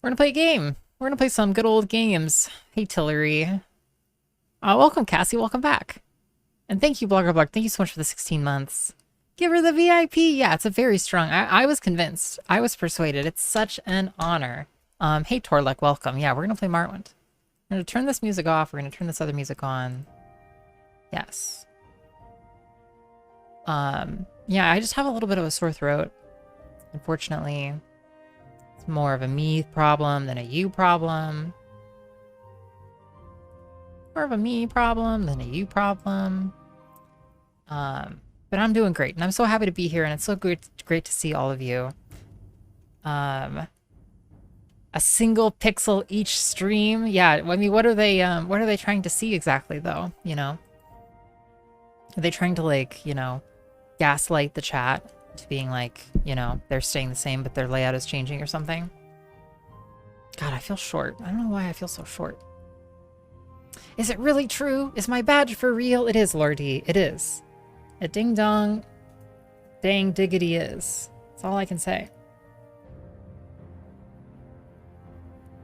We're gonna play a game. We're gonna play some good old games. Hey, Tillery. Welcome, Cassie. Welcome back. And thank you, Blogger Blog. Thank you so much for the 16 months. Give her the VIP. Yeah, it's a very strong... I was convinced. I was persuaded. It's such an honor. Hey, Torlek. Welcome. Yeah, we're gonna play Morrowind. I'm gonna turn this music off. We're gonna turn this other music on. Yes. Yeah, I just have a little bit of a sore throat. Unfortunately. It's more of a me problem than a you problem. More of a me problem than a you problem. But I'm doing great, and I'm so happy to be here, and it's so great to see all of you. A single pixel each stream. Yeah, I mean, what are they trying to see exactly, though? You know, are they trying to, like, you know, gaslight the chat to being like, you know, they're staying the same, but their layout is changing or something? God, I feel short. I don't know why I feel so short. Is it really true? Is my badge for real? It is, Lordy. It is. A ding dong, dang diggity is. That's all I can say.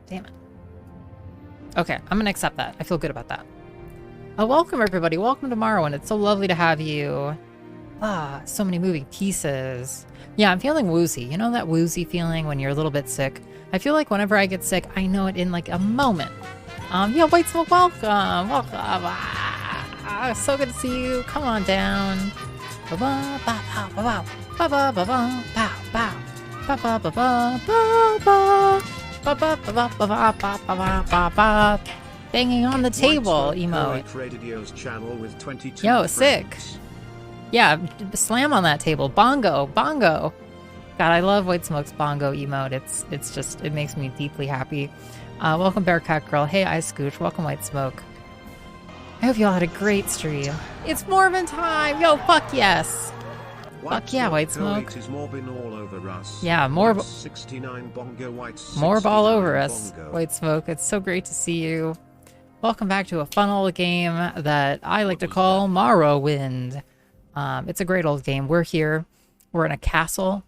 Damn it. Okay, I'm gonna accept that. I feel good about that. Welcome, everybody. Welcome to Morrowind. It's so lovely to have you. So many moving pieces. Yeah, I'm feeling woozy. You know that woozy feeling when you're a little bit sick? I feel like whenever I get sick, I know it in like a moment. Yeah, White Smoke, welcome. Welcome. So good to see you. Come on down. Banging on the table emote. Yo, sick. Yeah, slam on that table. Bongo, bongo. God, I love White Smoke's bongo emote. It's just, it makes me deeply happy. Welcome, Bearcat Girl. Hey, Ice Scooch. Welcome, White Smoke. I hope you all had a great stream. It's Morbin time! Yo, fuck yes! Fuck yeah, White Smoke. Yeah, more all over us, White Smoke. It's so great to see you. Welcome back to a fun old game that I like to call Morrowind. It's a great old game. We're here. We're in a castle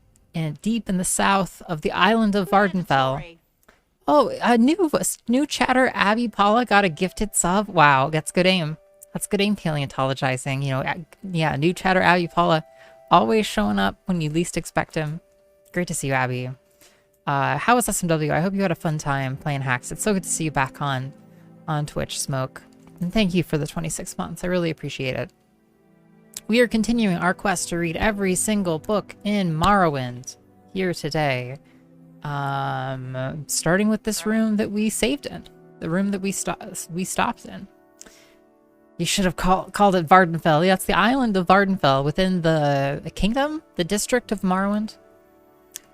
deep in the south of the island of Vardenfell. Oh, a new chatter, Abby Paula got a gifted sub. Wow, that's good aim. That's good aim, paleontologizing. You know, yeah, new chatter, Abby Paula, always showing up when you least expect him. Great to see you, Abby. How was SMW? I hope you had a fun time playing hacks. It's so good to see you back on Twitch, Smoke. And thank you for the 26 months. I really appreciate it. We are continuing our quest to read every single book in Morrowind here today. Starting with this room that we saved in. The room that we stopped in. You should have called it Vardenfell. Yeah, it's the island of Vardenfell within the kingdom? The district of Morrowind?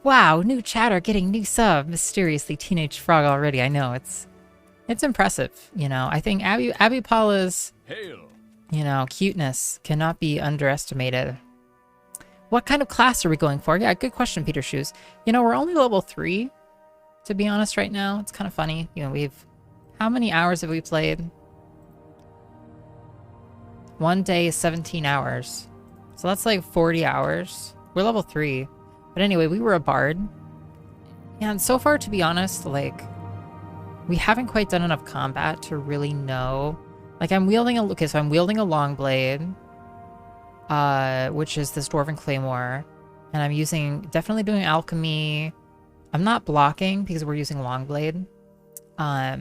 Wow, new chatter getting new sub. Mysteriously teenage frog already. I know, it's impressive, you know. I think Abby Paula's, you know, cuteness cannot be underestimated. What kind of class are we going for? Yeah, good question, Peter Shoes. You know, we're only level 3, to be honest, right now. It's kind of funny. You know, how many hours have we played? One day is 17 hours. So that's like 40 hours. We're level 3. But anyway, we were a bard. And so far, to be honest, like, we haven't quite done enough combat to really know. Like, I'm wielding a long blade. Which is this Dwarven Claymore. And I'm definitely doing alchemy. I'm not blocking because we're using Longblade. I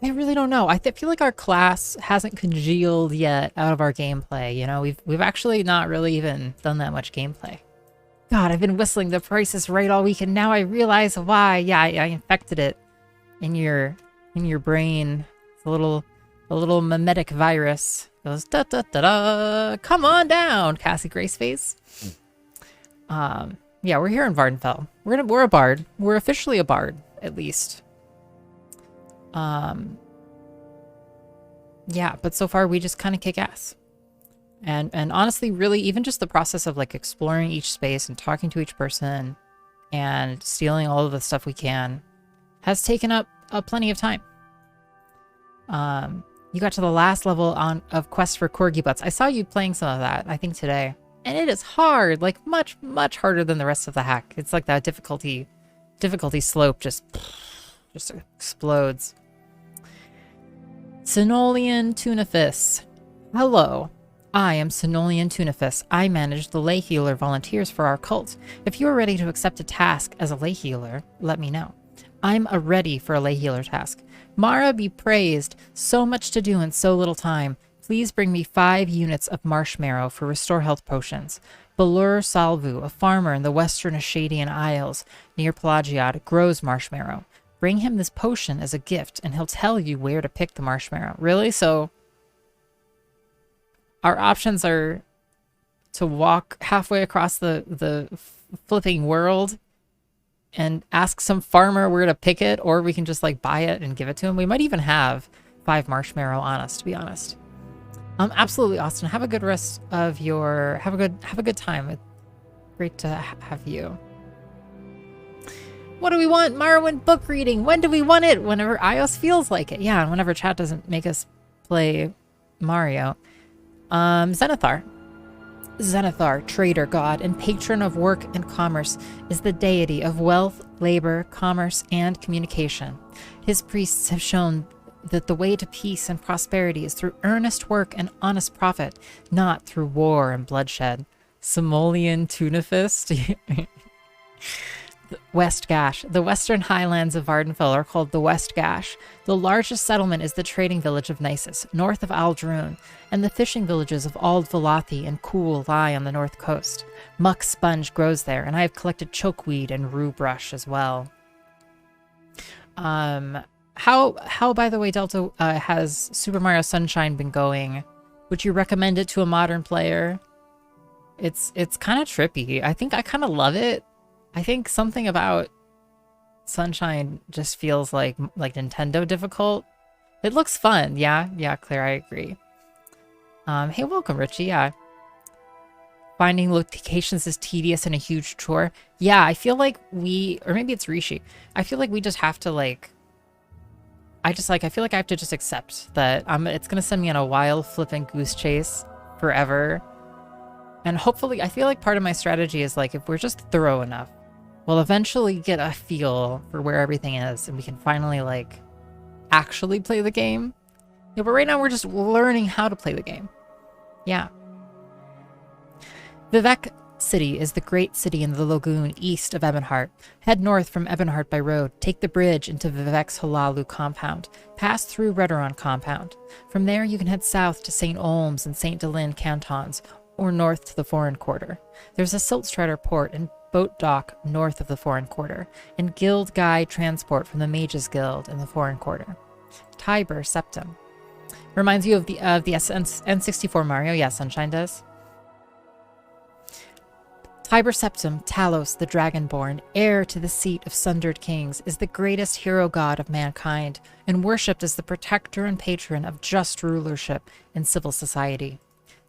really don't know. I feel like our class hasn't congealed yet out of our gameplay. You know, we've actually not really even done that much gameplay. God, I've been whistling The Price is Right all week, and now I realize why. Yeah, I infected it in your brain. It's a little mimetic virus. Goes da da da da. Come on down, Cassie Graceface. Yeah, we're here in Vardenfell. We're a bard. We're officially a bard, at least. Yeah, but so far we just kind of kick ass. And honestly, really, even just the process of like exploring each space and talking to each person and stealing all of the stuff we can has taken up plenty of time. You got to the last level of Quest for Corgi Butts. I saw you playing some of that, I think today. And it is hard, like much, much harder than the rest of the hack. It's like that difficulty difficulty slope just explodes. Senolian Tunifis. Hello. I am Senolian Tunifis. I manage the Lay Healer volunteers for our cult. If you are ready to accept a task as a Lay Healer, let me know. I'm ready for a Lay Healer task. Mara be praised. So much to do in so little time. Please bring me 5 units of marshmallow for restore health potions. Balur Salvu, a farmer in the western Ashadian Isles near Pelagiad, grows marshmallow. Bring him this potion as a gift, and he'll tell you where to pick the marshmallow. Really? So our options are to walk halfway across the flipping world and ask some farmer where to pick it, or we can just like buy it and give it to him. We might even have 5 marshmallow on us, to be honest. Absolutely, Austin. Have a good rest of your... Have a good time. It's great to have you. What do we want? Morrowind book reading. When do we want it? Whenever iOS feels like it. Yeah, and whenever chat doesn't make us play Mario. Zenithar. Zenithar, trader god and patron of work and commerce, is the deity of wealth, labor, commerce, and communication. His priests have shown that the way to peace and prosperity is through earnest work and honest profit, not through war and bloodshed. Simolian Tunifist. West Gash. The western highlands of Vardenfell are called the West Gash. The largest settlement is the trading village of Nisus, north of Aldrune, and the fishing villages of Ald Valathi and Cool lie on the north coast. Muck sponge grows there, and I have collected chokeweed and rue brush as well. How by the way, Delta, has Super Mario Sunshine been going? Would you recommend it to a modern player? It's kind of trippy. I think I kind of love it. I think something about Sunshine just feels like Nintendo difficult. It looks fun. Yeah, Claire, I agree. Hey, welcome, Richie. Yeah. Finding locations is tedious and a huge chore. Yeah, I feel like or maybe it's Rishi. I feel like we just have to I feel like I have to just accept that it's going to send me on a wild flipping goose chase forever. And hopefully, I feel like part of my strategy is if we're just thorough enough, we'll eventually get a feel for where everything is and we can finally actually play the game. Yeah, but right now we're just learning how to play the game. Yeah. Vivek City is the great city in the lagoon east of Ebonheart. Head north from Ebonheart by road, take the bridge into Vivek's Halalu compound, pass through Redoron compound. From there you can head south to St. Olms and St. Delin cantons, or north to the Foreign Quarter. There's a Siltstrider port and boat dock north of the Foreign Quarter, and Guild Guy transport from the Mages Guild in the Foreign Quarter. Tiber Septum. Reminds you of the N64 Mario. Yeah, Sunshine does. Tiber Septum, Talos the Dragonborn, heir to the seat of Sundered Kings, is the greatest hero god of mankind, and worshipped as the protector and patron of just rulership in civil society.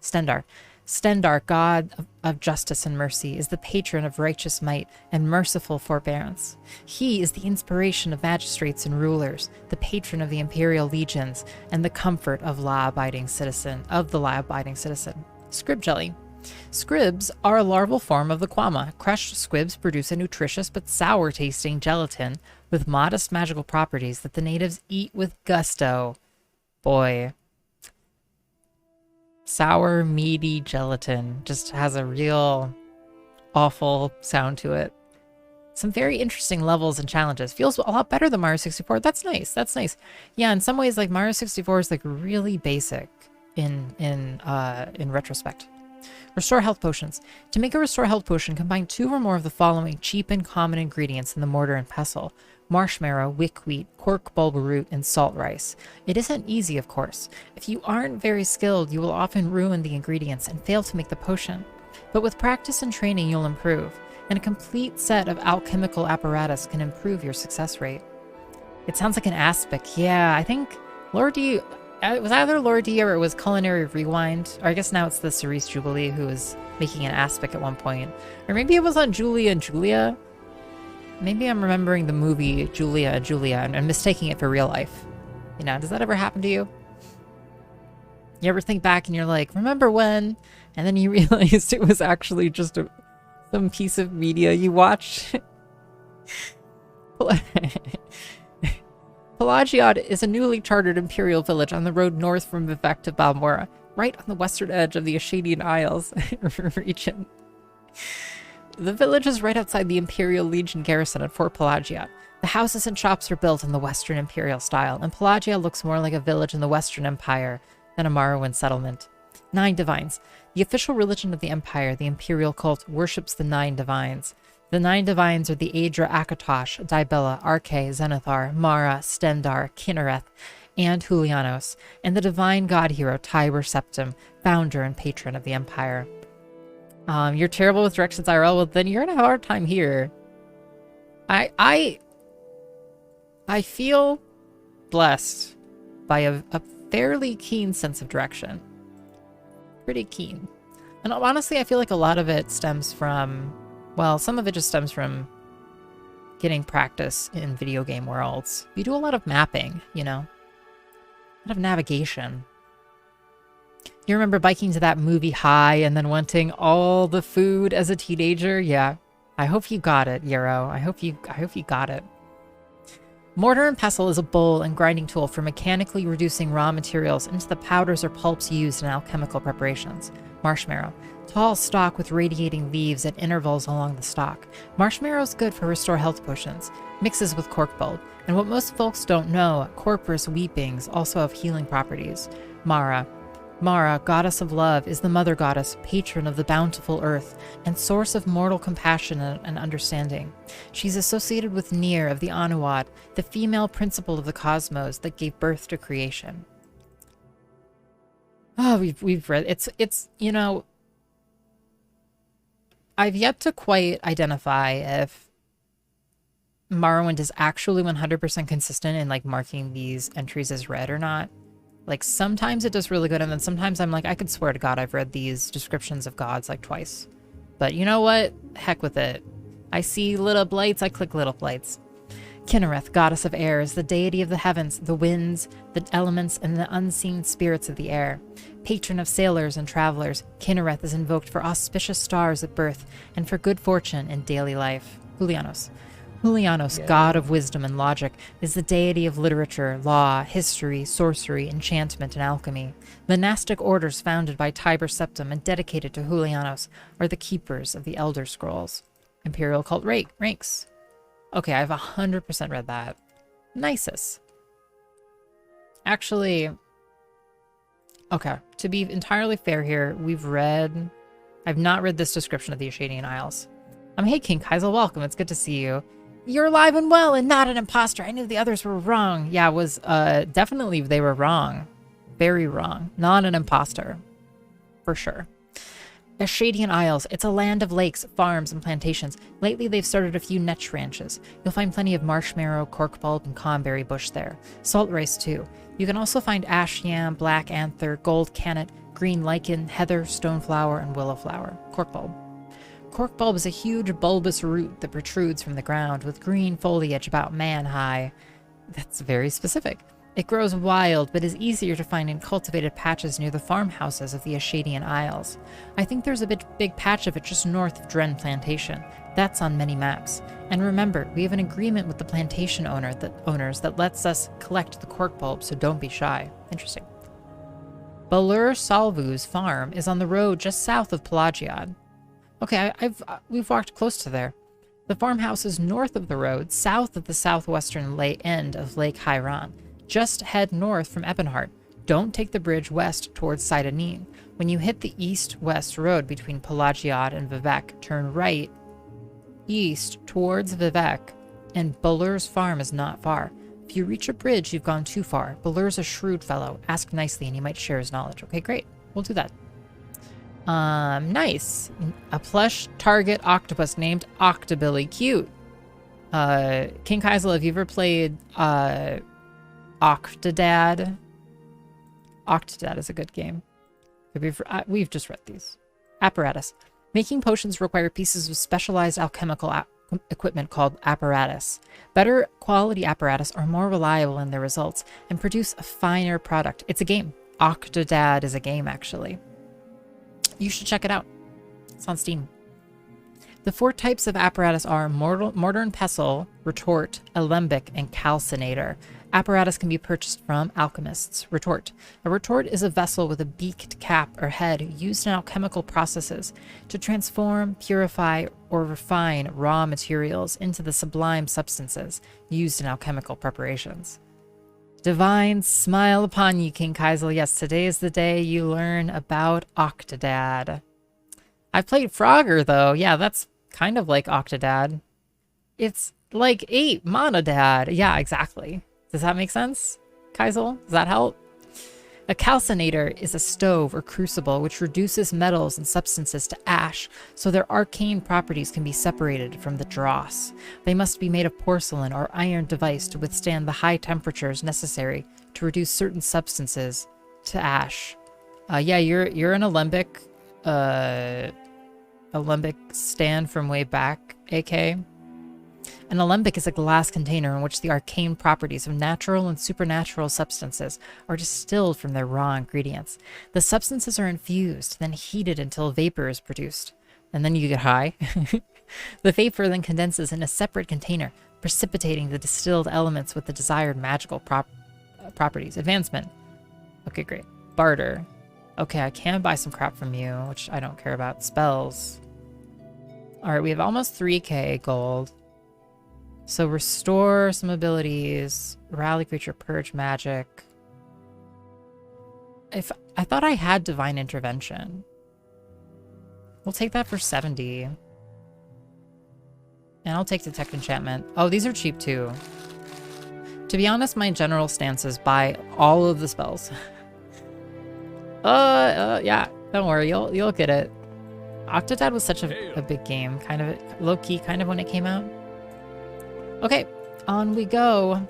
Stendar. Stendar, god of justice and mercy, is the patron of righteous might and merciful forbearance. He is the inspiration of magistrates and rulers, the patron of the Imperial legions, and the comfort of the law-abiding citizen. Scrib Jelly. Scribs are a larval form of the Kwama. Crushed squibs produce a nutritious but sour-tasting gelatin with modest magical properties that the natives eat with gusto. Boy. Sour, meaty gelatin just has a real awful sound to it. Some very interesting levels and challenges. Feels a lot better than Mario 64. That's nice. That's nice. Yeah, in some ways, Mario 64 is really basic in retrospect. Restore health potions. To make a restore health potion, combine 2 or more of the following cheap and common ingredients in the mortar and pestle: marshmallow, wickweed, cork bulb root, and salt rice. It isn't easy, of course. If you aren't very skilled, you will often ruin the ingredients and fail to make the potion. But with practice and training, you'll improve, and a complete set of alchemical apparatus can improve your success rate. It sounds like an aspic. Yeah, I think Lord D... It was either Lord D or it was Culinary Rewind. Or I guess now it's the Cerise Jubilee who was making an aspic at one point. Or maybe it was on Julia and Julia. Maybe I'm remembering the movie Julia and Julia and mistaking it for real life. You know, does that ever happen to you? You ever think back and you're like, remember when? And then you realized it was actually just some piece of media you watched. Pelagiad is a newly chartered imperial village on the road north from Vivec to Balmora, right on the western edge of the Ashadian Isles region. The village is right outside the Imperial Legion garrison at Fort Pelagiad. The houses and shops are built in the Western Imperial style, and Pelagiad looks more like a village in the Western Empire than a Morrowind settlement. 9 Divines. The official religion of the Empire, the Imperial cult, worships the 9 Divines. The 9 Divines are the Aedra Akatosh, Dibella, Arche, Zenithar, Mara, Stendar, Kinnereth, and Julianos, and the divine god hero Tiber Septim, founder and patron of the Empire. You're terrible with directions, IRL. Well, then you're gonna have a hard time here. I feel blessed by a fairly keen sense of direction. Pretty keen. And honestly, I feel like a lot of it stems from, well, some of it just stems from getting practice in video game worlds. You do a lot of mapping, you know? A lot of navigation. You remember biking to that movie High and then wanting all the food as a teenager? Yeah. I hope you got it, Yarrow. I hope you got it. Mortar and pestle is a bowl and grinding tool for mechanically reducing raw materials into the powders or pulps used in alchemical preparations. Marshmallow. Tall stalk with radiating leaves at intervals along the stalk. Marshmallow is good for restore health potions. Mixes with cork bulb. And what most folks don't know, corpus weepings also have healing properties. Mara. Mara, goddess of love, is the mother goddess, patron of the bountiful earth, and source of mortal compassion and understanding. She's associated with Nier of the Anuad, the female principle of the cosmos that gave birth to creation. Oh, we've read it's you know, I've yet to quite identify if Morrowind is actually 100% consistent in like marking these entries as read or not. Like, sometimes it does really good, and then sometimes I'm like, I could swear to God I've read these descriptions of gods like twice. But you know what? Heck with it. I see little blights, I click little blights. Kinnereth, goddess of air, is the deity of the heavens, the winds, the elements, and the unseen spirits of the air. Patron of sailors and travelers, Kinnereth is invoked for auspicious stars at birth and for good fortune in daily life. Julianos. Julianos, god of wisdom and logic, is the deity of literature, law, history, sorcery, enchantment, and alchemy. Monastic orders founded by Tiber Septim and dedicated to Julianos are the keepers of the Elder Scrolls. Imperial cult ranks. Okay, I've 100% read that. Nisus. Actually, okay, to be entirely fair here, I've not read this description of the Ashadian Isles. Hey, King Kaisel, welcome. It's good to see you. You're alive and well and not an imposter. I knew the others were wrong. Yeah, definitely they were wrong. Very wrong. Not an imposter. For sure. Ashadian Isles. It's a land of lakes, farms, and plantations. Lately, they've started a few netch ranches. You'll find plenty of marshmallow, corkbulb, and comberry bush there. Salt rice, too. You can also find ash yam, black anther, gold cannet, green lichen, heather, stoneflower, and willow flower. Corkbulb. Corkbulb is a huge bulbous root that protrudes from the ground with green foliage about man-high. That's very specific. It grows wild, but is easier to find in cultivated patches near the farmhouses of the Ashadian Isles. I think there's a big patch of it just north of Dren Plantation. That's on many maps. And remember, we have an agreement with the plantation owners that lets us collect the corkbulb, so don't be shy. Interesting. Balur Salvu's farm is on the road just south of Pelagiad. Okay, we've walked close to there. The farmhouse is north of the road, south of the southwestern end of Lake Hyron. Just head north from Ebenhart. Don't take the bridge west towards Sidonin. When you hit the east-west road between Pelagiad and Vivec, turn right east towards Vivec, and Balur's farm is not far. If you reach a bridge, you've gone too far. Balur's a shrewd fellow. Ask nicely and he might share his knowledge. Okay, great. We'll do that. Nice. A plush target octopus named Octobilly. Cute. King Kaisel, have you ever played Octodad? Octodad is a good game. We've just read these. Apparatus. Making potions require pieces of specialized alchemical equipment called apparatus. Better quality apparatus are more reliable in their results and produce a finer product. It's a game. Octodad is a game, actually. You should check it out. It's on Steam. The 4 types of apparatus are mortar and pestle, retort, alembic, and calcinator. Apparatus can be purchased from alchemists. Retort. A retort is a vessel with a beaked cap or head used in alchemical processes to transform, purify, or refine raw materials into the sublime substances used in alchemical preparations. Divine smile upon you, King Kaisel. Yes, today is the day you learn about Octodad. I've played Frogger, though. Yeah, that's kind of like Octodad. It's like 8 Monodad. Yeah, exactly. Does that make sense, Kaisel? Does that help? A calcinator is a stove or crucible which reduces metals and substances to ash so their arcane properties can be separated from the dross. They must be made of porcelain or iron device to withstand the high temperatures necessary to reduce certain substances to ash. Yeah, you're an Alembic stand from way back, AK. An alembic is a glass container in which the arcane properties of natural and supernatural substances are distilled from their raw ingredients. The substances are infused, then heated until vapor is produced. And then you get high. The vapor then condenses in a separate container, precipitating the distilled elements with the desired magical properties. Advancement. Okay, great. Barter. Okay, I can buy some crap from you, which I don't care about. Spells. Alright, we have almost 3k gold. So restore some abilities, rally creature, purge magic. If I thought I had divine intervention. We'll take that for 70. And I'll take detect enchantment. Oh, these are cheap too. To be honest, my general stance is buy all of the spells. Yeah, don't worry, you'll get it. Octodad was such a big game, kind of low-key kind of when it came out. Okay, on we go.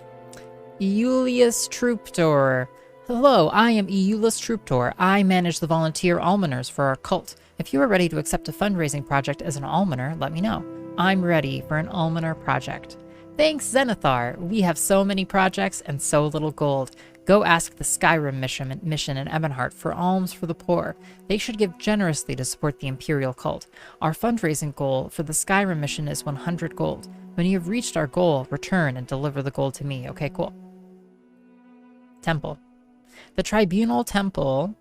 iios Trouptor. Hello, I am iios Trouptor. I manage the volunteer almoners for our cult. If you are ready to accept a fundraising project as an almoner, let me know. I'm ready for an almoner project. Thanks, Zenithar. We have so many projects and so little gold. Go ask the Skyrim mission in Ebonheart for alms for the poor. They should give generously to support the Imperial cult. Our fundraising goal for the Skyrim mission is 100 gold. When you have reached our goal, return and deliver the gold to me. Okay, cool. Temple. The Tribunal Temple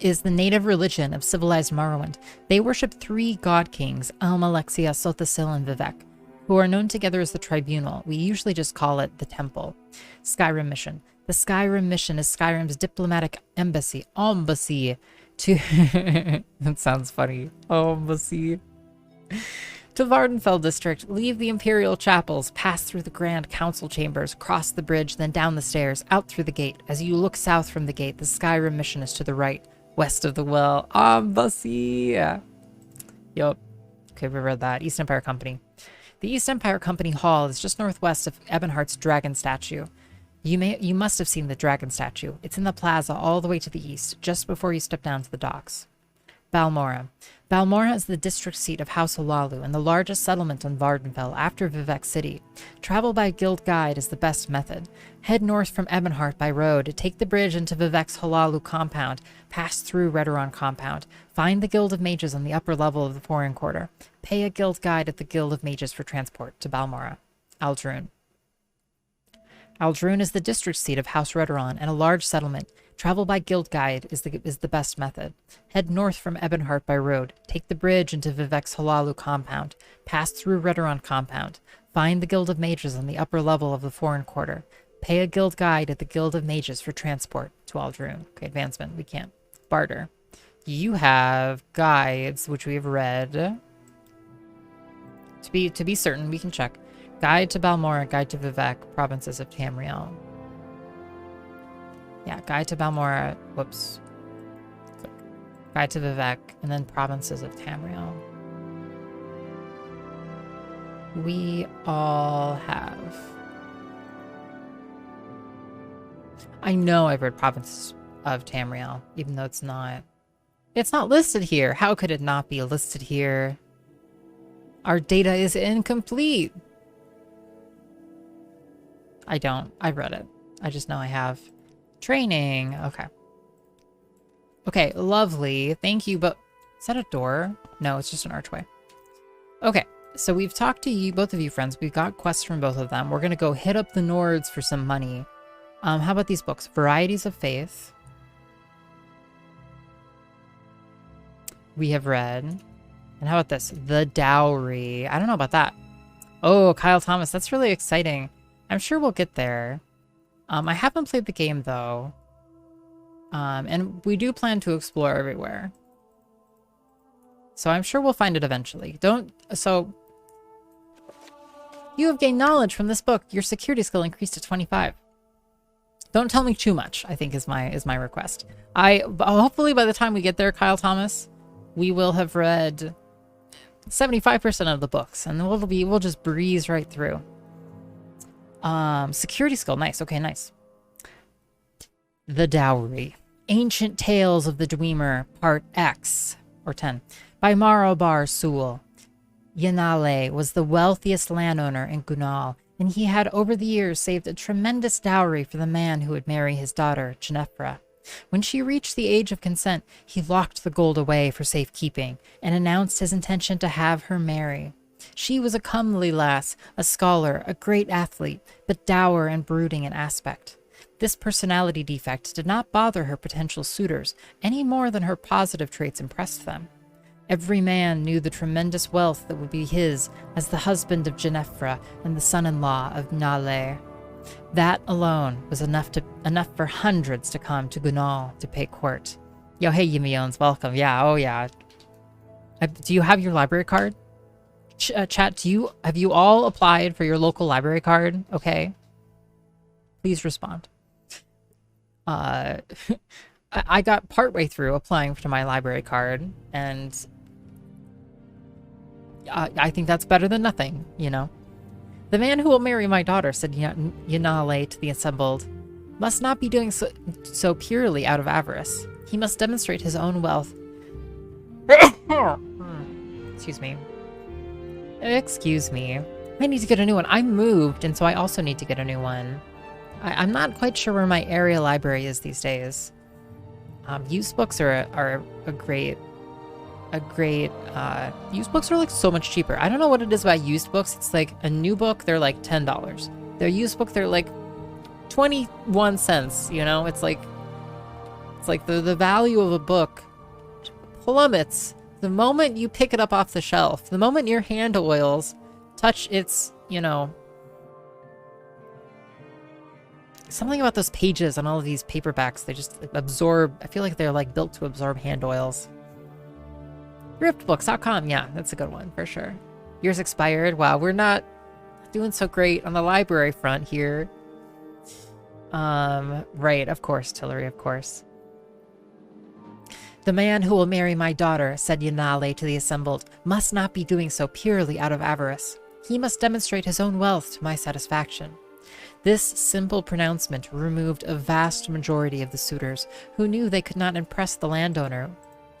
is the native religion of civilized Morrowind. They worship 3 god kings, Almalexia, Sothasil, and Vivek, who are known together as the Tribunal. We usually just call it the Temple. Skyrim mission. The Skyrim mission is Skyrim's diplomatic embassy to... That sounds funny. Embassy. To Vardenfell district, leave the Imperial chapels, pass through the Grand Council chambers, cross the bridge, then down the stairs, out through the gate. As you look south from the gate, the Skyrim mission is to the right, west of the well. Embassy! Yup. Okay, we read that. East Empire Company. The East Empire Company Hall is just northwest of Ebonheart's dragon statue. You must have seen the dragon statue. It's in the plaza all the way to the east, just before you step down to the docks. Balmora. Balmora is the district seat of House Halalu and the largest settlement on Vardenfell after Vivek City. Travel by guild guide is the best method. Head north from Ebonheart by road, take the bridge into Vivek's Halalu compound, pass through Redoran compound, find the Guild of Mages on the upper level of the Foreign Quarter. Pay a guild guide at the Guild of Mages for transport to Balmora. Aldrune. Aldrune is the district seat of House Redoran and a large settlement. Travel by guild guide is the best method. Head north from Ebonheart by road. Take the bridge into Vivek's Halalu compound. Pass through Redoran compound. Find the Guild of Mages on the upper level of the Foreign Quarter. Pay a guild guide at the Guild of Mages for transport to Aldrune. Okay, advancement. We can't. Barter. You have guides, which we have read. To be certain, we can check. Guide to Balmora, Guide to Vivek, Provinces of Tamriel. Yeah, Guide to Balmora, whoops. Guide to Vivek, and then Provinces of Tamriel. We all have. I know I've read Provinces of Tamriel, even though it's not listed here. How could it not be listed here? Our data is incomplete. I've read it. I just know I have. Training. Okay. Okay, lovely. Thank you, but Is that a door? No, it's just an archway. Okay, so we've talked to you, both of you friends. We've got quests from both of them. We're gonna go hit up the Nords for some money. How about these books? Varieties of Faith. We have read. And how about this? The Dowry. I don't know about that. Oh, Kyle Thomas. That's really exciting. I'm sure we'll get there. I haven't played the game, though. And we do plan to explore everywhere. So I'm sure we'll find it eventually. So... You have gained knowledge from this book. Your security skill increased to 25. Don't tell me too much, I think is my request. Hopefully by the time we get there, Kyle Thomas, we will have read 75% of the books, and we'll just breeze right through. Security skill, nice. Okay, nice. The Dowry. Ancient Tales of the Dwemer, Part X, or 10, by Marobar Sewell. Yanale was the wealthiest landowner in Gunal, and he had over the years saved a tremendous dowry for the man who would marry his daughter, Ginevra. When she reached the age of consent, he locked the gold away for safekeeping and announced his intention to have her marry. She was a comely lass, a scholar, a great athlete, but dour and brooding in aspect. This personality defect did not bother her potential suitors any more than her positive traits impressed them. Every man knew the tremendous wealth that would be his as the husband of Ginevra and the son-in-law of Nale. That alone was enough for hundreds to come to Gunal to pay court. Yo, hey, Yimiones, welcome. Yeah, oh yeah. Do you have your library card? Chat, have you all applied for your local library card? Okay. Please respond. I got partway through applying to my library card, and I think that's better than nothing, you know. The man who will marry my daughter, said Yanale to the assembled, must not be doing so purely out of avarice. He must demonstrate his own wealth. Excuse me. Excuse me. I need to get a new one. I moved, and so I also need to get a new one. I'm not quite sure where my area library is these days. Used books are a great used books are like so much cheaper. I don't know what it is about used books. It's like a new book, they're like $10. They're used book, they're like 21 cents, you know? It's like the value of a book plummets the moment you pick it up off the shelf. The moment your hand oils touch its, you know, something about those pages on all of these paperbacks, they just absorb. I feel like they're like built to absorb hand oils. Griftbooks.com, yeah, that's a good one for sure. Yours expired. Wow, we're not doing so great on the library front here. Right, of course, Tillery, of course. The man who will marry my daughter, said Yanale to the assembled, must not be doing so purely out of avarice. He must demonstrate his own wealth to my satisfaction. This simple pronouncement removed a vast majority of the suitors, who knew they could not impress the landowner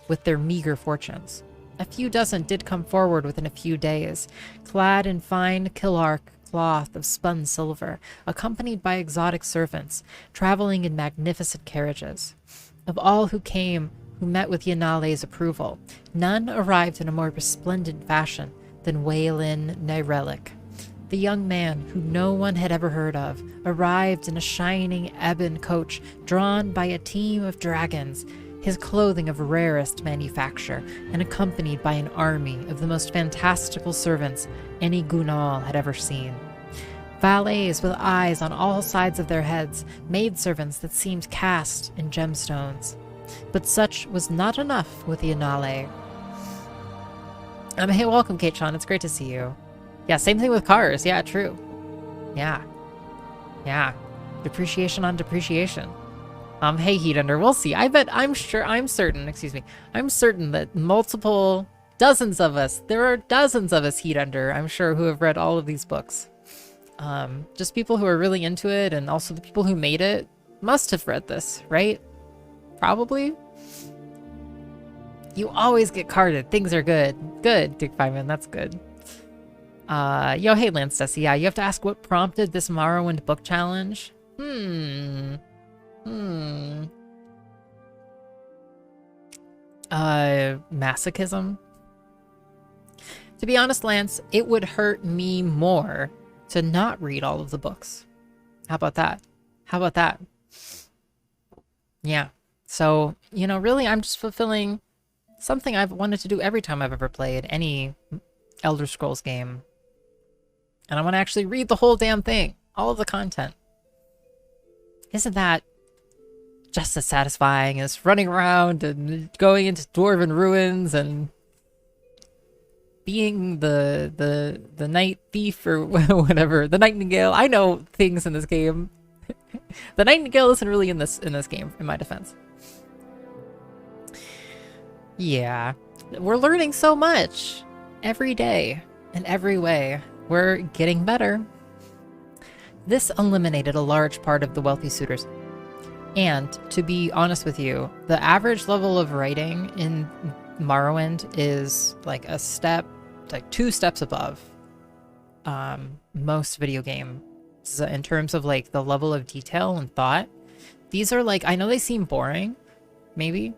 with their meager fortunes. A few dozen did come forward within a few days, clad in fine Killark cloth of spun silver, accompanied by exotic servants, traveling in magnificent carriages. Of all who came, who met with Yanale's approval, none arrived in a more resplendent fashion than Waylin Nyrelik. The young man, who no one had ever heard of, arrived in a shining ebon coach drawn by a team of dragons, his clothing of rarest manufacture, and accompanied by an army of the most fantastical servants any Gunal had ever seen. Valets with eyes on all sides of their heads, maidservants that seemed cast in gemstones. But such was not enough with Yanale. Hey, welcome, Kate Sean. It's great to see you. Yeah, same thing with cars. Yeah, true. Yeah. Yeah. Depreciation on depreciation. Hey, Heat Under, we'll see. I'm certain that dozens of us, there are dozens of us, Heat Under, I'm sure, who have read all of these books. Just people who are really into it, and also the people who made it must have read this, right? Probably. You always get carded. Things are good. Good, Dick Feynman, that's good. Yo, hey, Lance Desi. Yeah, you have to ask what prompted this Morrowind book challenge. masochism. To be honest, Lance, it would hurt me more to not read all of the books. How about that? How about that? Yeah. So, you know, really, I'm just fulfilling something I've wanted to do every time I've ever played any Elder Scrolls game. And I want to actually read the whole damn thing, all of the content. Isn't that just as satisfying as running around and going into dwarven ruins and being the night thief or whatever, the nightingale? I know things in this game. The nightingale isn't really in this game, in my defense. Yeah, we're learning so much every day in every way. We're getting better. This eliminated a large part of the wealthy suitors. And to be honest with you, the average level of writing in Morrowind is like a step, like 2 steps above most video games in terms of like the level of detail and thought. These are like, I know they seem boring, maybe,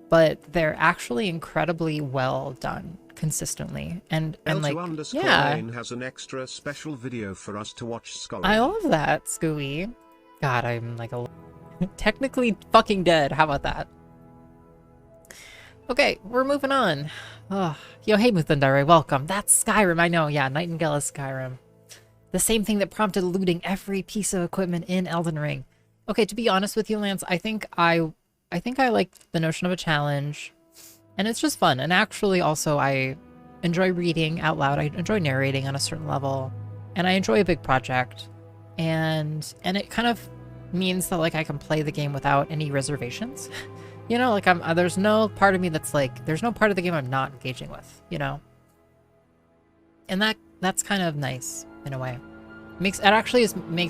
but they're actually incredibly well done consistently. And like, yeah, Lane has an extra special video for us to watch. I love that, Scooey. God, I'm like a technically fucking dead. How about that? Okay, we're moving on. Oh, yo, hey Muthundare, welcome. That's Skyrim, I know. Yeah, Nightingale is Skyrim. The same thing that prompted looting every piece of equipment in Elden Ring. Okay, to be honest with you, Lance, I think I like the notion of a challenge, and it's just fun. And actually, also, I enjoy reading out loud. I enjoy narrating on a certain level, and I enjoy a big project, and it kind of means that like I can play the game without any reservations. You know, like there's no part of me that's like, there's no part of the game I'm not engaging with, you know? And that's kind of nice in a way. Makes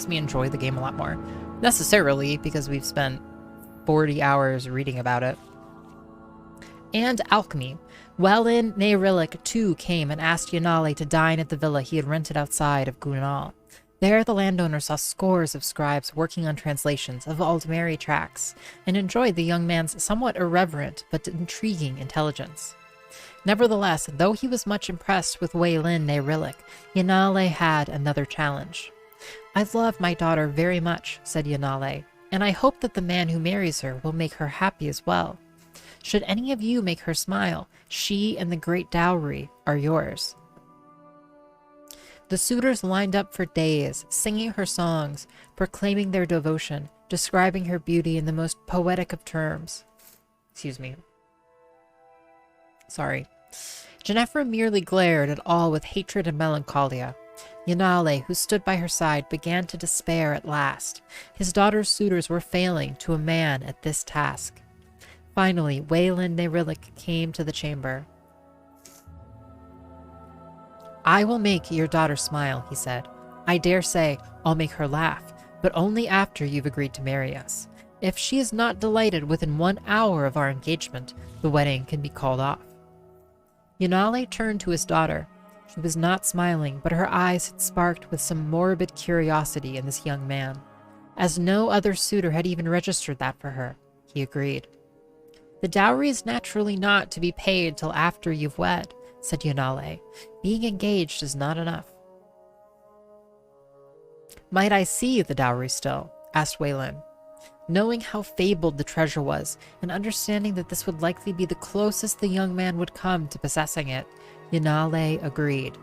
me enjoy the game a lot more. Necessarily because we've spent 40 hours reading about it. And alchemy. Wellin Neyrillic too came and asked Yanale to dine at the villa he had rented outside of Gunal. There the landowner saw scores of scribes working on translations of Aldmeri tracts, and enjoyed the young man's somewhat irreverent but intriguing intelligence. Nevertheless, though he was much impressed with Waylin Neyrillic, Yanale had another challenge. "I love my daughter very much," said Yanale, "and I hope that the man who marries her will make her happy as well. Should any of you make her smile, she and the great dowry are yours." The suitors lined up for days, singing her songs, proclaiming their devotion, describing her beauty in the most poetic of terms. Excuse me. Sorry. Ginevra merely glared at all with hatred and melancholia. Yanale, who stood by her side, began to despair at last. His daughter's suitors were failing to a man at this task. Finally, Waylin Neyrillic came to the chamber. "I will make your daughter smile," he said. "I dare say I'll make her laugh, but only after you've agreed to marry us. If she is not delighted within 1 hour of our engagement, the wedding can be called off." Yanale turned to his daughter. She was not smiling, but her eyes had sparked with some morbid curiosity in this young man. As no other suitor had even registered that for her, he agreed. "The dowry is naturally not to be paid till after you've wed," said Yanale. "Being engaged is not enough." "Might I see the dowry still?" asked Waylin. Knowing how fabled the treasure was, and understanding that this would likely be the closest the young man would come to possessing it, Yanale agreed.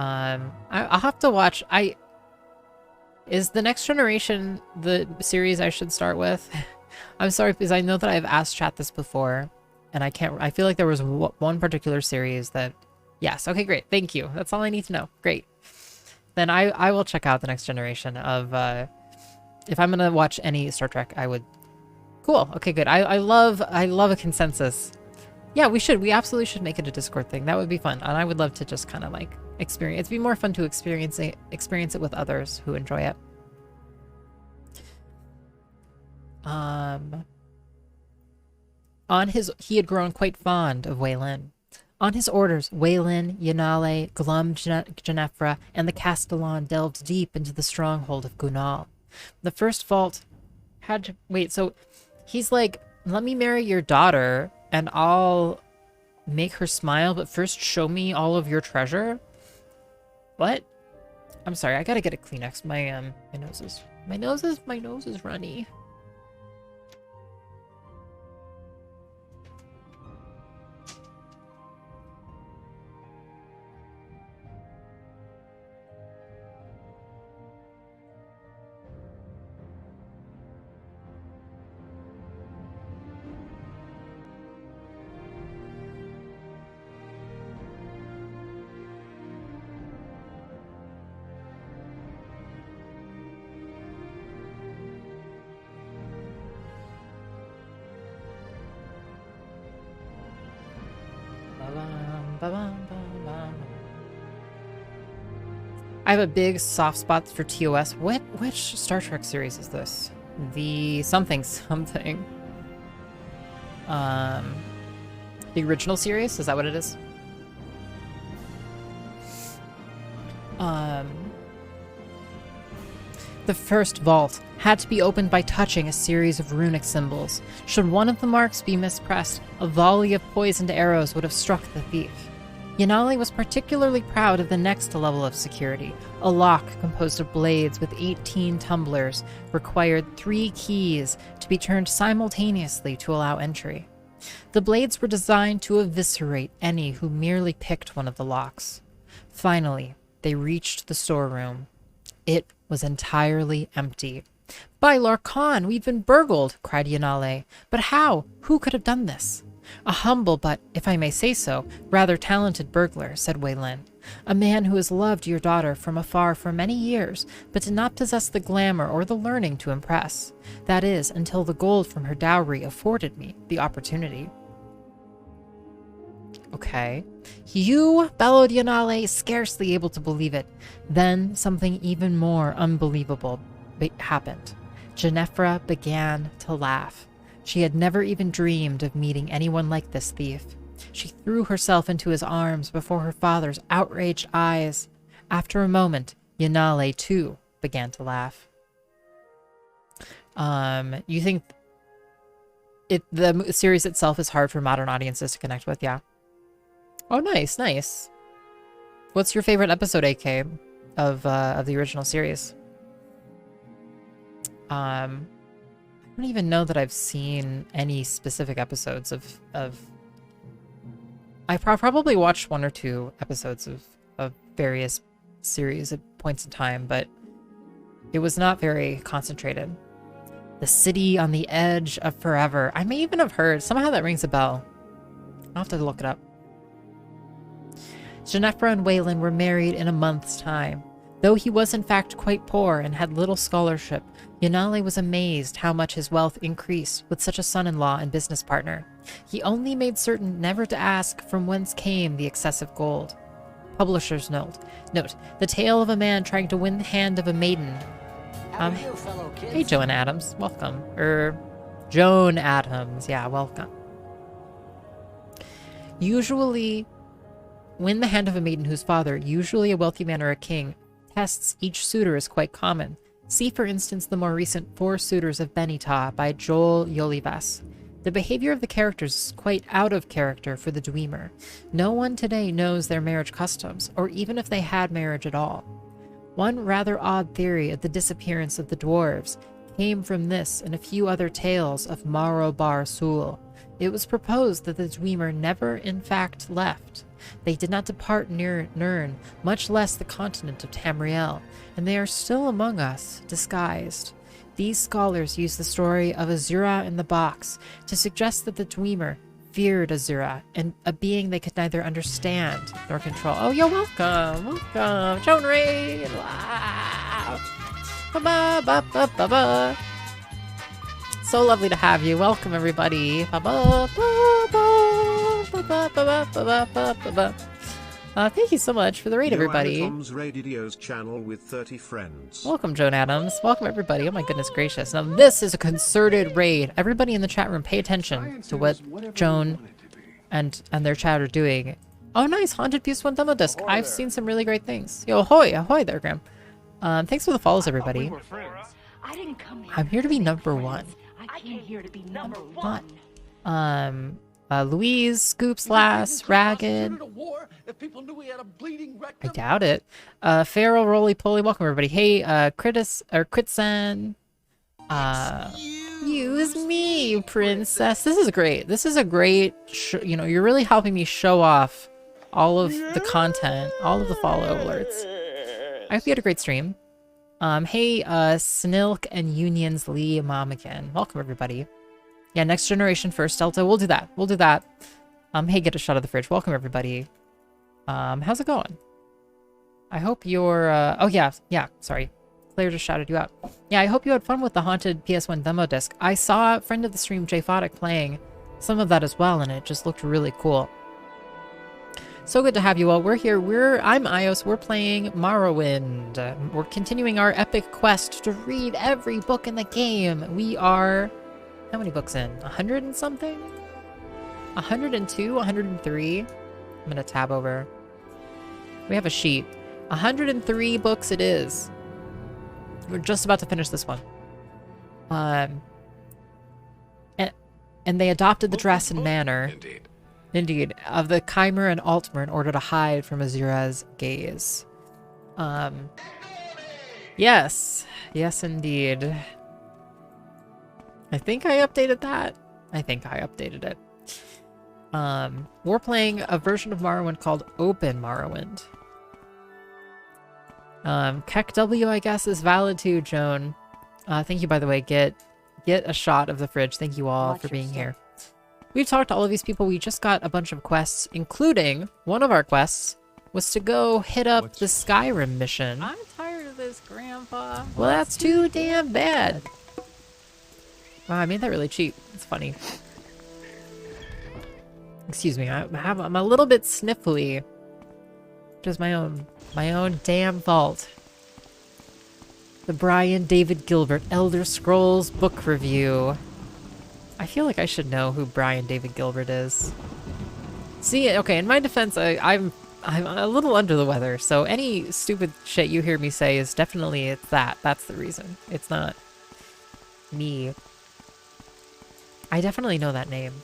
I'll have to watch. Is the Next Generation the series I should start with? I'm sorry, because I know that I've asked chat this before, and I feel like there was one particular series that, yes, okay, great, thank you. That's all I need to know. Great. Then I will check out the Next Generation of, if I'm gonna watch any Star Trek, I would. Cool, okay, good. I love a consensus. Yeah, we absolutely should make it a Discord thing. That would be fun, and I would love to just kind of like experience. It'd be more fun to experience it with others who enjoy it. He had grown quite fond of Waylin. On his orders, Waylin, Yanale, Glum, Ginevra, and the Castellan delved deep into the stronghold of Gunal. The first vault had to... Wait, so he's like, "Let me marry your daughter, and I'll make her smile, but first show me all of your treasure? What? I'm sorry, I gotta get a Kleenex. My nose is runny. I have a big soft spot for TOS. Which Star Trek series is this? The something. The original series? Is that what it is? The first vault had to be opened by touching a series of runic symbols. Should one of the marks be mispressed, a volley of poisoned arrows would have struck the thief. Yanali was particularly proud of the next level of security. A lock composed of blades with 18 tumblers required 3 keys to be turned simultaneously to allow entry. The blades were designed to eviscerate any who merely picked one of the locks. Finally, they reached the storeroom. It was entirely empty. "By Lorcan, we've been burgled!" cried Yanale. "But how? Who could have done this?" "A humble but, if I may say so, rather talented burglar," said Wei Lin. "A man who has loved your daughter from afar for many years, but did not possess the glamour or the learning to impress. That is, until the gold from her dowry afforded me the opportunity." "Okay." "You?" bellowed Yanale, scarcely able to believe it. Then something even more unbelievable happened. Genefra began to laugh. She had never even dreamed of meeting anyone like this thief. She threw herself into his arms before her father's outraged eyes. After a moment, Yanale, too, began to laugh. You think the series itself is hard for modern audiences to connect with? Yeah. Oh, nice, nice. What's your favorite episode, AK, of the original series? I don't even know that I've seen any specific episodes of I probably watched 1 or 2 episodes of various series at points in time, but it was not very concentrated. The city on the edge of forever. I may even have heard. Somehow that rings a bell. I'll have to look it up. Genefra and Wei Lin were married in a month's time. Though he was in fact quite poor and had little scholarship, Yanale was amazed how much his wealth increased with such a son-in-law and business partner. He only made certain never to ask from whence came the excessive gold. Publisher's note. The tale of a man trying to win the hand of a maiden. Hey, Joan Adams. Welcome. Joan Adams. Yeah, welcome. Usually, win the hand of a maiden whose father, usually a wealthy man or a king, tests each suitor is quite common. See, for instance, the more recent 4 Suitors of Benita by Joel Yolivas. The behavior of the characters is quite out of character for the Dwemer. No one today knows their marriage customs, or even if they had marriage at all. One rather odd theory of the disappearance of the dwarves came from this and a few other tales of Maro Bar Sul. It was proposed that the Dwemer never in fact left. They did not depart near Nirn, much less the continent of Tamriel, and they are still among us, disguised. These scholars use the story of Azura in the box to suggest that the Dwemer feared Azura, and a being they could neither understand nor control. Oh, you're welcome! Welcome! Joan Raid! Wow! Ba-ba-ba-ba-ba-ba! So lovely to have you. Welcome, everybody. Thank you so much for the raid, everybody. Tom's Radios channel with 30 friends. Welcome, Joan Adams. Welcome, everybody. Oh my goodness gracious. Now, this is a concerted raid. Everybody in the chat room, pay attention to what Joan and their chat are doing. Oh, nice. Haunted PS1 demo disc. I've seen some really great things. Yo, ahoy there, Graham. Thanks for the follows, everybody. I'm here to be number 1. I came here to be number 1. Louise, Scoops Lass, Ragged. I doubt it. Feral, Roly Poly, welcome everybody. Hey, Kritsen. Use me, princess. This is great. This is a great, you know, you're really helping me show off all of the content, all of the follow alerts. I hope you had a great stream. Hey, Snilk and Unions Lee Mom again. Welcome everybody. Yeah, next generation first, Delta. We'll do that. We'll do that. Hey, get a shot of the fridge. Welcome everybody. How's it going? I hope you're, oh yeah, sorry. Claire just shouted you out. Yeah, I hope you had fun with the Haunted PS1 demo disc. I saw a friend of the stream, Jay Fodic, playing some of that as well, and it just looked really cool. So good to have you all. We're here. I'm iios. We're playing Morrowind. We're continuing our epic quest to read every book in the game. We are, how many books in? 100 and something? 102, 103. I'm gonna tab over. We have a sheet. 103 books it is. We're just about to finish this one. And they adopted the dress and manner. Indeed, of the Chimer and Altmer in order to hide from Azura's gaze. Yes. Yes, indeed. I think I updated that. I think I updated it. We're playing a version of Morrowind called Open Morrowind. Keck W, I guess, is valid too, Joan. Thank you, by the way. Get a shot of the fridge. Thank you all for being here. We've talked to all of these people. We just got a bunch of quests, including one of our quests was to go hit up the Skyrim mission. I'm tired of this, Grandpa. Well, that's too damn bad. Wow, I made that really cheap. It's funny. Excuse me. I'm a little bit sniffly. Just my own damn fault. The Brian David Gilbert Elder Scrolls book review. I feel like I should know who Brian David Gilbert is. See, okay, in my defense, I'm a little under the weather, so any stupid shit you hear me say is definitely it's that. That's the reason. It's not me. I definitely know that name.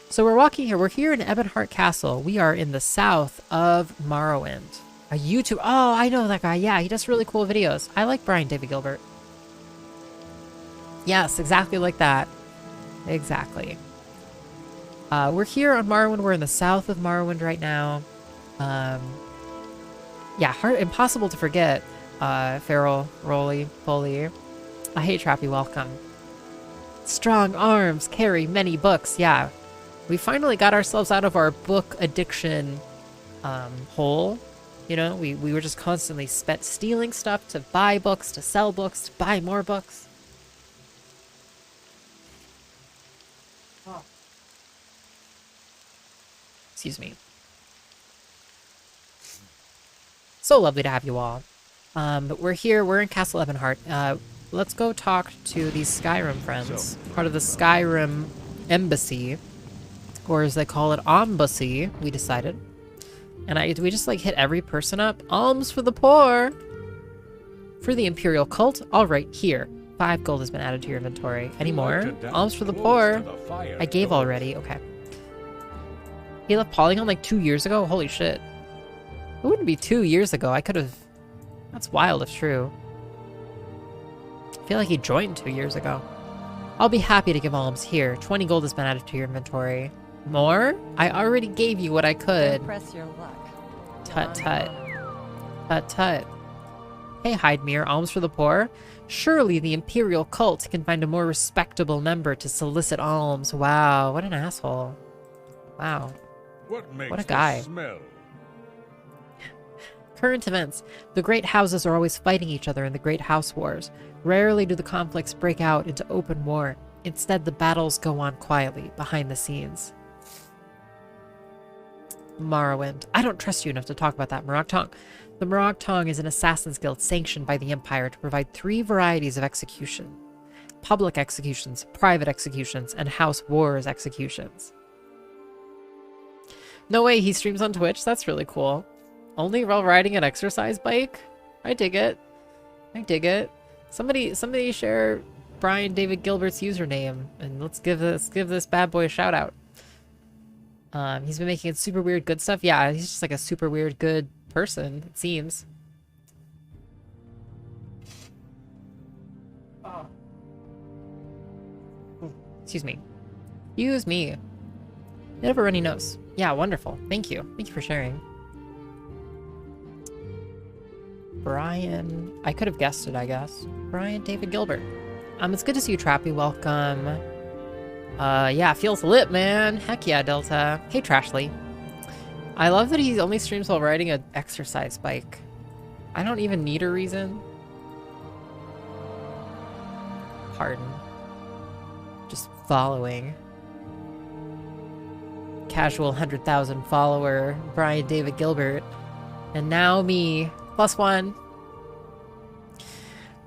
So we're walking here. We're here in Ebonheart Castle. We are in the south of Morrowind. A YouTube... Oh, I know that guy. Yeah, he does really cool videos. I like Brian David Gilbert. Yes, exactly like that. Exactly. We're here on Morrowind. We're in the south of Morrowind right now. Yeah, impossible to forget. Feral, Roly, Poly. I hate Trappy, welcome. Strong arms carry many books. Yeah. We finally got ourselves out of our book addiction hole. You know, we were just constantly stealing stuff to buy books, to sell books, to buy more books. Oh. Excuse me. So lovely to have you all. But we're here, we're in Castle Ebonheart. Let's go talk to these Skyrim friends. Part of the Skyrim Embassy. Or as they call it, Ombassy, we decided. And do we just like hit every person up? Alms for the poor! For the Imperial cult? Alright, here. 5 gold has been added to your inventory. Any more? Alms for the poor. I gave already. Okay. He left Polygon like 2 years ago? Holy shit. It wouldn't be 2 years ago. I could have... That's wild if true. I feel like he joined 2 years ago. I'll be happy to give alms here. 20 gold has been added to your inventory. More? I already gave you what I could. Press your luck. Tut tut. Tut tut. Hey, Hydemere, alms for the poor? Surely the Imperial cult can find a more respectable member to solicit alms. Wow, what an asshole. Wow. What a guy. Current events. The great houses are always fighting each other in the great house wars. Rarely do the conflicts break out into open war. Instead, the battles go on quietly, behind the scenes. Morrowind. I don't trust you enough to talk about that, Morag Tong. The Morag Tong is an assassin's guild sanctioned by the Empire to provide 3 varieties of execution. Public executions, private executions, and house wars executions. No way, he streams on Twitch? That's really cool. Only while riding an exercise bike? I dig it. I dig it. Somebody share Brian David Gilbert's username, and let's give this bad boy a shout out. He's been making super weird good stuff. Yeah, he's just like a super weird good person, it seems. Oh. Excuse me. Excuse me. Never runny nose. Yeah, wonderful. Thank you. Thank you for sharing. Brian. I could have guessed it, I guess. Brian David Gilbert. It's good to see you, Trappy. Welcome. Yeah, feels lit, man. Heck yeah, Delta. Hey, Trashly. I love that he only streams while riding an exercise bike. I don't even need a reason. Pardon. Just following. Casual 100,000 follower, Brian David Gilbert. And now me. +1.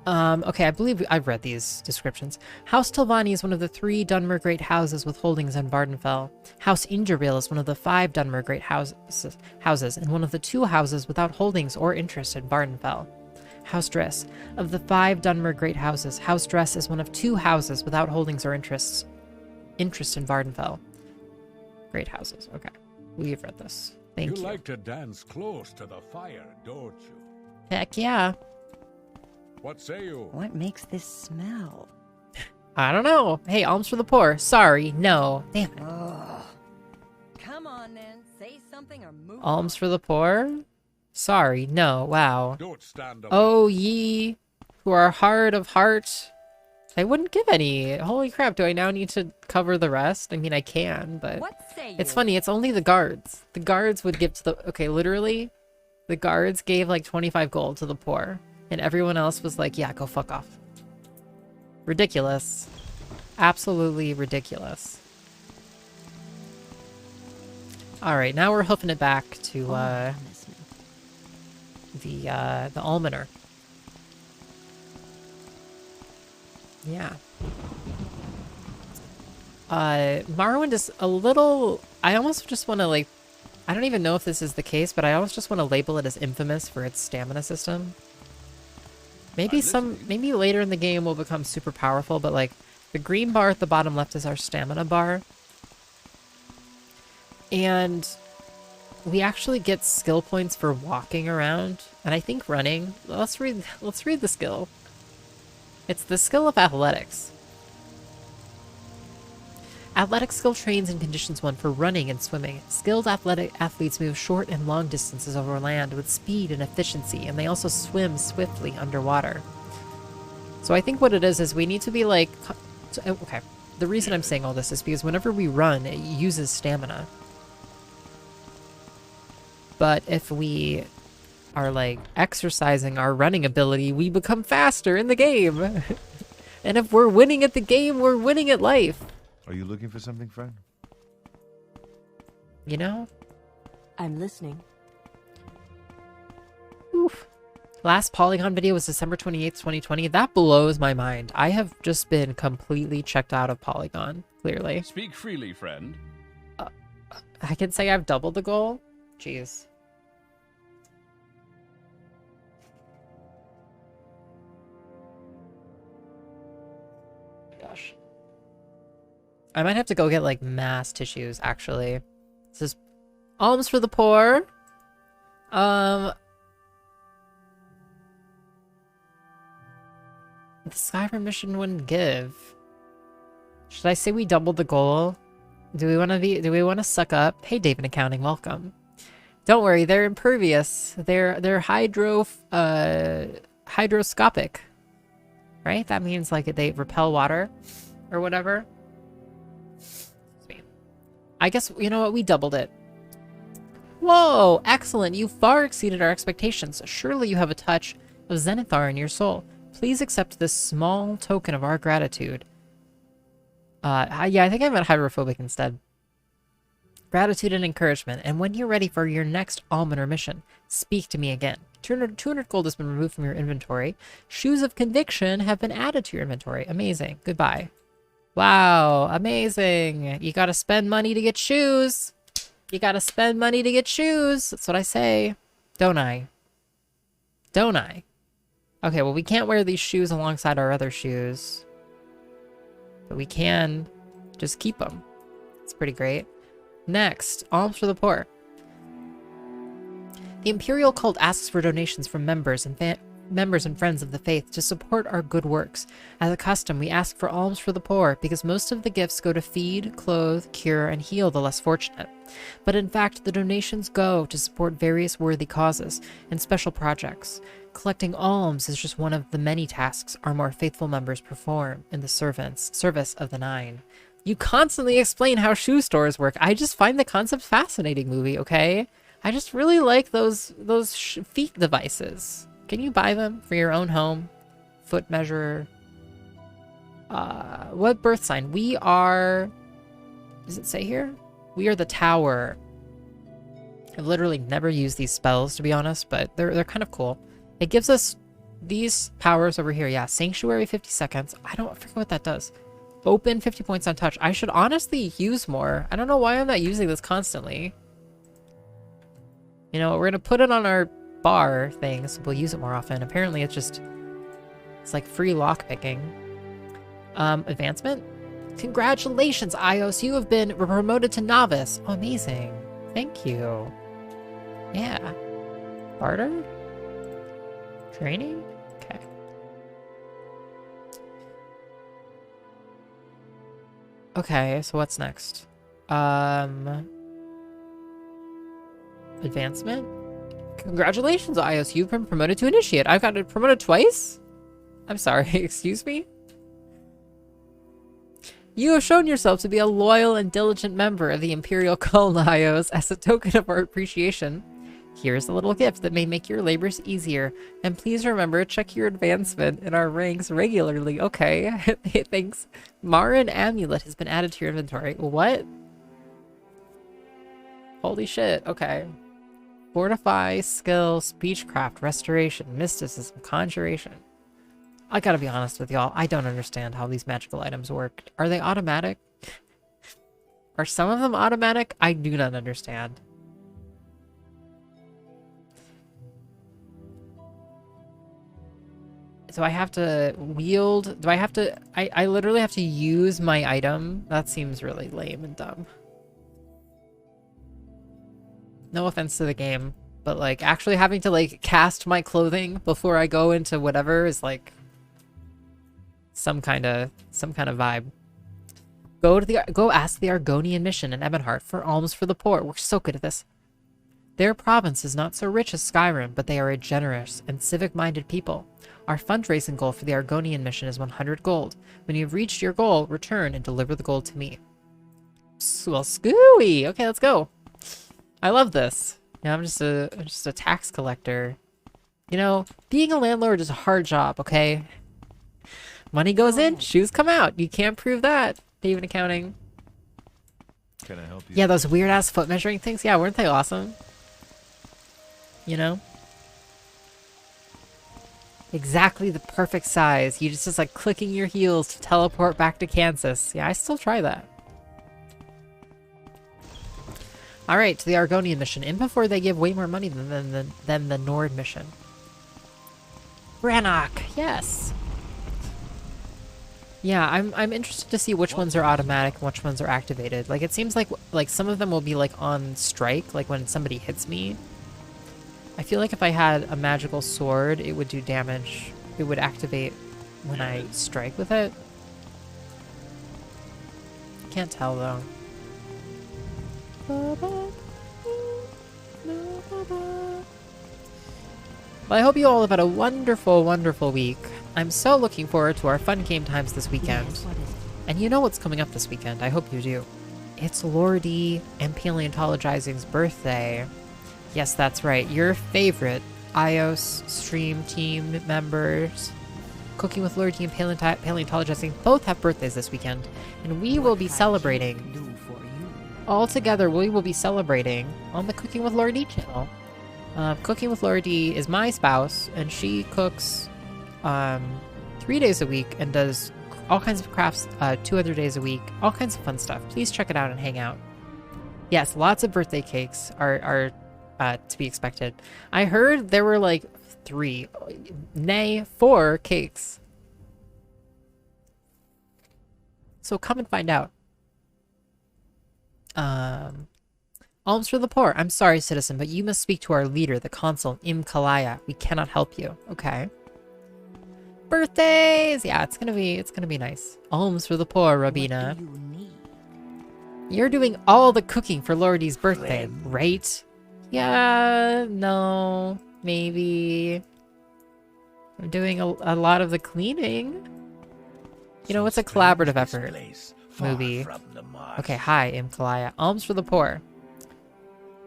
Okay, I believe I've read these descriptions. House Tilvani is one of the 3 Dunmer Great Houses with holdings in Vardenfell. House Ingerville is one of the 5 Dunmer Great houses and one of the 2 houses without holdings or interest in Vardenfell. House Dress. Of the 5 Dunmer Great Houses, House Dress is one of 2 houses without holdings or interest in Vardenfell. Great houses. Okay. We've read this. Thank you. You like to dance close to the fire, don't you? Heck yeah. What say you? What makes this smell? I don't know. Hey, alms for the poor. Sorry, no. Damn it. Oh. Come on then, say something or move Alms on. for the poor? Sorry, no. Wow. Don't stand up. Oh, ye who are hard of heart. I wouldn't give any. Holy crap, do I now need to cover the rest? I mean, I can, but What say it's you? funny. It's only the guards. The guards would give to the... Okay, literally, the guards gave like 25 gold to the poor. And everyone else was like, yeah, go fuck off. Ridiculous. Absolutely ridiculous. Alright, now we're hoofing it back to the Almoner. Yeah. Morrowind is a little... I almost just want to, like... I don't even know if this is the case, but I almost just want to label it as infamous for its stamina system. Maybe later in the game will become super powerful, but like the green bar at the bottom left is our stamina bar. And we actually get skill points for walking around and I think running. Let's read the skill. It's the skill of athletics. Athletic skill trains in conditions 1 for running and swimming. Skilled athletic athletes move short and long distances over land with speed and efficiency, and they also swim swiftly underwater. So I think what it is we need to be like... Okay, the reason I'm saying all this is because whenever we run, it uses stamina. But if we are like exercising our running ability, we become faster in the game. And if we're winning at the game, we're winning at life. Are you looking for something, friend? You know? I'm listening. Oof. Last Polygon video was December 28th, 2020. That blows my mind. I have just been completely checked out of Polygon, clearly. Speak freely, friend. I can say I've doubled the goal. Jeez. Gosh. I might have to go get, like, mass tissues, actually. This is alms for the poor. The Skyrim mission wouldn't give. Should I say we doubled the goal? Do we want to suck up? Hey, David Accounting, welcome. Don't worry, they're impervious. They're hydroscopic. Right? That means, like, they repel water or whatever. I guess, you know what, we doubled it. Whoa, excellent. You far exceeded our expectations. Surely you have a touch of Zenithar in your soul. Please accept this small token of our gratitude. Yeah, I think I meant hydrophobic instead. Gratitude and encouragement. And when you're ready for your next Almoner mission, speak to me again. 200 gold has been removed from your inventory. Shoes of Conviction have been added to your inventory. Amazing. Goodbye. Wow, amazing. You gotta spend money to get shoes. You gotta spend money to get shoes. That's what I say. Don't I? Don't I? Okay, well, we can't wear these shoes alongside our other shoes. But we can just keep them. It's pretty great. Next, alms for the poor. The Imperial cult asks for donations from members and friends of the faith to support our good works. As a custom, we ask for alms for the poor because most of the gifts go to feed, clothe, cure, and heal the less fortunate. But in fact, the donations go to support various worthy causes and special projects. Collecting alms is just one of the many tasks our more faithful members perform in the service of the Nine. You constantly explain how shoe stores work. I just find the concept fascinating, movie, okay? I just really like those feet devices. Can you buy them for your own home? Foot measurer. What birth sign? We are... Does it say here? We are the Tower. I've literally never used these spells, to be honest, but they're kind of cool. It gives us these powers over here. Yeah, Sanctuary 50 seconds. I forget what that does. Open 50 points on touch. I should honestly use more. I don't know why I'm not using this constantly. You know, we're going to put it on our bar thing, so we'll use it more often. Apparently it's like free lockpicking. Advancement? Congratulations, iios. You have been promoted to novice. Oh, amazing. Thank you. Yeah. Barter? Training? Okay. Okay, so what's next? Advancement? Congratulations, iios. You've been promoted to initiate. I've got promoted twice? I'm sorry, excuse me? You have shown yourself to be a loyal and diligent member of the Imperial Cult, iios. As a token of our appreciation, here's a little gift that may make your labors easier. And please remember, check your advancement in our ranks regularly. Okay, thanks. Marin Amulet has been added to your inventory. What? Holy shit, okay. Fortify, skill, speechcraft, restoration, mysticism, conjuration. I gotta be honest with y'all, I don't understand how these magical items work. Are they automatic? Are some of them automatic? I do not understand. So I have to wield... Do I have to... I literally have to use my item? That seems really lame and dumb. No offense to the game, but like actually having to like cast my clothing before I go into whatever is like some kind of vibe. Go ask the Argonian mission in Ebonheart for alms for the poor. We're so good at this. Their province is not so rich as Skyrim, but they are a generous and civic-minded people. Our fundraising goal for the Argonian mission is 100 gold. When you've reached your goal, return and deliver the gold to me. Well, scooey. Okay, let's go. I love this. Yeah, I'm just a tax collector. You know, being a landlord is a hard job, okay? Money goes in, shoes come out. You can't prove that. Even accounting. Can I help you? Yeah, those weird ass foot measuring things. Yeah, weren't they awesome? You know? Exactly the perfect size. You just like clicking your heels to teleport back to Kansas. Yeah, I still try that. Alright, to the Argonian mission. In before they give way more money than the Nord mission. Brannock, yes! Yeah, I'm interested to see which ones are automatic and which ones are activated. Like, it seems like some of them will be, like, on strike, like when somebody hits me. I feel like if I had a magical sword, it would do damage. It would activate when I strike with it. Can't tell, though. Well, I hope you all have had a wonderful, wonderful week. I'm so looking forward to our fun game times this weekend. Yes, what is it? And you know what's coming up this weekend. I hope you do. It's Lordy and Paleontologizing's birthday. Yes, that's right. Your favorite iios stream team members, Cooking with Lordy and Paleontologizing, both have birthdays this weekend. And we will be celebrating. All together, we will be celebrating on the Cooking with Lordy channel. Cooking with Lordy is my spouse, and she cooks 3 days a week and does all kinds of crafts 2 other days a week. All kinds of fun stuff. Please check it out and hang out. Yes, lots of birthday cakes are to be expected. I heard there were like 3, nay 4 cakes. So come and find out. Alms for the poor. I'm sorry, citizen, but you must speak to our leader, the consul, Imkalaya. We cannot help you. Okay. Birthdays! Yeah, it's gonna be nice. Alms for the poor, Rabina. What do you need? You're doing all the cooking for Lordy's birthday, right? Yeah, no, maybe. I'm doing a lot of the cleaning. You know, it's a collaborative effort. Movie. Okay, hi, Imkalaya. Alms for the poor.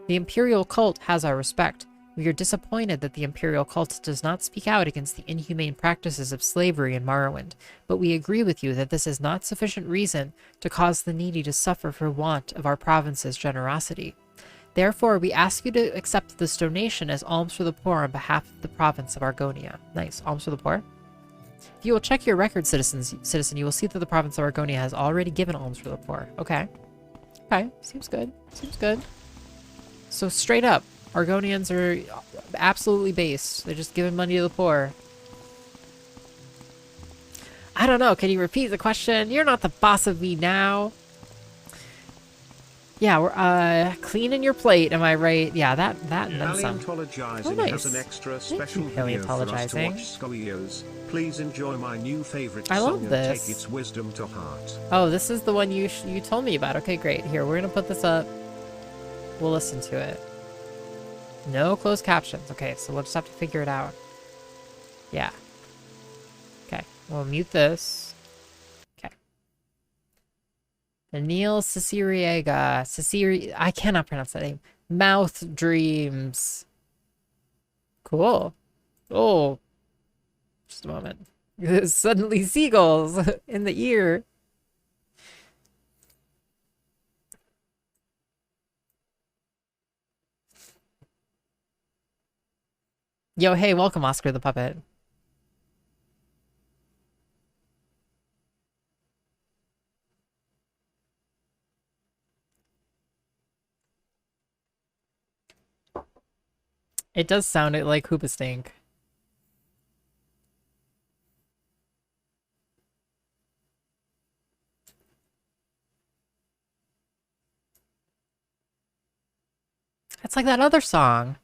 The Imperial cult has our respect. We are disappointed that the Imperial cult does not speak out against the inhumane practices of slavery in Morrowind, but we agree with you that this is not sufficient reason to cause the needy to suffer for want of our province's generosity. Therefore, we ask you to accept this donation as alms for the poor on behalf of the province of Argonia. Nice. Alms for the poor. If you will check your record, citizen, you will see that the province of Argonia has already given alms for the poor. Okay. Okay. Seems good. Seems good. So straight up, Argonians are absolutely base. They're just giving money to the poor. I don't know. Can you repeat the question? You're not the boss of me now. Yeah, we're cleaning your plate. Am I right? Yeah, that and then some. Paleontologizing nice. has an extra special you, video for us to Paleontologizing. watch. iios. Please enjoy my new favorite I song love and this. take its wisdom to heart. Oh, this is the one you told me about. Okay, great. Here, we're gonna put this up. We'll listen to it. No closed captions. Okay, so we'll just have to figure it out. Yeah. Okay, we'll mute this. Okay. Anil Ciceriega. I cannot pronounce that name. Mouth Dreams. Cool. Oh. Just a moment. Suddenly seagulls in the ear. Yo, hey, welcome, Oscar the Puppet. It does sound like Hoopastink. It's like that other song.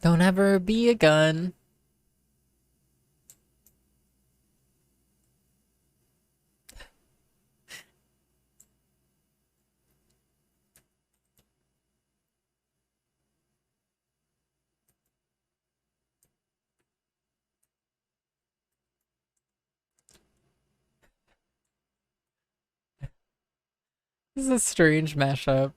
Don't ever be a gun. This is a strange mashup.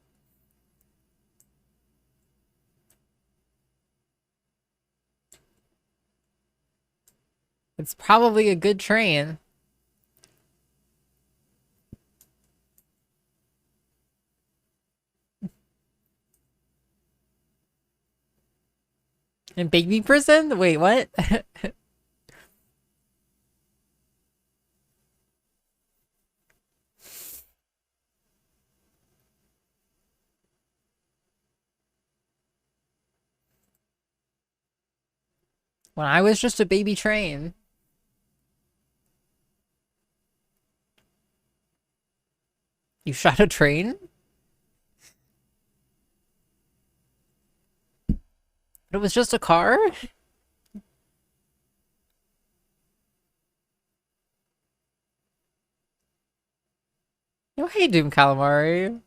It's probably a good train. In baby prison? Wait, what? When I was just a baby train. You shot a train? But it was just a car? Oh, hey, Doom Calamari.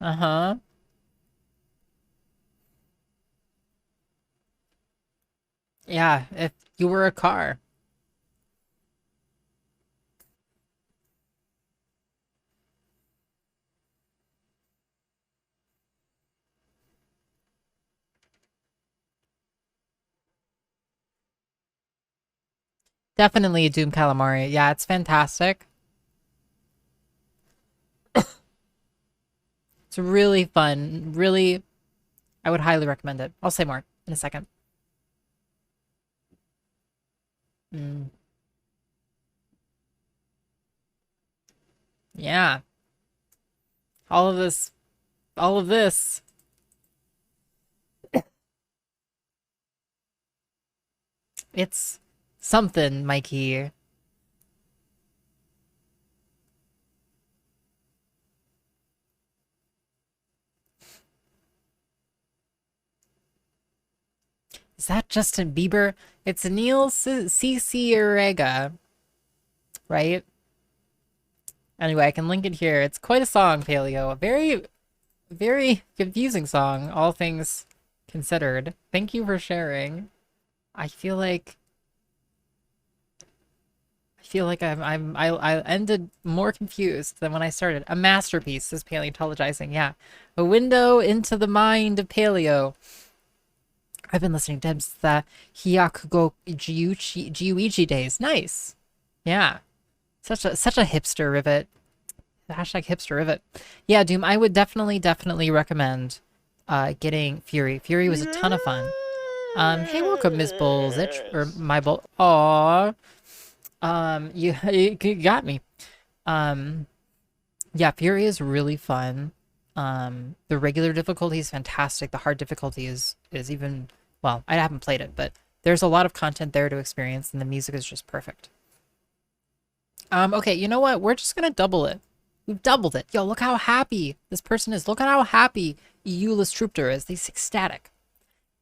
Uh-huh. Yeah, if you were a car. Definitely a Doom Calamari. Yeah, it's fantastic. It's really fun. Really, I would highly recommend it. I'll say more in a second. Yeah. All of this. All of this. It's something, Mikey. Is that Justin Bieber? It's Neil Cicierega, right? Anyway, I can link it here. It's quite a song, Paleo. A very, very confusing song, all things considered. Thank you for sharing. I feel like I ended more confused than when I started. A masterpiece, is paleontologizing. Yeah, a window into the mind of Paleo. I've been listening to him since the Hyakugo Jiuichi days. Nice. Yeah. Such a hipster rivet. Hashtag hipster rivet. Yeah, Doom, I would definitely recommend getting Fury. Fury was a ton of fun. Hey, welcome, Miss Bullsitch. Or my bull. Aww. You got me. Yeah, Fury is really fun. The regular difficulty is fantastic. The hard difficulty is even, well, I haven't played it, but there's a lot of content there to experience, and the music is just perfect. Okay, you know what? We're just gonna double it. We've doubled it. Yo, look how happy this person is. Look at how happy Euless Troopter is. He's ecstatic.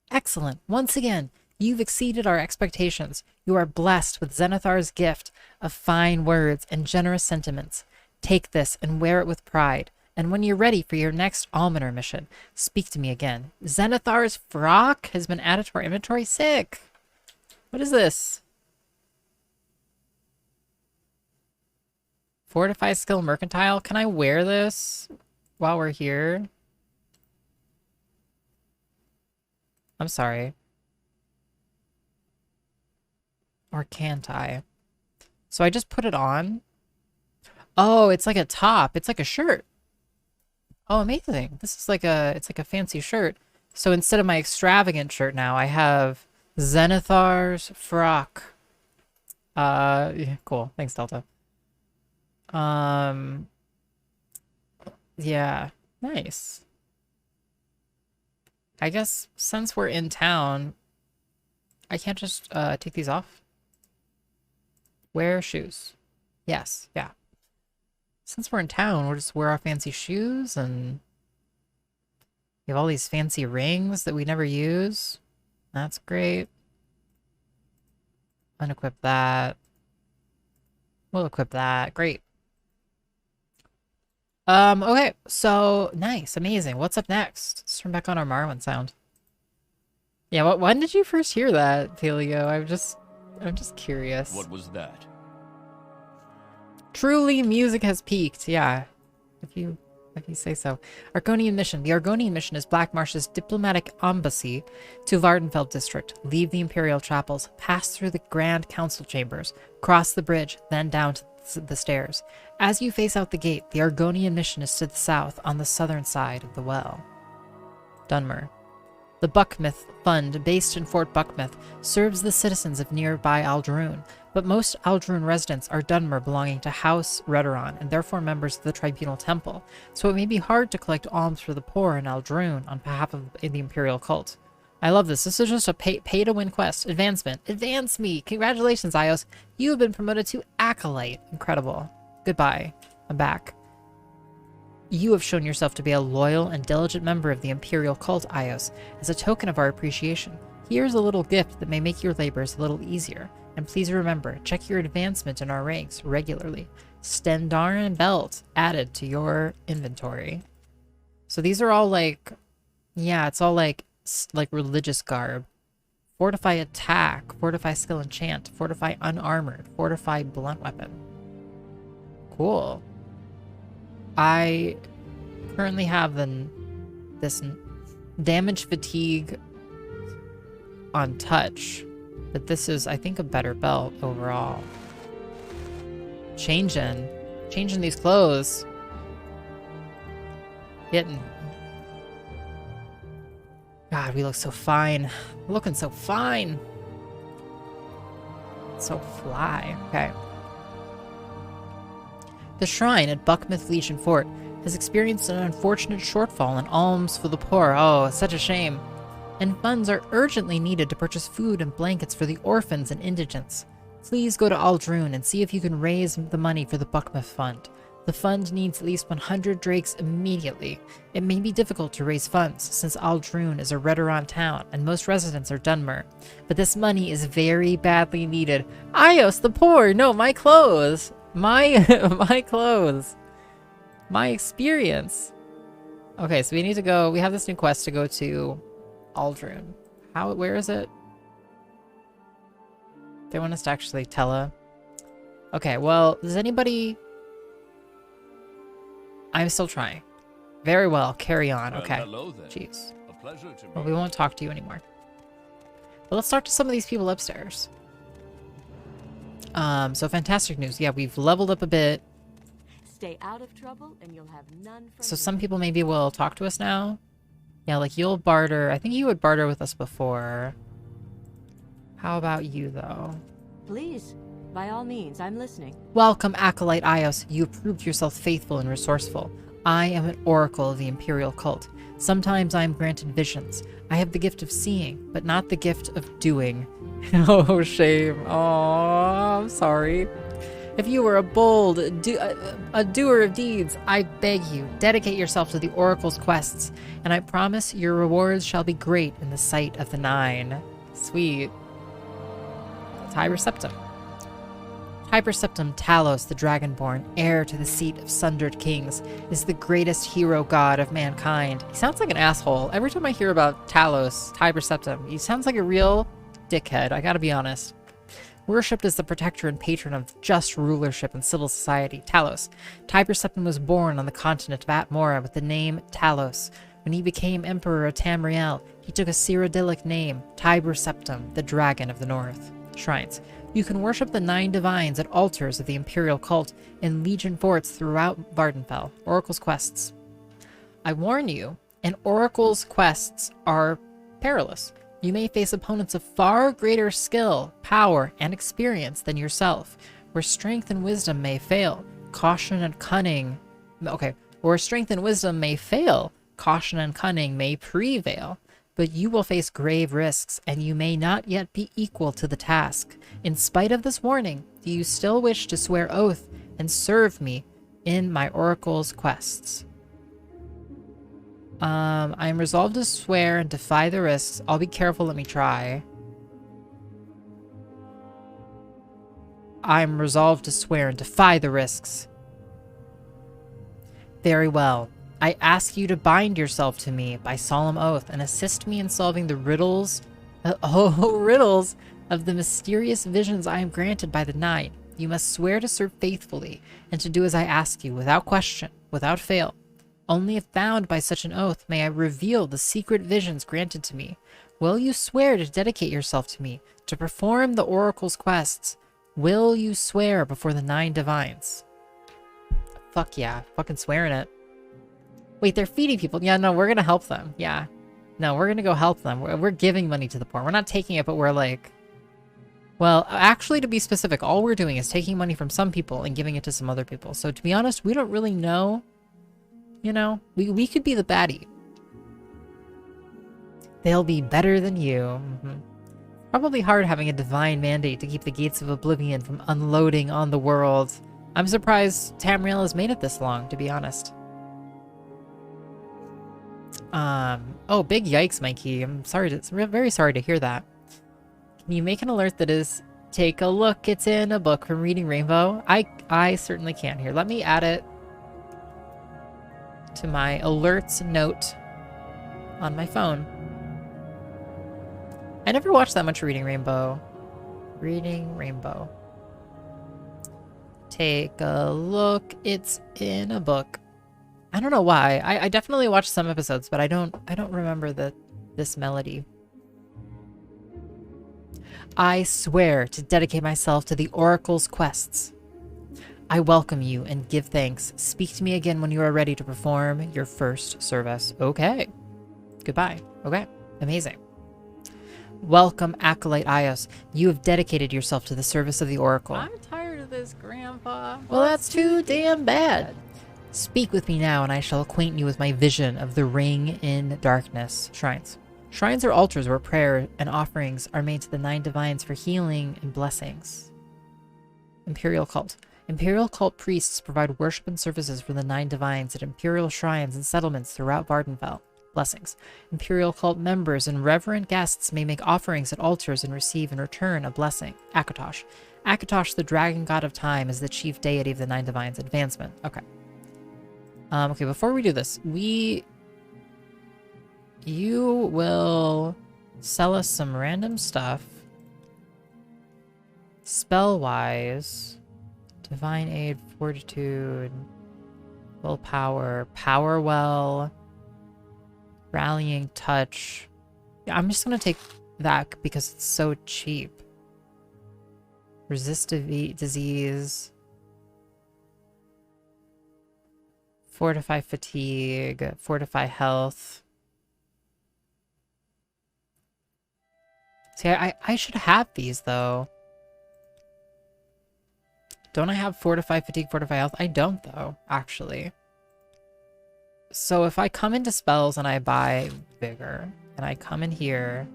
Excellent. Once again, you've exceeded our expectations. You are blessed with Zenithar's gift of fine words and generous sentiments. Take this and wear it with pride. And when you're ready for your next Almoner mission, speak to me again. Zenithar's frock has been added to our inventory. Sick. What is this? Fortify skill mercantile. Can I wear this while we're here? I'm sorry. Or can't I? So I just put it on. Oh, it's like a top. It's like a shirt. Oh, amazing. This is like it's like a fancy shirt. So instead of my extravagant shirt now, I have Zenithar's frock. Yeah, cool. Thanks, Delta. Yeah, nice. I guess since we're in town, I can't just take these off. Wear shoes. Yes, yeah. Since we're in town, we'll just wear our fancy shoes, and we have all these fancy rings that we never use. That's great. Unequip that. We'll equip that. Great. Okay, so nice, amazing. What's up next? Let's turn back on our Morrowind sound. Yeah, when did you first hear that, Paleo? I'm just curious. What was that? Truly, music has peaked. Yeah, if you say so. Argonian mission. The Argonian mission is Black Marsh's diplomatic embassy to Vardenfeld district. Leave the Imperial chapels, pass through the Grand Council chambers, cross the bridge, then down to the stairs. As you face out the gate, the Argonian mission is to the south on the southern side of the well. Dunmer. The Buckmouth Fund, based in Fort Buckmouth, serves the citizens of nearby Ald'ruun, but most Ald'ruun residents are Dunmer belonging to House Redoran and therefore members of the Tribunal Temple, so it may be hard to collect alms for the poor in Ald'ruun on behalf of the Imperial cult. I love this. This is just a pay-to-win quest. Advancement. Advance me! Congratulations, iios. You have been promoted to Acolyte. Incredible. Goodbye. I'm back. You have shown yourself to be a loyal and diligent member of the Imperial cult, iios. As a token of our appreciation, here's a little gift that may make your labors a little easier. And please remember, check your advancement in our ranks regularly. Stendarn belt added to your inventory. So these are all like, yeah, it's all like religious garb. Fortify attack, fortify skill enchant, fortify unarmored, fortify blunt weapon. Cool. I currently have this damage fatigue on touch, but this is, I think, a better belt overall. Changing these clothes. Hitting. God, we look so fine. We're looking so fine. So fly. Okay. The shrine at Buckmouth Legion Fort has experienced an unfortunate shortfall in alms for the poor. Oh, such a shame. And funds are urgently needed to purchase food and blankets for the orphans and indigents. Please go to Aldrune and see if you can raise the money for the Buckmouth Fund. The fund needs at least 100 drakes immediately. It may be difficult to raise funds, since Aldrune is a Redoran town, and most residents are Dunmer. But this money is very badly needed. iios, the poor! No, my clothes! My clothes! My experience! Okay, so we need to go... We have this new quest to go to Aldrune. Where is it? They want us to actually tell her. Okay, well, does anybody... I'm still trying. Very well, carry on. Okay. Hello there. Jeez. A pleasure to Well, meet we won't talk to you anymore. But let's talk to some of these people upstairs. So fantastic news. Yeah, we've leveled up a bit. Stay out of trouble and you'll have none from So me. some people maybe will talk to us now. Yeah, like you'll barter. I think you would barter with us before. How about you, though? Please, by all means, I'm listening. Welcome, Acolyte iios. You proved yourself faithful and resourceful. I am an oracle of the Imperial cult. Sometimes I am granted visions. I have the gift of seeing, but not the gift of doing. Oh, shame. Oh, I'm sorry. If you were a bold, a doer of deeds, I beg you, dedicate yourself to the Oracle's quests, and I promise your rewards shall be great in the sight of the Nine. Sweet. Tiber Septim. Tiber Septim Talos, the Dragonborn, heir to the seat of Sundered Kings, is the greatest hero god of mankind. He sounds like an asshole. Every time I hear about Talos, Tiber Septim, he sounds like a real dickhead, I gotta be honest. Worshipped as the protector and patron of just rulership and civil society, Talos. Tiber Septim was born on the continent of Atmora with the name Talos. When he became Emperor of Tamriel, he took a Cyrodiilic name, Tiber Septim, the Dragon of the North. Shrines. You can worship the 9 divines at altars of the Imperial cult in Legion forts throughout Vardenfell. Oracle's quests. I warn you, an Oracle's quests are perilous. You may face opponents of far greater skill, power, and experience than yourself, where strength and wisdom may fail. Caution and cunning... Okay, where strength and wisdom may fail, caution and cunning may prevail. But you will face grave risks, and you may not yet be equal to the task. In spite of this warning, do you still wish to swear oath and serve me in my Oracle's quests? I am resolved to swear and defy the risks. I'll be careful, let me try. I'm resolved to swear and defy the risks. Very well. I ask you to bind yourself to me by solemn oath and assist me in solving the riddles, riddles of the mysterious visions I am granted by the 9. You must swear to serve faithfully and to do as I ask you, without question, without fail. Only if bound by such an oath may I reveal the secret visions granted to me. Will you swear to dedicate yourself to me, to perform the Oracle's quests? Will you swear before the 9 divines? Fuck yeah, fucking swearing it. Wait, they're feeding people. Yeah, no, we're gonna help them. Yeah. No, we're gonna go help them. We're giving money to the poor. We're not taking it, but we're like... Well, actually, to be specific, all we're doing is taking money from some people and giving it to some other people. So, to be honest, we don't really know. You know? We could be the baddie. They'll be better than you. Probably hard having a divine mandate to keep the gates of oblivion from unloading on the world. I'm surprised Tamriel has made it this long, to be honest. Oh, big yikes, Mikey. I'm very sorry to hear that. Can you make an alert that is, take a look, it's in a book from Reading Rainbow? I certainly can. Here, let me add it to my alerts note on my phone. I never watched that much Reading Rainbow. Reading Rainbow. Take a look, it's in a book. I don't know why. I definitely watched some episodes, but I don't remember this melody. I swear to dedicate myself to the Oracle's quests. I welcome you and give thanks. Speak to me again when you are ready to perform your first service. Okay. Goodbye. Okay. Amazing. Welcome, Acolyte iios. You have dedicated yourself to the service of the Oracle. I'm tired of this, Grandpa. Well, that's too damn bad. Speak with me now, and I shall acquaint you with my vision of the Ring in Darkness. Shrines. Shrines are altars where prayer and offerings are made to the 9 divines for healing and blessings. Imperial Cult. Imperial Cult priests provide worship and services for the 9 divines at Imperial shrines and settlements throughout Vardenfell. Blessings. Imperial Cult members and reverent guests may make offerings at altars and receive in return a blessing. Akatosh. Akatosh, the dragon god of time, is the chief deity of the 9 divines. Advancement. Okay. Okay, before we do this, you will sell us some random stuff. Spell-wise, divine aid, fortitude, willpower, power well, rallying touch. Yeah, I'm just gonna take that because it's so cheap. Resist disease. Fortify fatigue, fortify health. See, I should have these, though. Don't I have fortify fatigue, fortify health? I don't, though, actually. So if I come into spells and I buy vigor, and I come in here,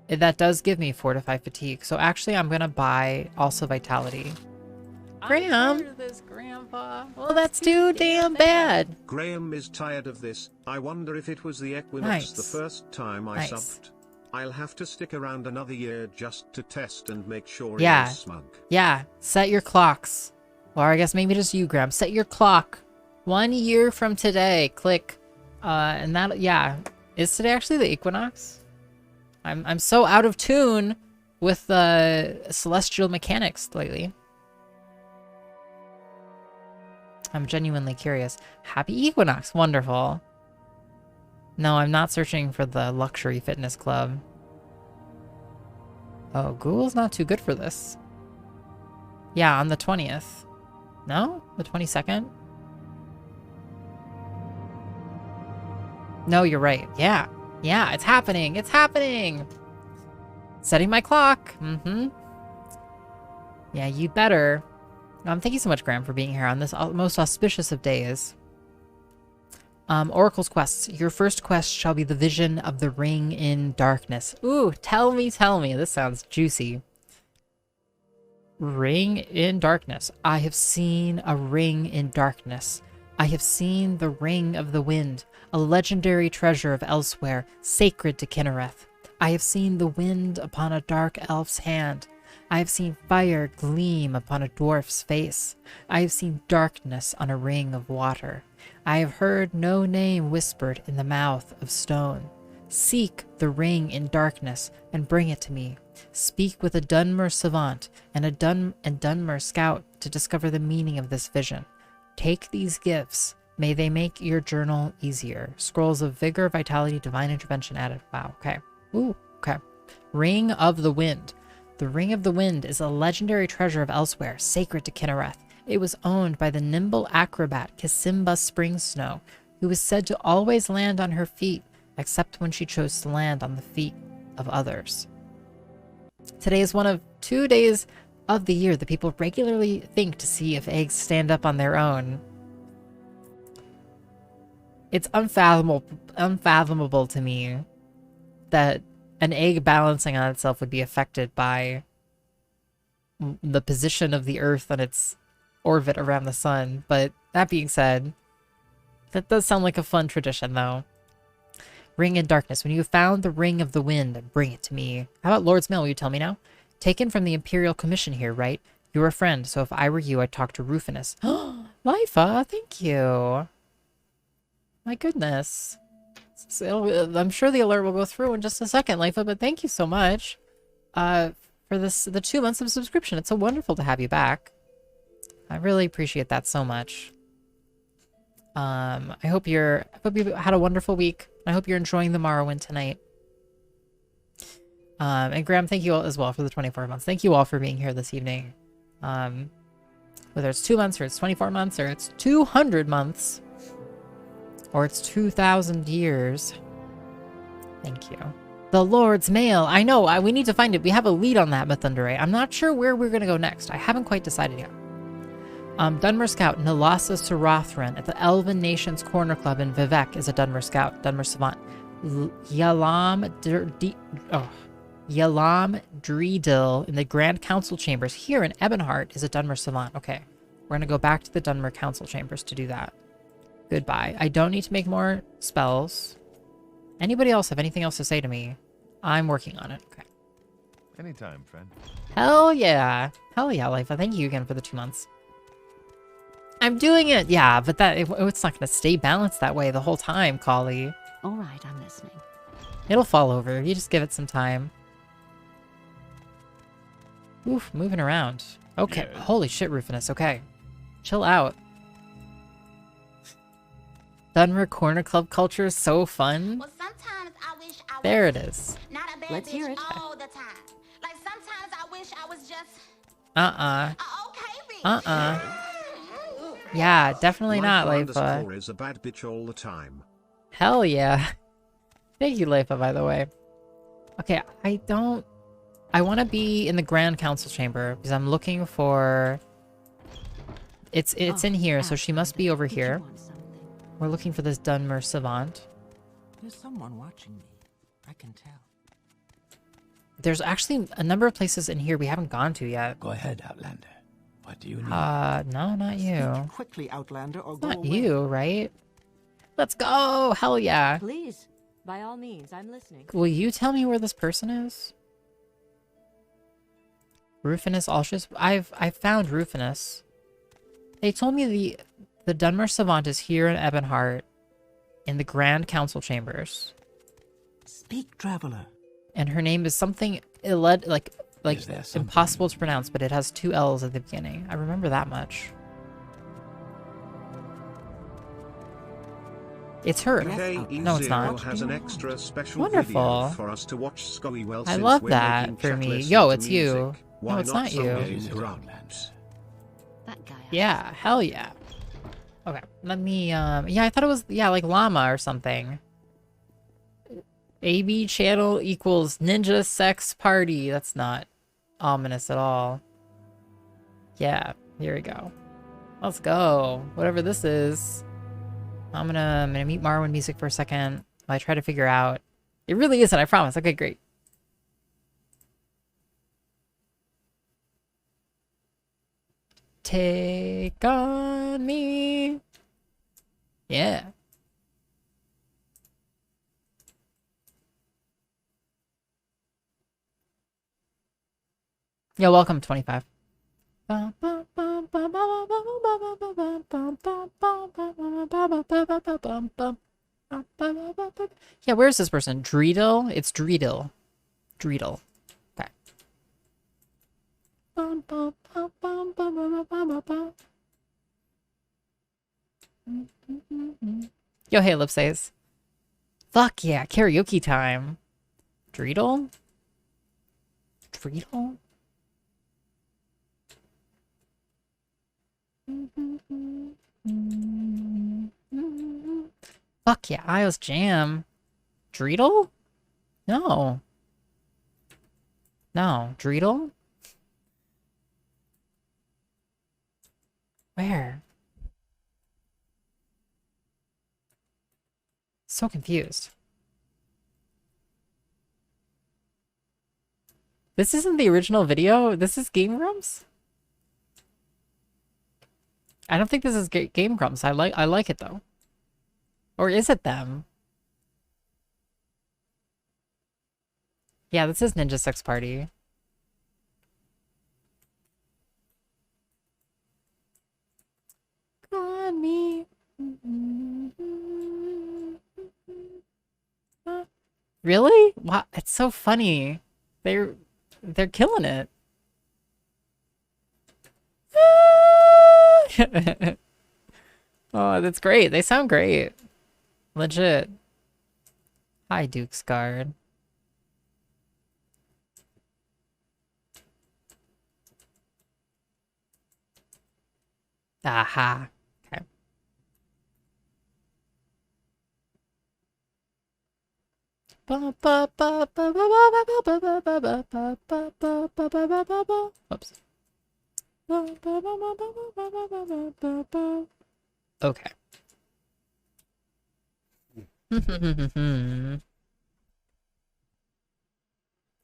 that does give me fortify fatigue. So actually, I'm going to buy also vitality. Graham. I'm tired of this, Grandpa. Well, that's too damn bad. Graham is tired of this. I wonder if it was the equinox the first time I supped. I'll have to stick around another year just to test and make sure he is smug. Yeah, set your clocks. Or I guess maybe just you, Graham. Set your clock. 1 year from today. Click. And that, yeah. Is today actually the equinox? I'm so out of tune with the celestial mechanics lately. I'm genuinely curious. Happy Equinox. Wonderful. No, I'm not searching for the luxury fitness club. Oh, Google's not too good for this. Yeah, on the 20th. No? The 22nd? No, you're right. Yeah. Yeah, it's happening. It's happening. Setting my clock. Mm-hmm. Yeah, you better. Thank you so much, Graham, for being here on this most auspicious of days. Oracle's quests. Your first quest shall be the vision of the Ring in Darkness. Ooh, tell me. This sounds juicy. Ring in Darkness. I have seen a ring in darkness. I have seen the Ring of the Wind, a legendary treasure of elsewhere, sacred to Kinnereth. I have seen the wind upon a dark elf's hand. I have seen fire gleam upon a dwarf's face. I have seen darkness on a ring of water. I have heard no name whispered in the mouth of stone. Seek the ring in darkness and bring it to me. Speak with a Dunmer savant and a Dunmer scout to discover the meaning of this vision. Take these gifts. May they make your journal easier. Scrolls of vigor, vitality, divine intervention added. Wow, okay. Ooh, okay. Ring of the Wind. The Ring of the Wind is a legendary treasure of elsewhere, sacred to Kinnereth. It was owned by the nimble acrobat Kisimba Springsnow, who was said to always land on her feet, except when she chose to land on the feet of others. Today is one of 2 days of the year that people regularly think to see if eggs stand up on their own. It's unfathomable to me that an egg balancing on itself would be affected by the position of the Earth on its orbit around the sun. But that being said, that does sound like a fun tradition, though. Ring in Darkness. When you have found the Ring of the Wind, bring it to me. How about Lord's Mail? Will you tell me now? Taken from the Imperial Commission here, right? You're a friend, so if I were you, I'd talk to Rufinus. Lifa, thank you. My goodness. So I'm sure the alert will go through in just a second, Lifa, but thank you so much for the 2 months of subscription. It's so wonderful to have you back. I really appreciate that so much. I hope you had a wonderful week. I hope you're enjoying the Morrowind tonight. And Graham, thank you all as well for the 24 months. Thank you all for being here this evening. Whether it's 2 months or it's 24 months or it's 200 months or it's 2,000 years. Thank you. The Lord's Mail. I know. We need to find it. We have a lead on that, Mithundere. I'm not sure where we're going to go next. I haven't quite decided yet. Dunmer Scout, Nalasa Sarathran at the Elven Nations Corner Club in Vivek is a Dunmer Scout, Dunmer Savant. Yalam Dreedil in the Grand Council Chambers here in Ebonheart is a Dunmer Savant. Okay, we're going to go back to the Dunmer Council Chambers to do that. Goodbye. I don't need to make more spells. Anybody else have anything else to say to me? I'm working on it. Okay. Anytime, friend. Hell yeah. Hell yeah, Lifa. Thank you again for the 2 months. I'm doing it. Yeah, but it's not going to stay balanced that way the whole time, Collie. All right, I'm listening. It'll fall over. You just give it some time. Oof, moving around. Okay. Yes. Holy shit, Rufinus. Okay. Chill out. Dunmer Corner Club culture is so fun. Well, sometimes I wish I was There it is. not a bad Let's bitch hear it. all the time. Like sometimes I wish I was just okay bitch. Yeah, definitely not, Life Leifa. underscore is a bad bitch all the time. Hell yeah. Thank you, Leifa, by the way. Okay, I want to be in the Grand Council Chamber because I'm looking for... It's in here, so she must be over Did you here. want something? We're looking for this Dunmer Savant. There's someone watching me. I can tell. There's actually a number of places in here we haven't gone to yet. Go ahead, Outlander. What do you need? No, not you. Speak quickly, Outlander, or go Not away. you, right? Let's go! Hell yeah! Please, by all means, I'm listening. Will you tell me where this person is? Rufinus Alshus? I've found Rufinus. They told me the Dunmer Savant is here in Ebonheart in the Grand Council Chambers. Speak, traveler. And her name is something like Is there something- impossible to pronounce, but it has 2 L's at the beginning. I remember that much. It's her. No, it's not. Has an extra special Wonderful. video for us to watch Scully well I since love we're that making for chat me. lessons Yo, to it's you. music. No, Why it's not you. some Is it grunts? Outlander? That guy. Yeah, hell yeah. Okay, let me, yeah, I thought it was, yeah, like llama or something. AB channel equals ninja sex party. That's not ominous at all. Yeah, here we go. Let's go. Whatever this is. I'm gonna mute Morrowind music for a second while I try to figure out. It really isn't, I promise. Okay, great. Take on me. Yeah. Yeah, welcome, 25. Yeah, where's this person? Dreedil? It's Dreedil. Dreedil. Okay. Yo, hey, Lip says. Fuck yeah, karaoke time. Dreedil? Dreedil? Fuck yeah, iOS Jam. Dreedil? No. No, Dreedil? Where? So confused. This isn't the original video? This is Game Grumps? I don't think this is Game Grumps. I like it though. Or is it them? Yeah, this is Ninja Sex Party. On me. Really? Wow, it's so funny. They're killing it. Oh, that's great. They sound great. Legit. Hi, Duke's Guard. Aha. Okay. Whoops. Okay.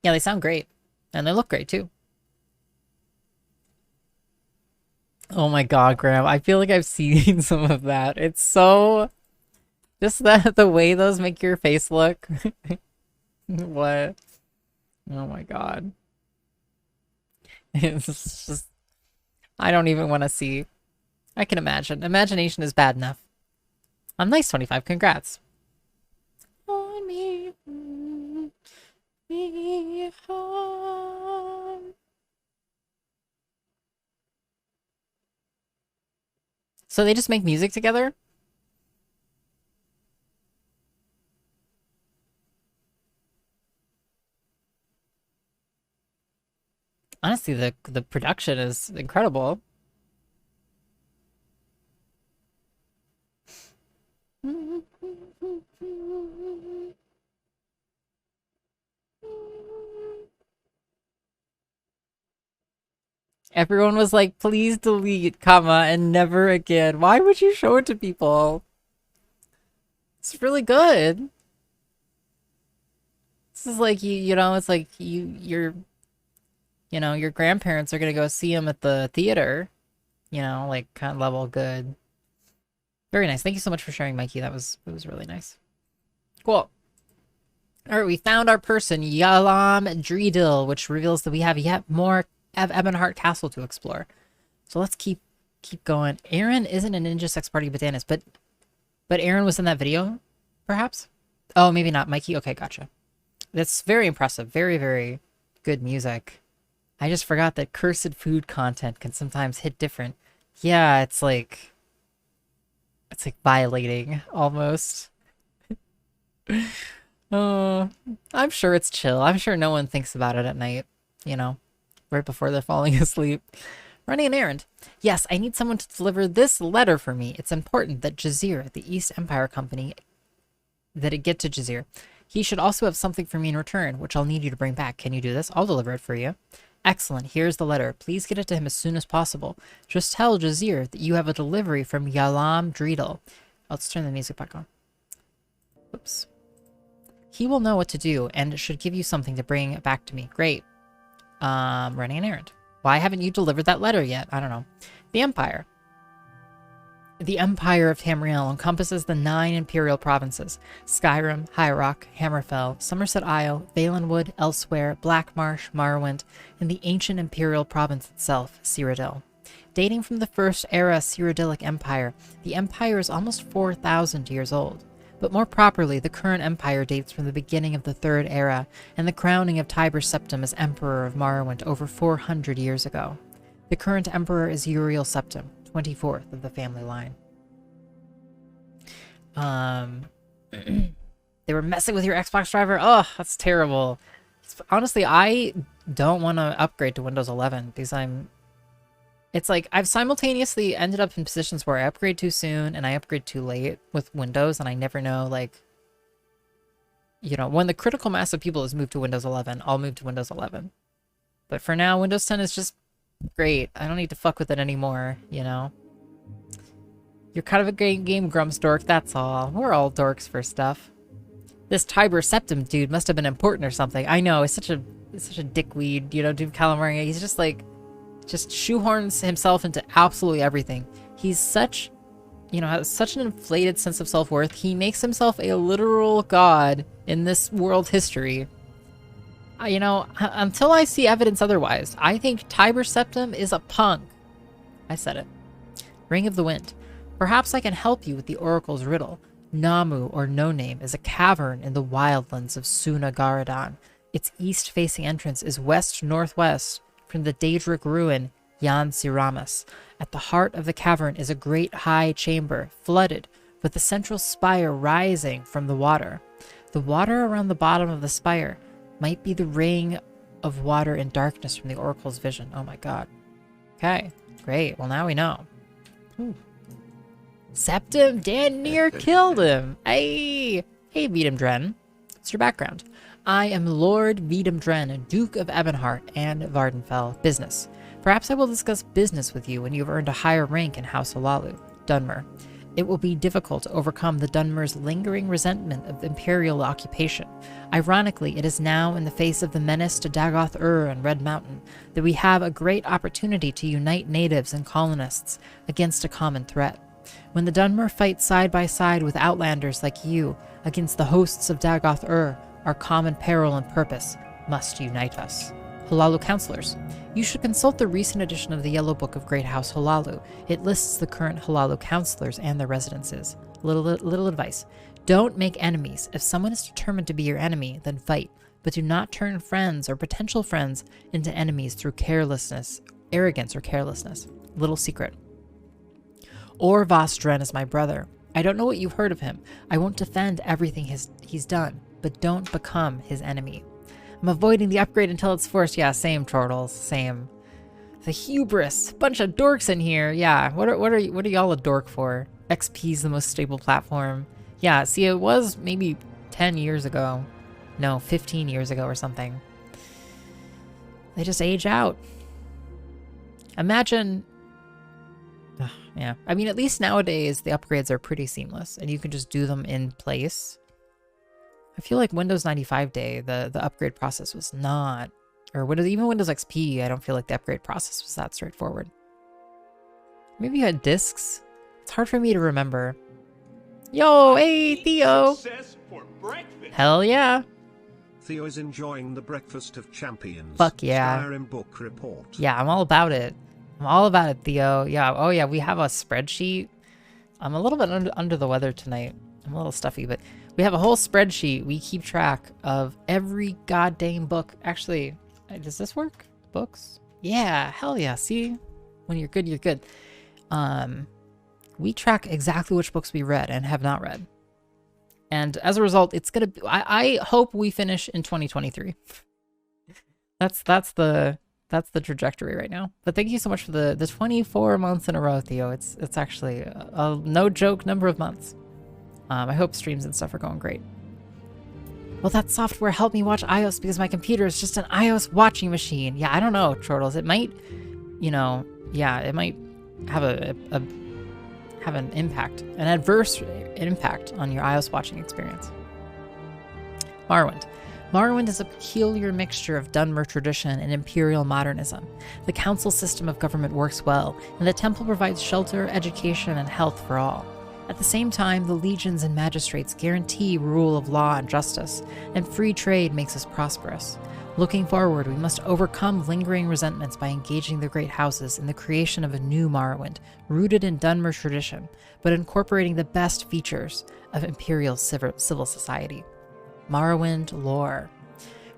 Yeah, they sound great. And they look great too. Oh my god, Graham. I feel like I've seen some of that. It's so... Just the way those make your face look. What? Oh my god. It's just... I don't even want to see. I can imagine. Imagination is bad enough. I'm nice 25. Congrats. On me. Me home. So they just make music together? Honestly, the production is incredible. Everyone was like, please delete, comma, and never again. Why would you show it to people? It's really good. This is like you know, it's like your grandparents are gonna go see him at the theater. You know, like kind of level good. Very nice. Thank you so much for sharing, Mikey. It was really nice. Cool. All right, we found our person, Yalam Dreedil, which reveals that we have yet more Ebonheart Castle to explore. So let's keep going. Aaron isn't a ninja sex party bananas, but Aaron was in that video, perhaps? Oh, maybe not. Mikey? Okay, gotcha. That's very impressive. Very, very good music. I just forgot that cursed food content can sometimes hit different. Yeah, it's like violating almost. I'm sure it's chill. I'm sure no one thinks about it at night, you know, right before they're falling asleep. Running an errand. Yes, I need someone to deliver this letter for me. It's important that Jazir, the East Empire Company, that it get to Jazir. He should also have something for me in return, which I'll need you to bring back. Can you do this? I'll deliver it for you. Excellent. Here's the letter. Please get it to him as soon as possible. Just tell Jazir that you have a delivery from Yalam Dreedil. Let's turn the music back on. Oops. He will know what to do, and should give you something to bring back to me. Great. Running an errand. Why haven't you delivered that letter yet? I don't know. The Empire. The Empire of Tamriel encompasses the 9 Imperial provinces: Skyrim, High Rock, Hammerfell, Somerset Isle, Valenwood, Elsewhere, Blackmarsh, Morrowind, and the ancient Imperial province itself, Cyrodiil. Dating from the First Era Cyrodiilic Empire, the Empire is almost 4,000 years old. But more properly, the current empire dates from the beginning of the Third Era and the crowning of Tiber Septim as Emperor of Morrowind over 400 years ago. The current emperor is Uriel Septim, 24th of the family line. They were messing with your Xbox driver? Oh, that's terrible. Honestly, I don't want to upgrade to Windows 11 because it's like I've simultaneously ended up in positions where I upgrade too soon and I upgrade too late with Windows, and I never know, like, you know, when the critical mass of people has moved to Windows 11, I'll move to Windows 11. But for now, Windows 10 is just great. I don't need to fuck with it anymore, you know? You're kind of a game grumps dork, that's all. We're all dorks for stuff. This Tiber Septim dude must have been important or something. I know, it's such a dickweed, you know, dude Calamari. He's just like, just shoehorns himself into absolutely everything. He's such, you know, has such an inflated sense of self-worth. He makes himself a literal god in this world history. You know, until I see evidence otherwise, I think Tiber Septim is a punk. I said it. Ring of the Wind. Perhaps I can help you with the Oracle's riddle. Namu, or No Name, is a cavern in the wildlands of Suna Garadan. Its east-facing entrance is west-northwest from the Daedric ruin Yan Siramis. At the heart of the cavern is a great high chamber, flooded, with the central spire rising from the water. The water around the bottom of the spire might be the ring of water and darkness from the Oracle's vision. Oh my god. Okay, great. Well, now we know. Septim Dan near killed him. Hey, Vidam Dren. What's your background? I am Lord Vidam Dren, Duke of Ebonheart and Vardenfell. Business. Perhaps I will discuss business with you when you have earned a higher rank in House Halalu. Dunmer. It will be difficult to overcome the Dunmer's lingering resentment of Imperial occupation. Ironically, it is now in the face of the menace to Dagoth Ur and Red Mountain that we have a great opportunity to unite natives and colonists against a common threat. When the Dunmer fight side by side with outlanders like you against the hosts of Dagoth Ur, our common peril and purpose must unite us. Halalu Counselors. You should consult the recent edition of the Yellow Book of Great House Halalu. It lists the current Halalu counselors and their residences. Little advice. Don't make enemies. If someone is determined to be your enemy, then fight. But do not turn friends or potential friends into enemies through arrogance or carelessness. Little secret. Or Vostren is my brother. I don't know what you've heard of him. I won't defend everything he's done, but don't become his enemy. I'm avoiding the upgrade until it's forced. Yeah, same, Turtles. Same. The hubris. Bunch of dorks in here. Yeah, what are y'all a dork for? XP's the most stable platform. Yeah, see, it was maybe 10 years ago. No, 15 years ago or something. They just age out. Imagine... yeah, I mean, at least nowadays, the upgrades are pretty seamless, and you can just do them in place. I feel like Windows 95 day, the upgrade process was not, or even Windows XP, I don't feel like the upgrade process was that straightforward. Maybe you had discs? It's hard for me to remember. Yo, hey, Theo! Hell yeah! Theo is enjoying the breakfast of champions. Fuck yeah. Skyrim book report. Yeah, I'm all about it. I'm all about it, Theo. Yeah, oh yeah, we have a spreadsheet. I'm a little bit under the weather tonight. I'm a little stuffy, but we have a whole spreadsheet. We keep track of every goddamn book. Actually, does this work? Books? Yeah, hell yeah. See? When you're good, you're good. We track exactly which books we read and have not read. And as a result, it's gonna be, I hope we finish in 2023. That's the trajectory right now. But thank you so much for the 24 months in a row, Theo. It's actually a no joke number of months. I hope streams and stuff are going great. Well, that software helped me watch iOS because my computer is just an iOS watching machine. Yeah, I don't know, Turtles. It might, it might have an impact, an adverse impact on your iOS watching experience. Morrowind. Morrowind is a peculiar mixture of Dunmer tradition and Imperial modernism. The council system of government works well, and the temple provides shelter, education, and health for all. At the same time, the legions and magistrates guarantee rule of law and justice, and free trade makes us prosperous. Looking forward, we must overcome lingering resentments by engaging the great houses in the creation of a new Morrowind, rooted in Dunmer tradition, but incorporating the best features of Imperial civil society. Morrowind lore.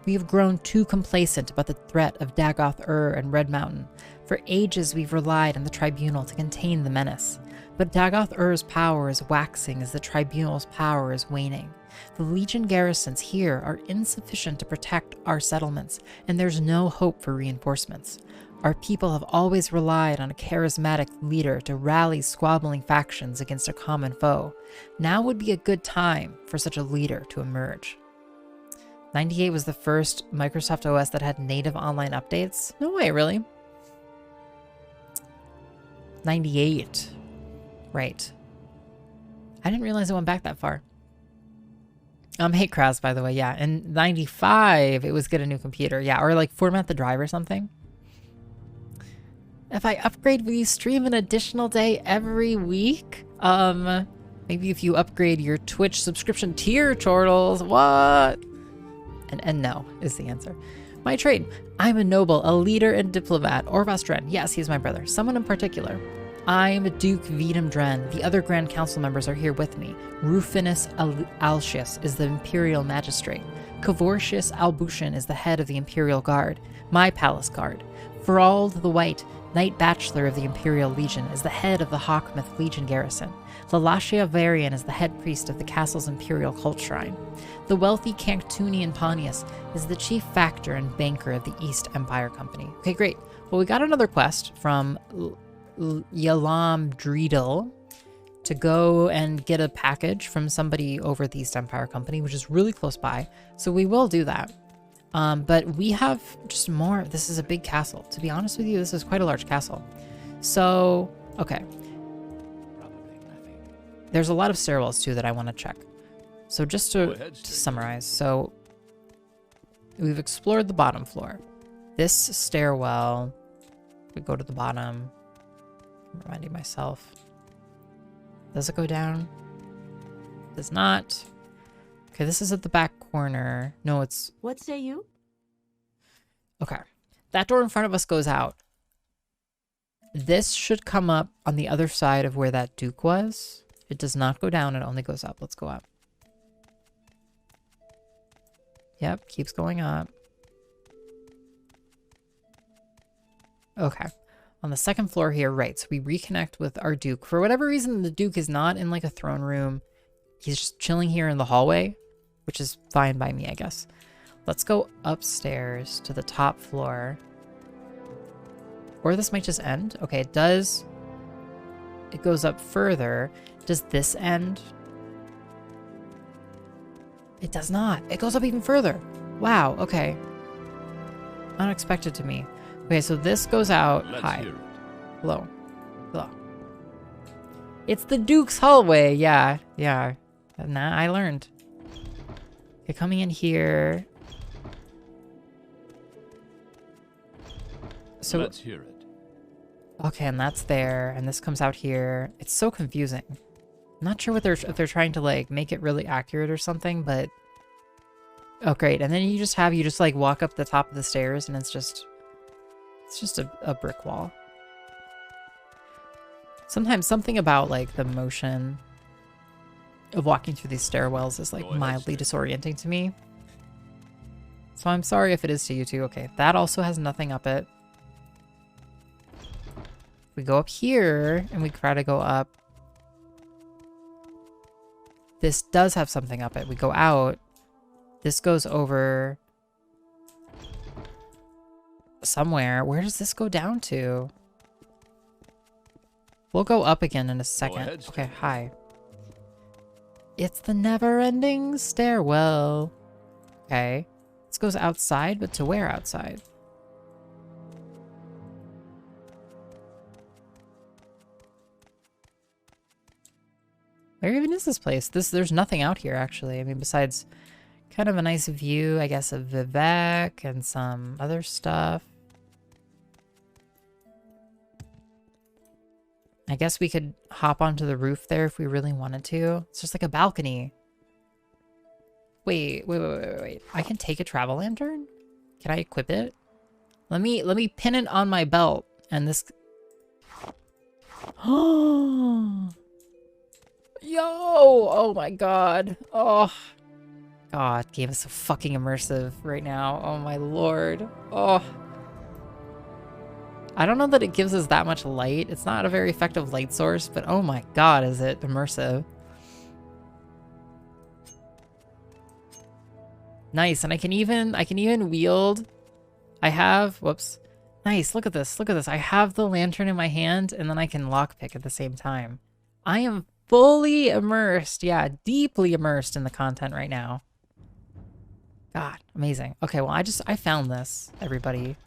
We have grown too complacent about the threat of Dagoth Ur and Red Mountain. For ages we've relied on the Tribunal to contain the menace. But Dagoth Ur's power is waxing as the Tribunal's power is waning. The Legion garrisons here are insufficient to protect our settlements, and there's no hope for reinforcements. Our people have always relied on a charismatic leader to rally squabbling factions against a common foe. Now would be a good time for such a leader to emerge. 98 was the first Microsoft OS that had native online updates? No way, really? 98. Right. I didn't realize it went back that far. Hey, Kraz, by the way, yeah. In 95, it was get a new computer. Yeah, or like format the drive or something. If I upgrade, will you stream an additional day every week? Maybe if you upgrade your Twitch subscription tier, Chortles. What? And no is the answer. My trade. I'm a noble, a leader and diplomat. Orvas Dren. Yes, he's my brother. Someone in particular. I'm Duke Vidam Dren. The other Grand Council members are here with me. Rufinus Alcius is the Imperial Magistrate. Cavortius Albushin is the head of the Imperial Guard, my palace guard. Ferald the White, Knight Bachelor of the Imperial Legion, is the head of the Hawkmouth Legion garrison. Lalashia Varian is the head priest of the castle's Imperial cult shrine. The wealthy Canctunian Pontius is the chief factor and banker of the East Empire Company. Okay, great. Well, we got another quest from Yalam Dreedle to go and get a package from somebody over at the East Empire Company, which is really close by. So we will do that. But we have just more. This is a big castle. To be honest with you, this is quite a large castle. So, okay. There's a lot of stairwells too that I want to check. So just to summarize, so we've explored the bottom floor. This stairwell, we go to the bottom. I'm reminding myself. Does it go down? Does not. Okay, this is at the back corner. No, it's... What say you? Okay. That door in front of us goes out. This should come up on the other side of where that Duke was. It does not go down, it only goes up. Let's go up. Yep, keeps going up. Okay. On the second floor here, right, so we reconnect with our Duke. For whatever reason, the Duke is not in like a throne room. He's just chilling here in the hallway, which is fine by me, I guess. Let's go upstairs to the top floor. Or this might just end. Okay, it does. It goes up further. Does this end? It does not. It goes up even further. Wow, okay. Unexpected to me. Okay, so this goes out. Hi. Hello. Hello. It's the Duke's hallway. Yeah, yeah. Nah, I learned. Okay, coming in here. So Let's hear it. okay, and that's there, and this comes out here. It's so confusing. I'm not sure what if they're trying to like make it really accurate or something, but oh great. And then you just like walk up the top of the stairs and it's just a brick wall. Sometimes something about like the motion of walking through these stairwells is like mildly disorienting to me. So I'm sorry if it is to you too. Okay, that also has nothing up it. We go up here and we try to go up. This does have something up it. We go out. This goes over somewhere. Where does this go down to? We'll go up again in a second. Okay, hi. It's the never-ending stairwell. Okay. This goes outside, but to where outside? Where even is this place? There's nothing out here, actually. I mean, besides kind of a nice view, I guess, of Vivek and some other stuff. I guess we could hop onto the roof there if we really wanted to. It's just like a balcony. Wait. I can take a travel lantern? Can I equip it? Let me pin it on my belt and this... Oh... Yo! Oh my god. Oh. God, game is so fucking immersive right now. Oh my lord. Oh. I don't know that it gives us that much light. It's not a very effective light source, but oh my god, is it immersive. Nice, and I can even wield. I have, whoops. Nice, look at this, look at this. I have the lantern in my hand, and then I can lockpick at the same time. I am fully immersed, yeah, deeply immersed in the content right now. God, amazing. Okay, well, I found this, everybody.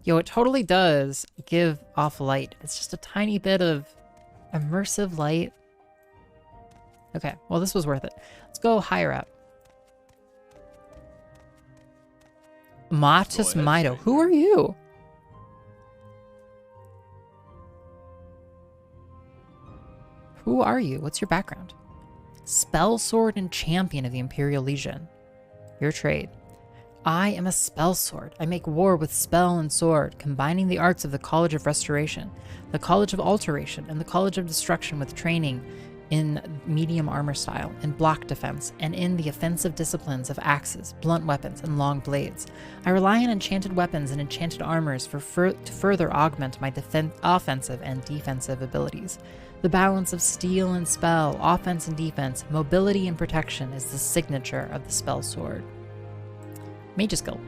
Yo, it totally does give off light. It's just a tiny bit of immersive light. Okay, well, this was worth it. Let's go higher up. Matus Mido, who are you? Who are you? What's your background? Spell sword and champion of the Imperial Legion. Your trade. I am a spell sword. I make war with spell and sword, combining the arts of the College of Restoration, the College of Alteration, and the College of Destruction with training in medium armor style, in block defense, and in the offensive disciplines of axes, blunt weapons, and long blades. I rely on enchanted weapons and enchanted armors to further augment my offensive and defensive abilities. The balance of steel and spell, offense and defense, mobility and protection is the signature of the spell sword. Mage skill.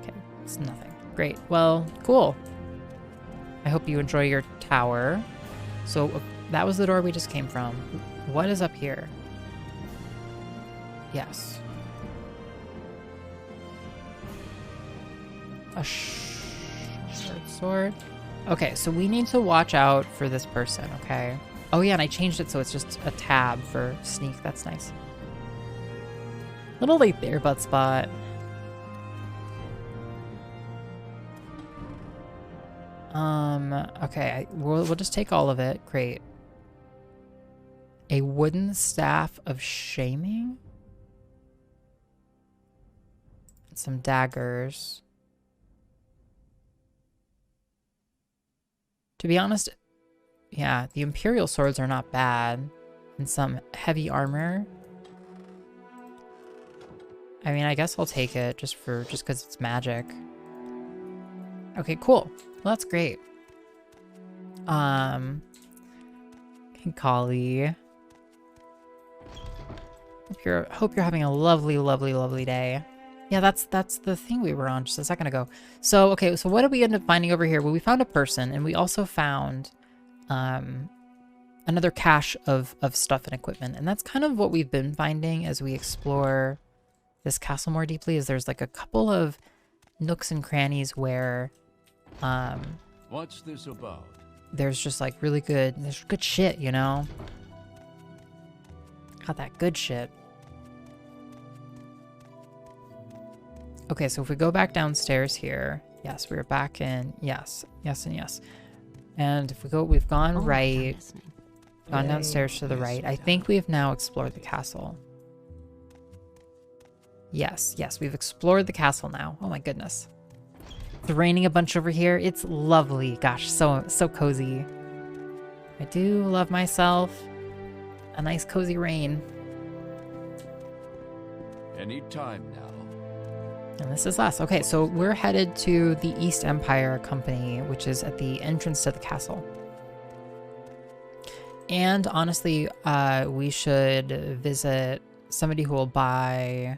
Okay, it's nothing. Great. Well, cool. I hope you enjoy your tower. So that was the door we just came from. What is up here? Yes. A short sword. Okay, so we need to watch out for this person, okay? Oh yeah, and I changed it so it's just a tab for sneak. That's nice. Little late there, butt spot. Okay, we'll just take all of it. Great. A wooden staff of shaming? And some daggers. To be honest, yeah, the Imperial swords are not bad. And some heavy armor. I mean, I guess I'll take it just because it's magic. Okay, cool. Well, that's great. Kali. Hope you're having a lovely, lovely, lovely day. Yeah, that's the thing we were on just a second ago. So, okay, so what did we end up finding over here? Well, we found a person, and we also found another cache of stuff and equipment. And that's kind of what we've been finding as we explore this castle more deeply, is there's like a couple of nooks and crannies where What's this about? there's just like there's good shit, you know? Got that good shit. Okay, so if we go back downstairs here, yes, we're back in, yes, yes, and yes. And if we go, we've gone right, gone downstairs to the right. I think we've now explored the castle. Yes, yes, we've explored the castle now. Oh my goodness. It's raining a bunch over here. It's lovely. Gosh, so cozy. I do love myself a nice cozy rain. Any time now. And this is us. Okay, so we're headed to the East Empire Company, which is at the entrance to the castle. And honestly, we should visit somebody who will buy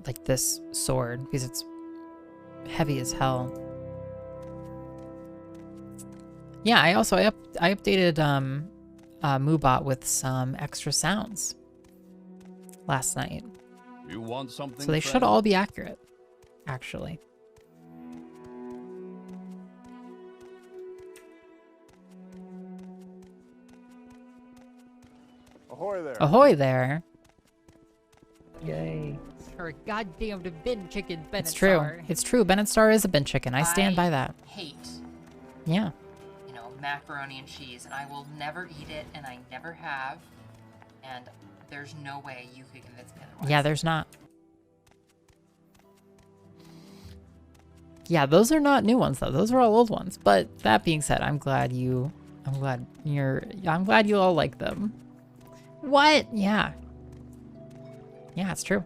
like this sword because it's heavy as hell. Yeah, I updated Moobot with some extra sounds last night. You want something? So they should all be accurate, actually. Ahoy there. Ahoy there. Yay. Her goddamn bin chicken, Bennett It's true. Star. It's true. Bennett Star is a bin chicken. I stand by that. Hate, Yeah. you know, macaroni and cheese, and I will never eat it, and I never have. And there's no way you could convince me otherwise. Yeah, there's not. Yeah, those are not new ones though. Those are all old ones. But that being said, I'm glad you all like them. What? Yeah. Yeah, it's true.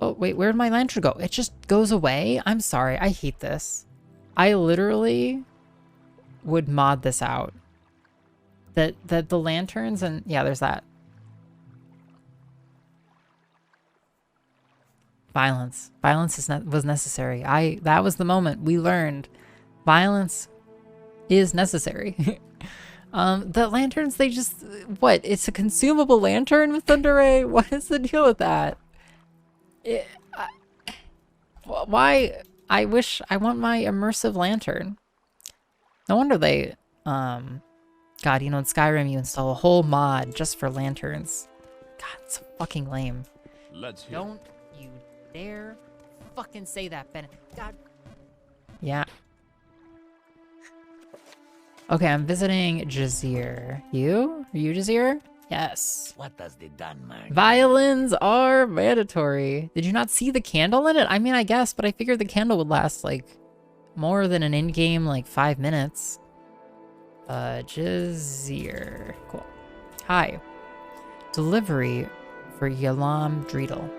Oh, wait, where'd my lantern go? It just goes away? I'm sorry. I hate this. I literally would mod this out. That the lanterns and yeah, there's that. Violence. Violence was necessary. That was the moment we learned violence is necessary. The lanterns, they just, what? It's a consumable lantern with Thunder Ray? What is the deal with that? Why? I want my immersive lantern. No wonder they, God, you know, in Skyrim you install a whole mod just for lanterns. God, it's so fucking lame. Let's hear. Don't you dare fucking say that, Bennett. God. Yeah. Okay, I'm visiting Jazir. You? Are you Jazir? Yes. What does the done man? Violins are mandatory. Did you not see the candle in it? I mean, I guess, but I figured the candle would last, like, more than an in-game, like, 5 minutes. Jazir. Cool. Hi. Delivery for Yalam Dreedle.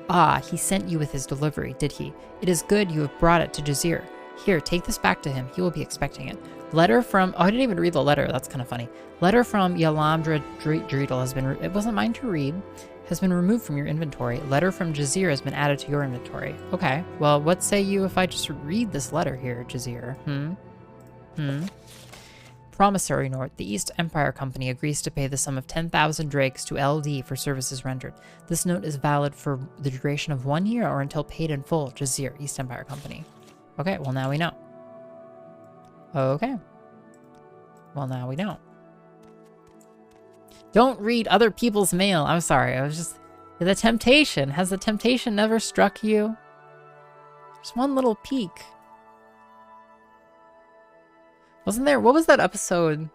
Ah, he sent you with his delivery, did he? It is good you have brought it to Jazir. Here, take this back to him. He will be expecting it. Letter from... Oh, I didn't even read the letter. That's kind of funny. Letter from Yalamdra Dreedle has been... It wasn't mine to read. Has been removed from your inventory. Letter from Jazir has been added to your inventory. Okay. Well, what say you if I just read this letter here, Jazir? Promissory note. The East Empire Company agrees to pay the sum of 10,000 drakes to LD for services rendered. This note is valid for the duration of 1 year or until paid in full. Jazir, East Empire Company. Okay, well now we know. Okay. Well now we know. Don't read other people's mail. I'm sorry, I was just... The temptation. Has the temptation never struck you? Just one little peek. Wasn't there... What was that episode?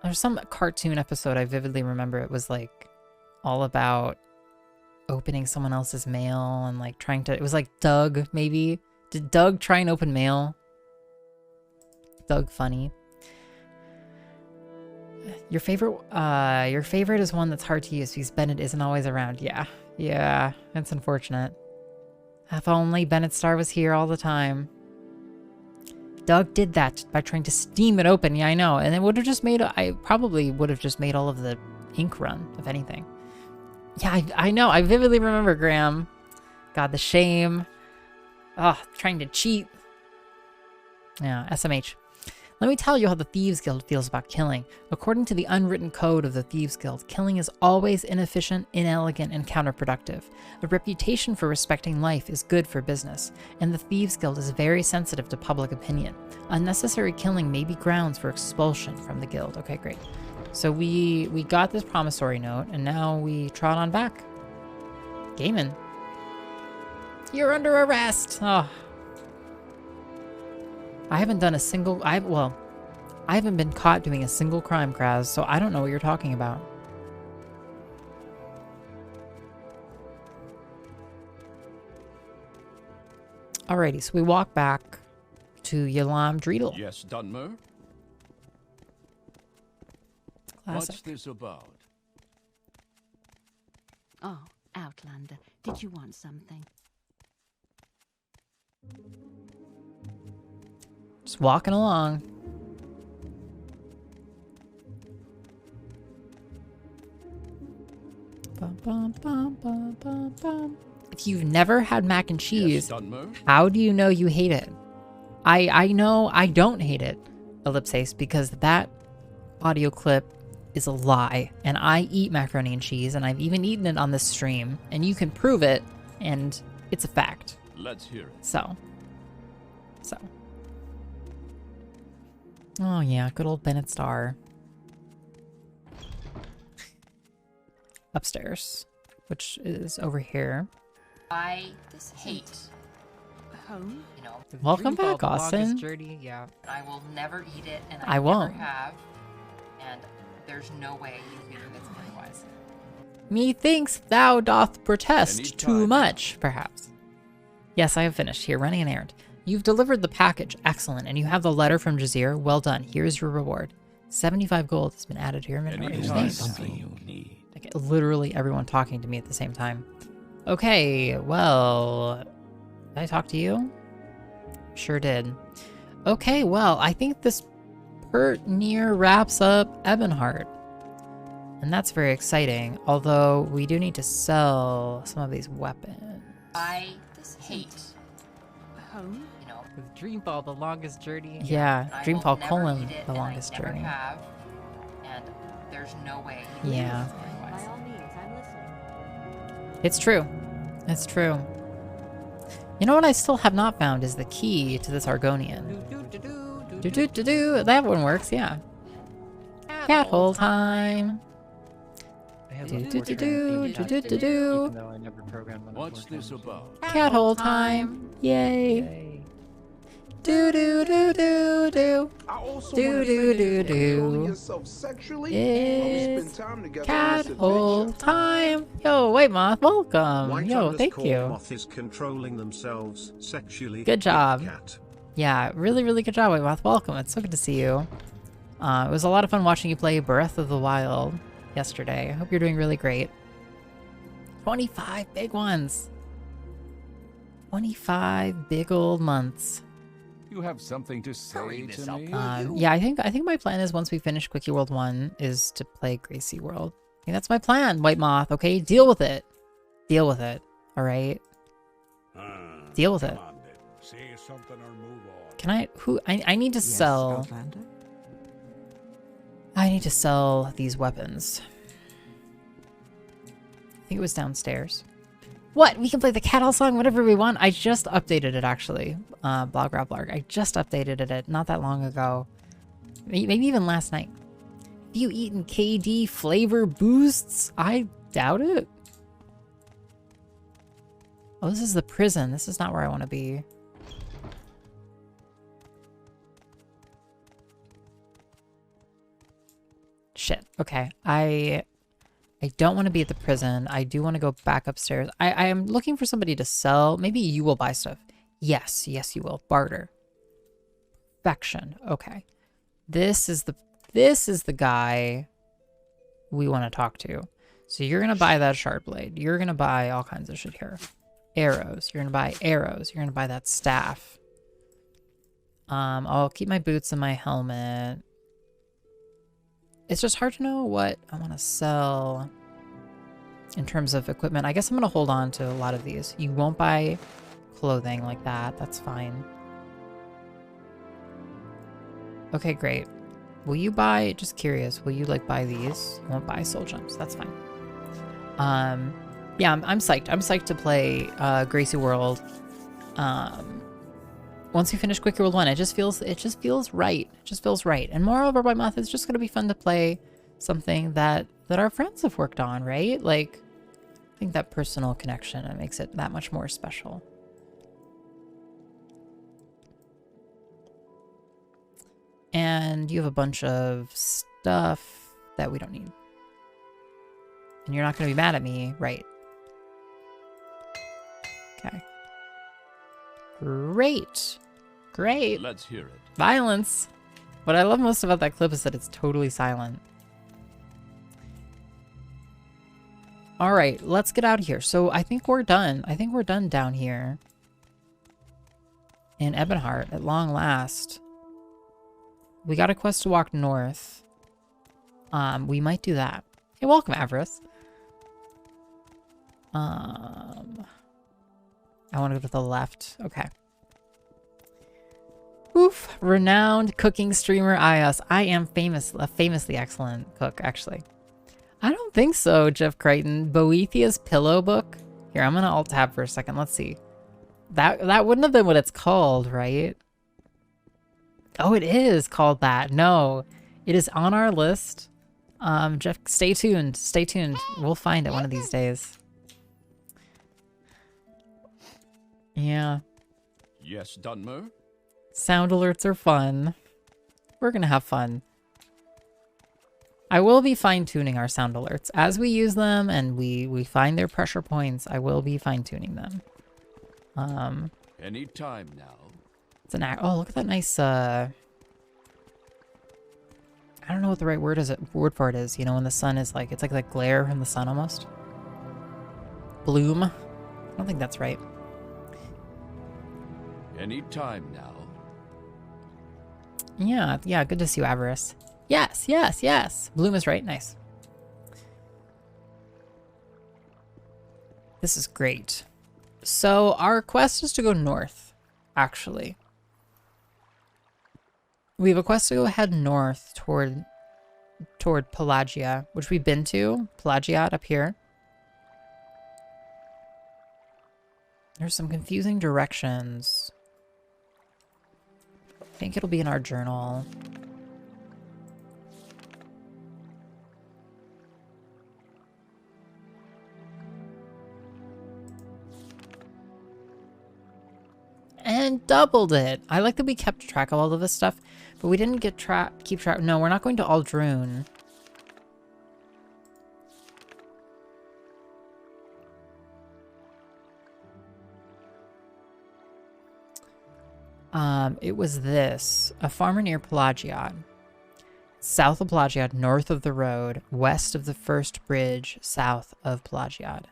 There's some cartoon episode I vividly remember. It was like all about opening someone else's mail and like trying to... It was like Doug, maybe. Did Doug try and open mail? Doug funny. Your favorite is one that's hard to use because Bennett isn't always around. Yeah, it's unfortunate. If only Bennett Star was here all the time. Doug did that by trying to steam it open. Yeah, I know. And it would have just made... I probably would have just made all of the ink run, if anything. Yeah, I know. I vividly remember, Graham. God, the shame. Trying to cheat. Yeah, SMH. Let me tell you how the Thieves Guild feels about killing. According to the unwritten code of the Thieves Guild, killing is always inefficient, inelegant, and counterproductive. A reputation for respecting life is good for business, and the Thieves Guild is very sensitive to public opinion. Unnecessary killing may be grounds for expulsion from the guild. Okay, great. So we got this promissory note, and now we trot on back. Gaiman. You're under arrest! Oh. I haven't done a single... I haven't been caught doing a single crime, Kraz, so I don't know what you're talking about. Alrighty, so we walk back to Yalam Dreedle. Yes, Dunmer? What's this about? Oh, Outlander, did you want something? Just walking along. Bum, bum, bum, bum, bum, bum. If you've never had mac and cheese, yes, how do you know you hate it? I know I don't hate it, Ellipses, because that audio clip is a lie. And I eat macaroni and cheese, and I've even eaten it on this stream. And you can prove it, and it's a fact. Let's hear it. So. Oh yeah, good old Bennett Star. Upstairs, which is over here. I hate home. You know. Welcome back, Austin. Yeah. I will never eat it, and I won't. Never have. And there's no way you can convince me otherwise. Methinks thou doth protest too much, perhaps. Yes, I have finished. Here, running an errand. You've delivered the package. Excellent. And you have the letter from Jazir. Well done. Here's your reward. 75 gold has been added to your inventory. Something you need. Like, literally everyone talking to me at the same time. Okay, well... Did I talk to you? Sure did. Okay, well, I think this near wraps up Ebonheart. And that's very exciting. Although, we do need to sell some of these weapons. I hate home. You know, with Dreamball, the longest journey. Yeah, Dreamball colon, the longest journey. Have, and there's no way. Yeah. By all means, I'm listening. It's true. It's true. You know what I still have not found is the key to this Argonian. That one works, yeah. Cat hole time. What's this about? Cat hole time. Yay. Do do do do do. Do do do do. It's cat hole time. Yo, White Moth, welcome. Yo, thank you. Moth is controlling themselves sexually. Good job. Yeah, really, really good job, White Moth. Welcome. It's so good to see you. It was a lot of fun watching you play Breath of the Wild yesterday. I hope you're doing really great. 25 big ones. 25 big old months. You have something to say to me? Yeah, I think my plan is once we finish Quickie World 1 is to play Gracie World. I think that's my plan, White Moth, okay? Deal with it. Deal with it. Alright? Deal with it. Say something or move on. Can I need to sell. Outlander? I need to sell these weapons. I think it was downstairs. What? We can play the Cattle song whenever we want? I just updated it, actually. Blog Rob Blarg. I just updated it not that long ago. Maybe even last night. Have you eaten KD flavor boosts? I doubt it. Oh, this is the prison. This is not where I want to be. Shit. Okay. I don't want to be at the prison. I do want to go back upstairs. I am looking for somebody to sell. Maybe you will buy stuff. Yes. Yes, you will. Barter. Perfection. Okay. This is the guy we want to talk to. So you're going to buy that shard blade. You're going to buy all kinds of shit here. Arrows. You're going to buy arrows. You're going to buy that staff. I'll keep my boots and my helmet. It's just hard to know what I want to sell in terms of equipment. I guess I'm going to hold on to a lot of these. You won't buy clothing like that. That's fine. Okay, great. Will you buy, just curious, will you like buy these? You won't buy soul gems. That's fine. Yeah, I'm psyched. I'm psyched to play Gracie World. Once we finish Quickie World 1, it just feels right. It just feels right. And moreover, by month, it's just gonna be fun to play something that our friends have worked on, right? Like, I think that personal connection, it makes it that much more special. And you have a bunch of stuff that we don't need. And you're not gonna be mad at me, right? Okay. Great. Great. Let's hear it. Violence. What I love most about that clip is that it's totally silent. All right, let's get out of here. So I think we're done. I think we're done down here in Ebonheart at long last. We got a quest to walk north. We might do that. Hey, welcome, Avarice. I want to go to the left. Okay. Oof. Renowned cooking streamer iios. I am a famously excellent cook, actually. I don't think so, Jeff Crichton. Boethia's Pillow Book. Here, I'm going to alt-tab for a second. Let's see. That wouldn't have been what it's called, right? Oh, it is called that. No, it is on our list. Jeff, stay tuned. Stay tuned. We'll find it one of these days. Yeah. Yes, Dunmer? Sound alerts are fun. We're gonna have fun. I will be fine-tuning our sound alerts. As we use them and we find their pressure points, I will be fine-tuning them. Any time now. It's an oh, look at that nice I don't know what the right word for it is, you know, when the sun is like, it's like that glare from the sun almost. Bloom. I don't think that's right. Any time now. Yeah, good to see you, Avarice. Yes, yes, yes. Bloom is right. Nice. This is great. So our quest is to go north, actually. We have a quest to go head north toward Pelagia, which we've been to. Pelagiat up here. There's some confusing directions. I think it'll be in our journal. And doubled it. I like that we kept track of all of this stuff, but we didn't keep track. No, we're not going to Aldrune. It was this. A farmer near Pelagiad. South of Pelagiad, north of the road, west of the first bridge, south of Pelagiad.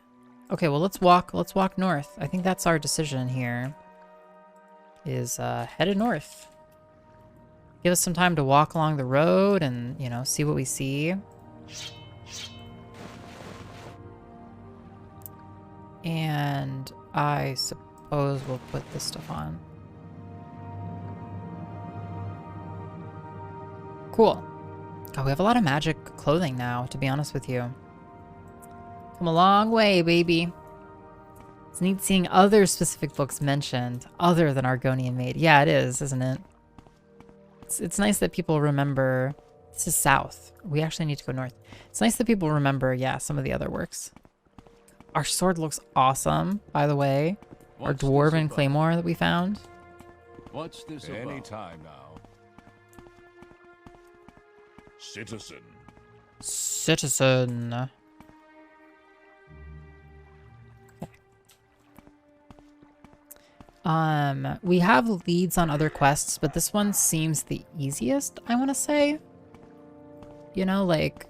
Okay, well, let's walk north. I think that's our decision here. is headed north. Give us some time to walk along the road and, you know, see what we see. And I suppose we'll put this stuff on. Cool. God, we have a lot of magic clothing now, to be honest with you. Come a long way, baby. It's neat seeing other specific books mentioned other than Argonian Maid. Yeah, it is, isn't it? It's nice that people remember. This is south. We actually need to go north. It's nice that people remember, yeah, some of the other works. Our sword looks awesome, by the way. Our dwarven claymore that we found. What's this about? Any time now. Citizen. Citizen. We have leads on other quests, but this one seems the easiest, I want to say. You know, like,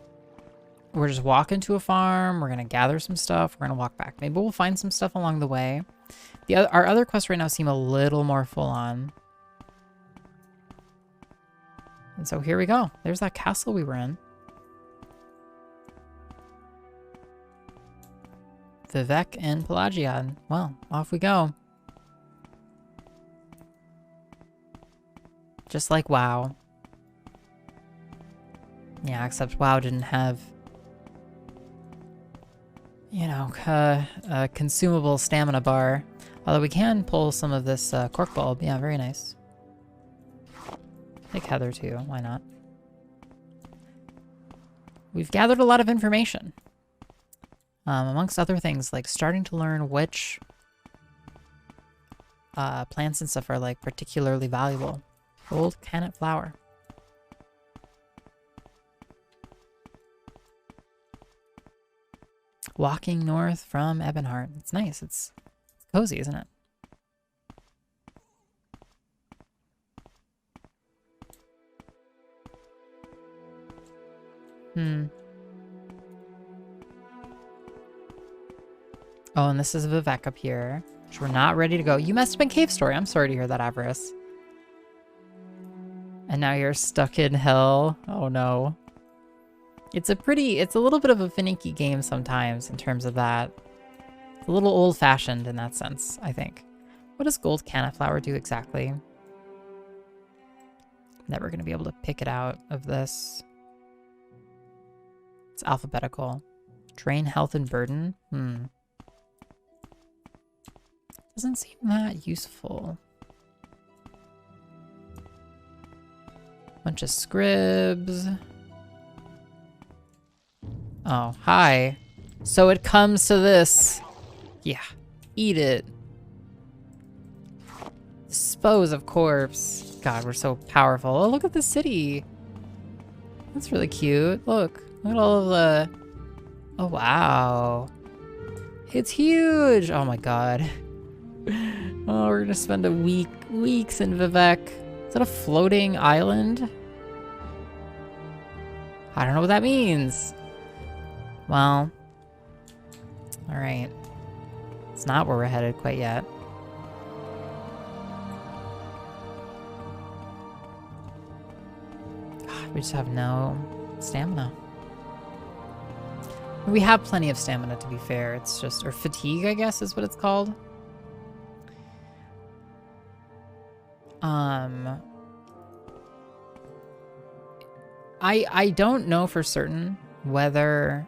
we're just walking to a farm, we're going to gather some stuff, we're going to walk back. Maybe we'll find some stuff along the way. Our other quests right now seem a little more full on. And so here we go. There's that castle we were in. Vivek and Pelagiad. Well, off we go. Just like WoW. Yeah, except WoW didn't have, you know, a consumable stamina bar. Although we can pull some of this cork bulb. Yeah, very nice. Take Heather too, why not? We've gathered a lot of information. Amongst other things, like starting to learn which plants and stuff are like particularly valuable. Gold cannet flower. Walking north from Ebonheart. It's nice. It's cozy, isn't it? Oh, and this is Vivek up here, which we're not ready to go. You must have been Cave Story. I'm sorry to hear that, Avarice. And now you're stuck in hell. Oh no. It's a little bit of a finicky game sometimes in terms of that. It's a little old-fashioned in that sense, I think. What does gold cannet flower do exactly? Never gonna be able to pick it out of this. It's alphabetical. Drain health and burden? Doesn't seem that useful. Bunch of scribs. Oh, hi. So it comes to this. Yeah, eat it. Dispose of corpse. God, we're so powerful. Oh, look at the city. That's really cute. Look at all of the... Oh, wow. It's huge. Oh my god. Oh, we're gonna spend weeks in Vivek. Is that a floating island? I don't know what that means. Well, all right. It's not where we're headed quite yet. God, we just have no stamina. We have plenty of stamina, to be fair. It's just, or fatigue, I guess, is what it's called. I don't know for certain whether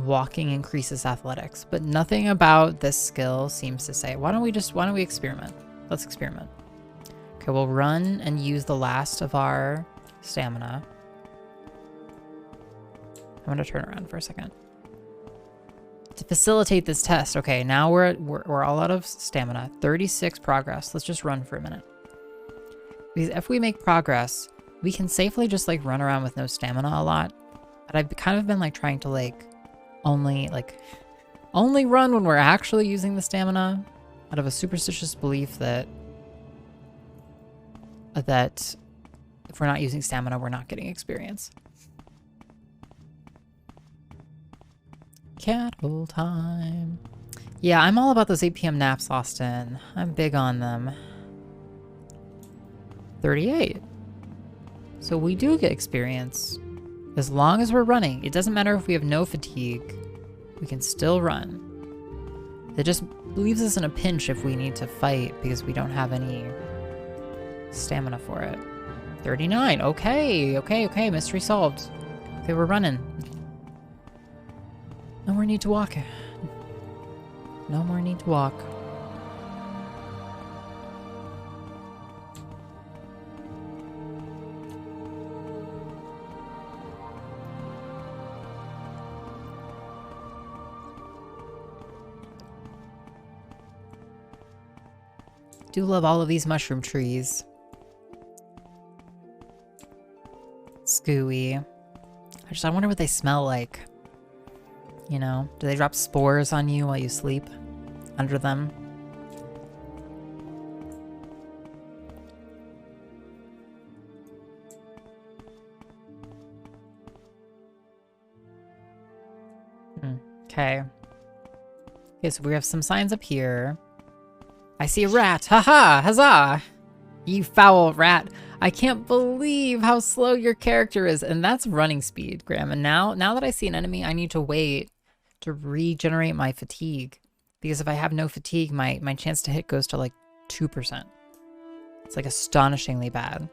walking increases athletics, but nothing about this skill seems to say. Why don't we experiment? Let's experiment. Okay, we'll run and use the last of our stamina. I'm gonna turn around for a second. To facilitate this test, okay, now we're all out of stamina. 36 progress. Let's just run for a minute. Because if we make progress, we can safely just like run around with no stamina a lot. But I've kind of been like trying to like only run when we're actually using the stamina, out of a superstitious belief that if we're not using stamina, we're not getting experience. Cattle time. Yeah, I'm all about those 8 p.m. naps, Austin. I'm big on them. 38. So we do get experience. As long as we're running. It doesn't matter if we have no fatigue. We can still run. It just leaves us in a pinch if we need to fight because we don't have any stamina for it. 39. Okay. Okay. Mystery solved. Okay, we're running. No more need to walk. No more need to walk. Do love all of these mushroom trees. Scooey. I wonder what they smell like. You know, do they drop spores on you while you sleep under them? Okay. Okay, so we have some signs up here. I see a rat. Haha! Huzzah! You foul rat. I can't believe how slow your character is. And that's running speed, Graham. And now that I see an enemy, I need to wait to regenerate my fatigue. Because if I have no fatigue, my chance to hit goes to like 2%. It's like astonishingly bad.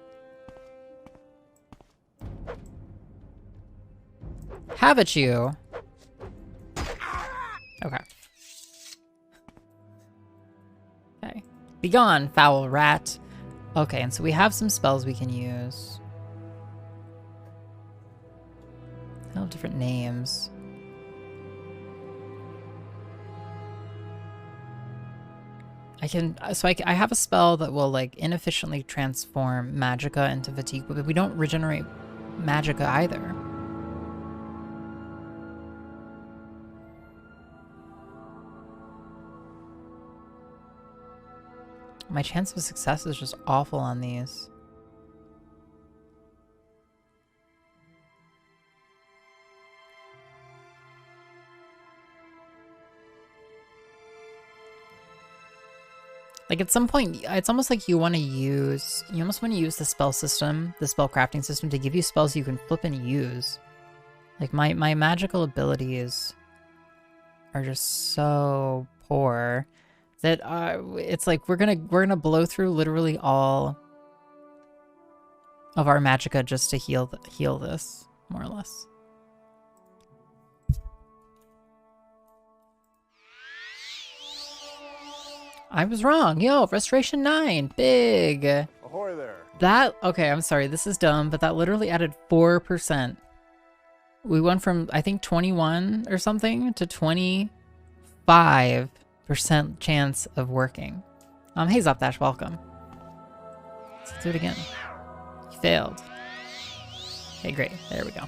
Have it, you. Okay. Okay. Be gone, foul rat. Okay, and so we have some spells we can use. They all have different names. I have a spell that will like inefficiently transform magicka into fatigue, but we don't regenerate magicka either. My chance of success is just awful on these. Like at some point, it's almost like you almost want to use the spell system, the spell crafting system to give you spells you can flip and use. Like my magical abilities are just so poor that it's like we're gonna blow through literally all of our magicka just to heal this, more or less. I was wrong. Yo, restoration 9, big. Ahoy there. That okay. I'm sorry. This is dumb, but that literally added 4%. We went from I think 21 or something to 25%. Chance of working. Hey Zopdash, welcome. Let's do it again. You failed. Okay, great. There we go.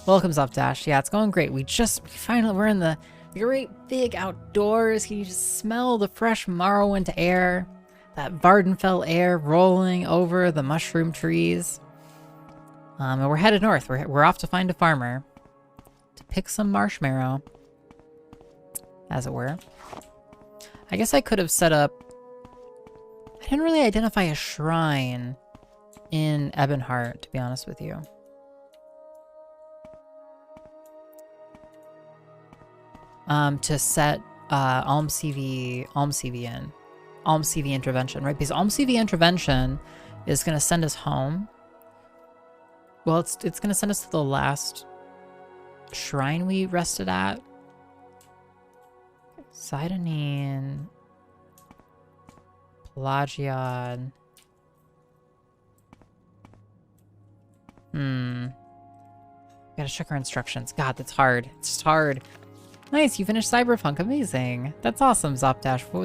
Welcome Zopdash. Yeah, it's going great. We're in the great big outdoors. Can you just smell the fresh Morrowind air? That Vardenfell air rolling over the mushroom trees. And we're headed north. We're off to find a farmer to pick some marshmallow, as it were. I guess I could have set up... I didn't really identify a shrine in Ebonheart, to be honest with you. To set Alm CV intervention, right? Because Alm CV intervention is going to send us home. Well, it's going to send us to the last shrine we rested at. Cydanine, Pelagiad. Gotta check our instructions. God, that's hard. It's just hard. Nice, you finished Cyberpunk. Amazing. That's awesome, Zopdash. What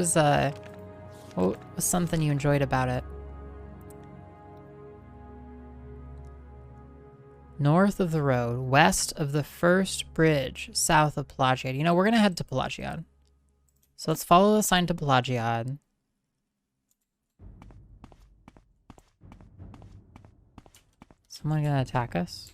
was something you enjoyed about it? North of the road, west of the first bridge, south of Pelagiad. You know, we're gonna head to Pelagiad. So let's follow the sign to Pelagiad. Someone gonna attack us?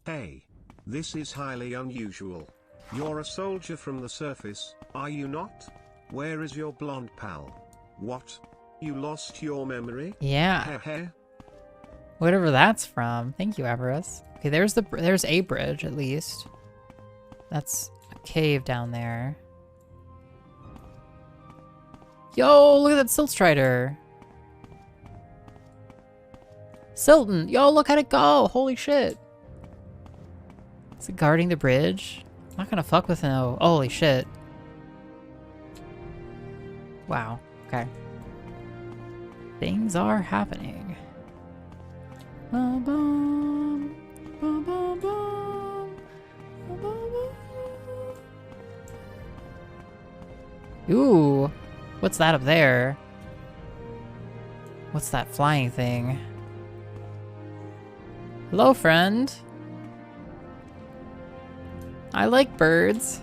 Hey, this is highly unusual. You're a soldier from the surface, are you not? Where is your blonde pal? What? You lost your memory? Yeah. Whatever that's from. Thank you, Everest. Okay, there's a bridge at least. That's a cave down there. Yo, look at that silt strider. Silton, yo, look at it go. Holy shit. Is it guarding the bridge? I'm not gonna fuck with no. Holy shit. Wow. Okay. Things are happening. Bum, bum, bum, bum, bum, bum, bum, bum. Ooh. What's that up there? What's that flying thing? Hello, friend. I like birds.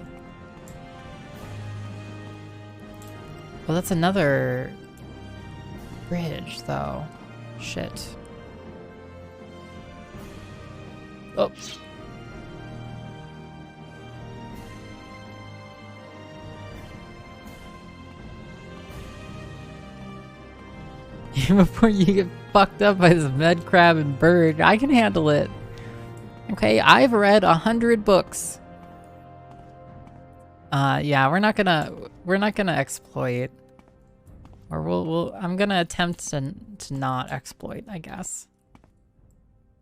Well, that's another bridge, though. Shit. Oh. Before you get fucked up by this med crab and bird, I can handle it. Okay, I've read 100 books. Yeah, we're not gonna exploit. Or I'm gonna attempt to not exploit, I guess.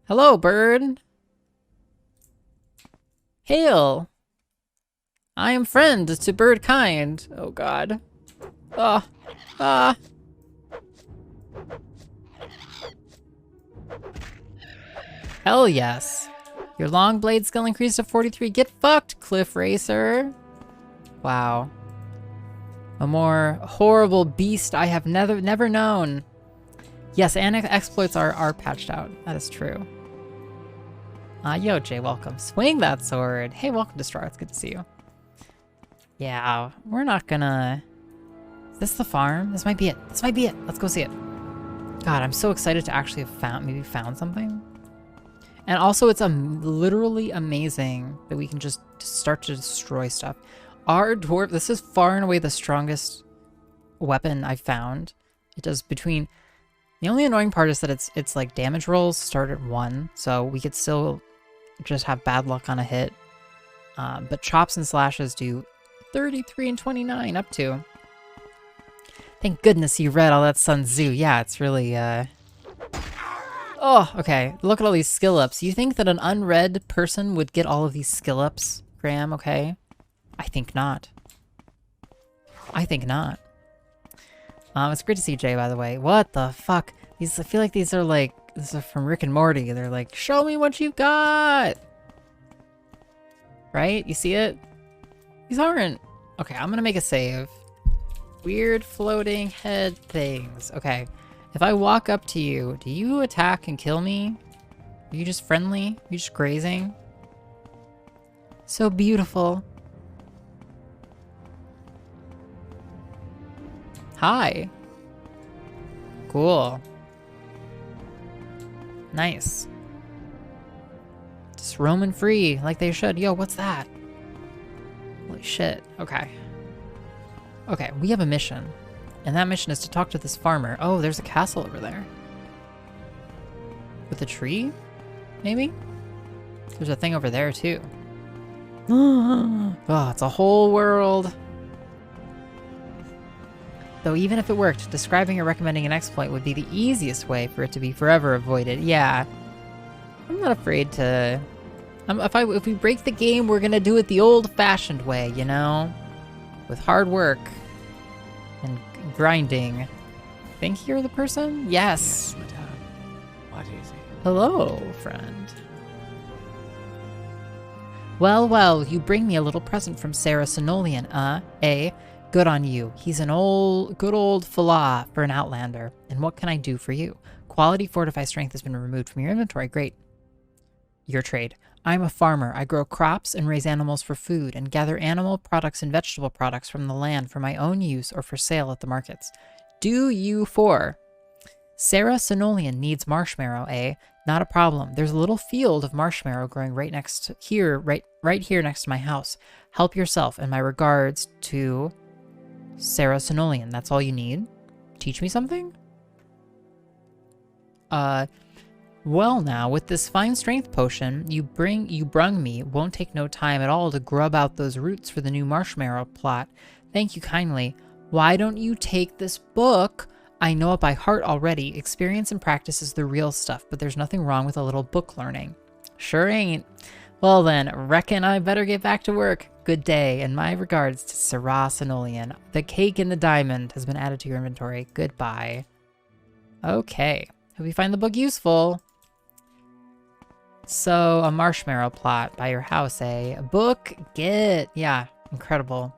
Hello, bird. Hail. I am friend to bird kind. Oh god. Hell yes. Your long blade skill increased to 43. Get fucked, Cliff Racer. Wow. A more horrible beast I have never known. Yes, and exploits are patched out. That is true. Yo, Jay, welcome. Swing that sword. Hey, welcome to Star. It's good to see you. Yeah, we're not gonna... Is this the farm? This might be it. This might be it. Let's go see it. God, I'm so excited to actually have maybe found something. And also, it's literally amazing that we can just start to destroy stuff. Our dwarf, this is far and away the strongest weapon I've found. It does between... The only annoying part is that it's like damage rolls start at 1, so we could still just have bad luck on a hit. But chops and slashes do 33 and 29 up to. Thank goodness you read all that Sun Tzu. Yeah, it's really, Oh, okay. Look at all these skill ups. You think that an unread person would get all of these skill ups, Graham, okay? I think not. I think not. It's great to see Jay, by the way. What the fuck? I feel like these are from Rick and Morty. They're like, show me what you've got! Right? You see it? These aren't... Okay, I'm gonna make a save. Weird floating head things. Okay. If I walk up to you, do you attack and kill me? Are you just friendly? Are you just grazing? So beautiful. Hi. Cool. Nice. Just roaming free like they should. Yo, what's that? Holy shit. Okay. Okay, we have a mission. And that mission is to talk to this farmer. Oh, there's a castle over there. With a tree? Maybe? There's a thing over there, too. Oh, it's a whole world. Though even if it worked, describing or recommending an exploit would be the easiest way for it to be forever avoided. Yeah. I'm not afraid to... If we break the game, we're gonna do it the old-fashioned way, you know? With hard work. And grinding. Think you're the person? Yes. Yes, madame. What is it? Hello, friend. Well, well, you bring me a little present from Sarah Sinolian, eh? Good on you. He's an good old fella for an outlander. And what can I do for you? Quality fortify strength has been removed from your inventory. Great. Your trade. I'm a farmer. I grow crops and raise animals for food and gather animal products and vegetable products from the land for my own use or for sale at the markets. Do you for? Sarah Sinolian needs marshmallow, eh? Not a problem. There's a little field of marshmallow growing right next here, right here next to my house. Help yourself, and my regards to Sarah Sinolian. That's all you need? Teach me something? Well now, with this fine strength potion you brung me, won't take no time at all to grub out those roots for the new marshmallow plot. Thank you kindly. Why don't you take this book? I know it by heart already. Experience and practice is the real stuff, but there's nothing wrong with a little book learning. Sure ain't. Well then, reckon I better get back to work. Good day, and my regards to Sarah Sinoleon. The cake and the diamond has been added to your inventory. Goodbye. Okay. Hope you find the book useful. So, a marshmallow plot by your house, eh? A book? Get. Yeah, incredible.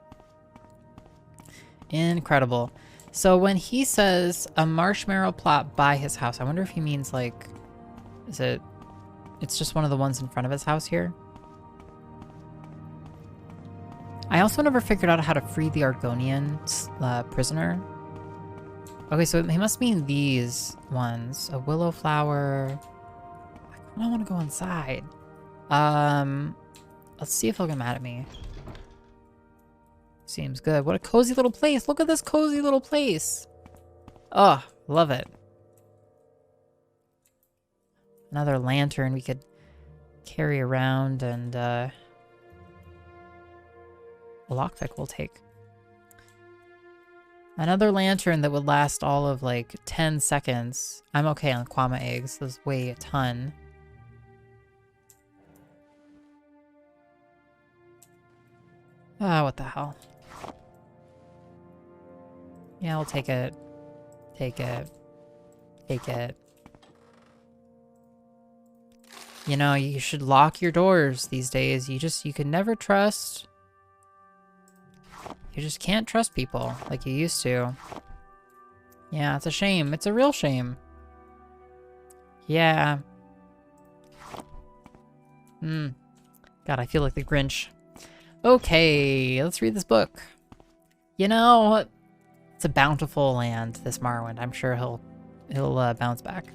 Incredible. So when he says a marshmallow plot by his house, I wonder if he means like, it's just one of the ones in front of his house here? I also never figured out how to free the Argonian prisoner. Okay, so he must mean these ones. A willow flower. I don't want to go inside. Let's see if he'll get mad at me. Seems good. What a cozy little place. Look at this cozy little place. Oh, love it. Another lantern we could carry around, and a lockpick we'll take. Another lantern that would last all of like 10 seconds. I'm okay on Kwama eggs. Those weigh a ton. Ah, what the hell. Yeah, I'll take it. Take it. Take it. You know, you should lock your doors these days. You can never trust. You just can't trust people like you used to. Yeah, it's a shame. It's a real shame. Yeah. God, I feel like the Grinch. Okay, let's read this book. You know, it's a bountiful land, this Morrowind. I'm sure he'll bounce back.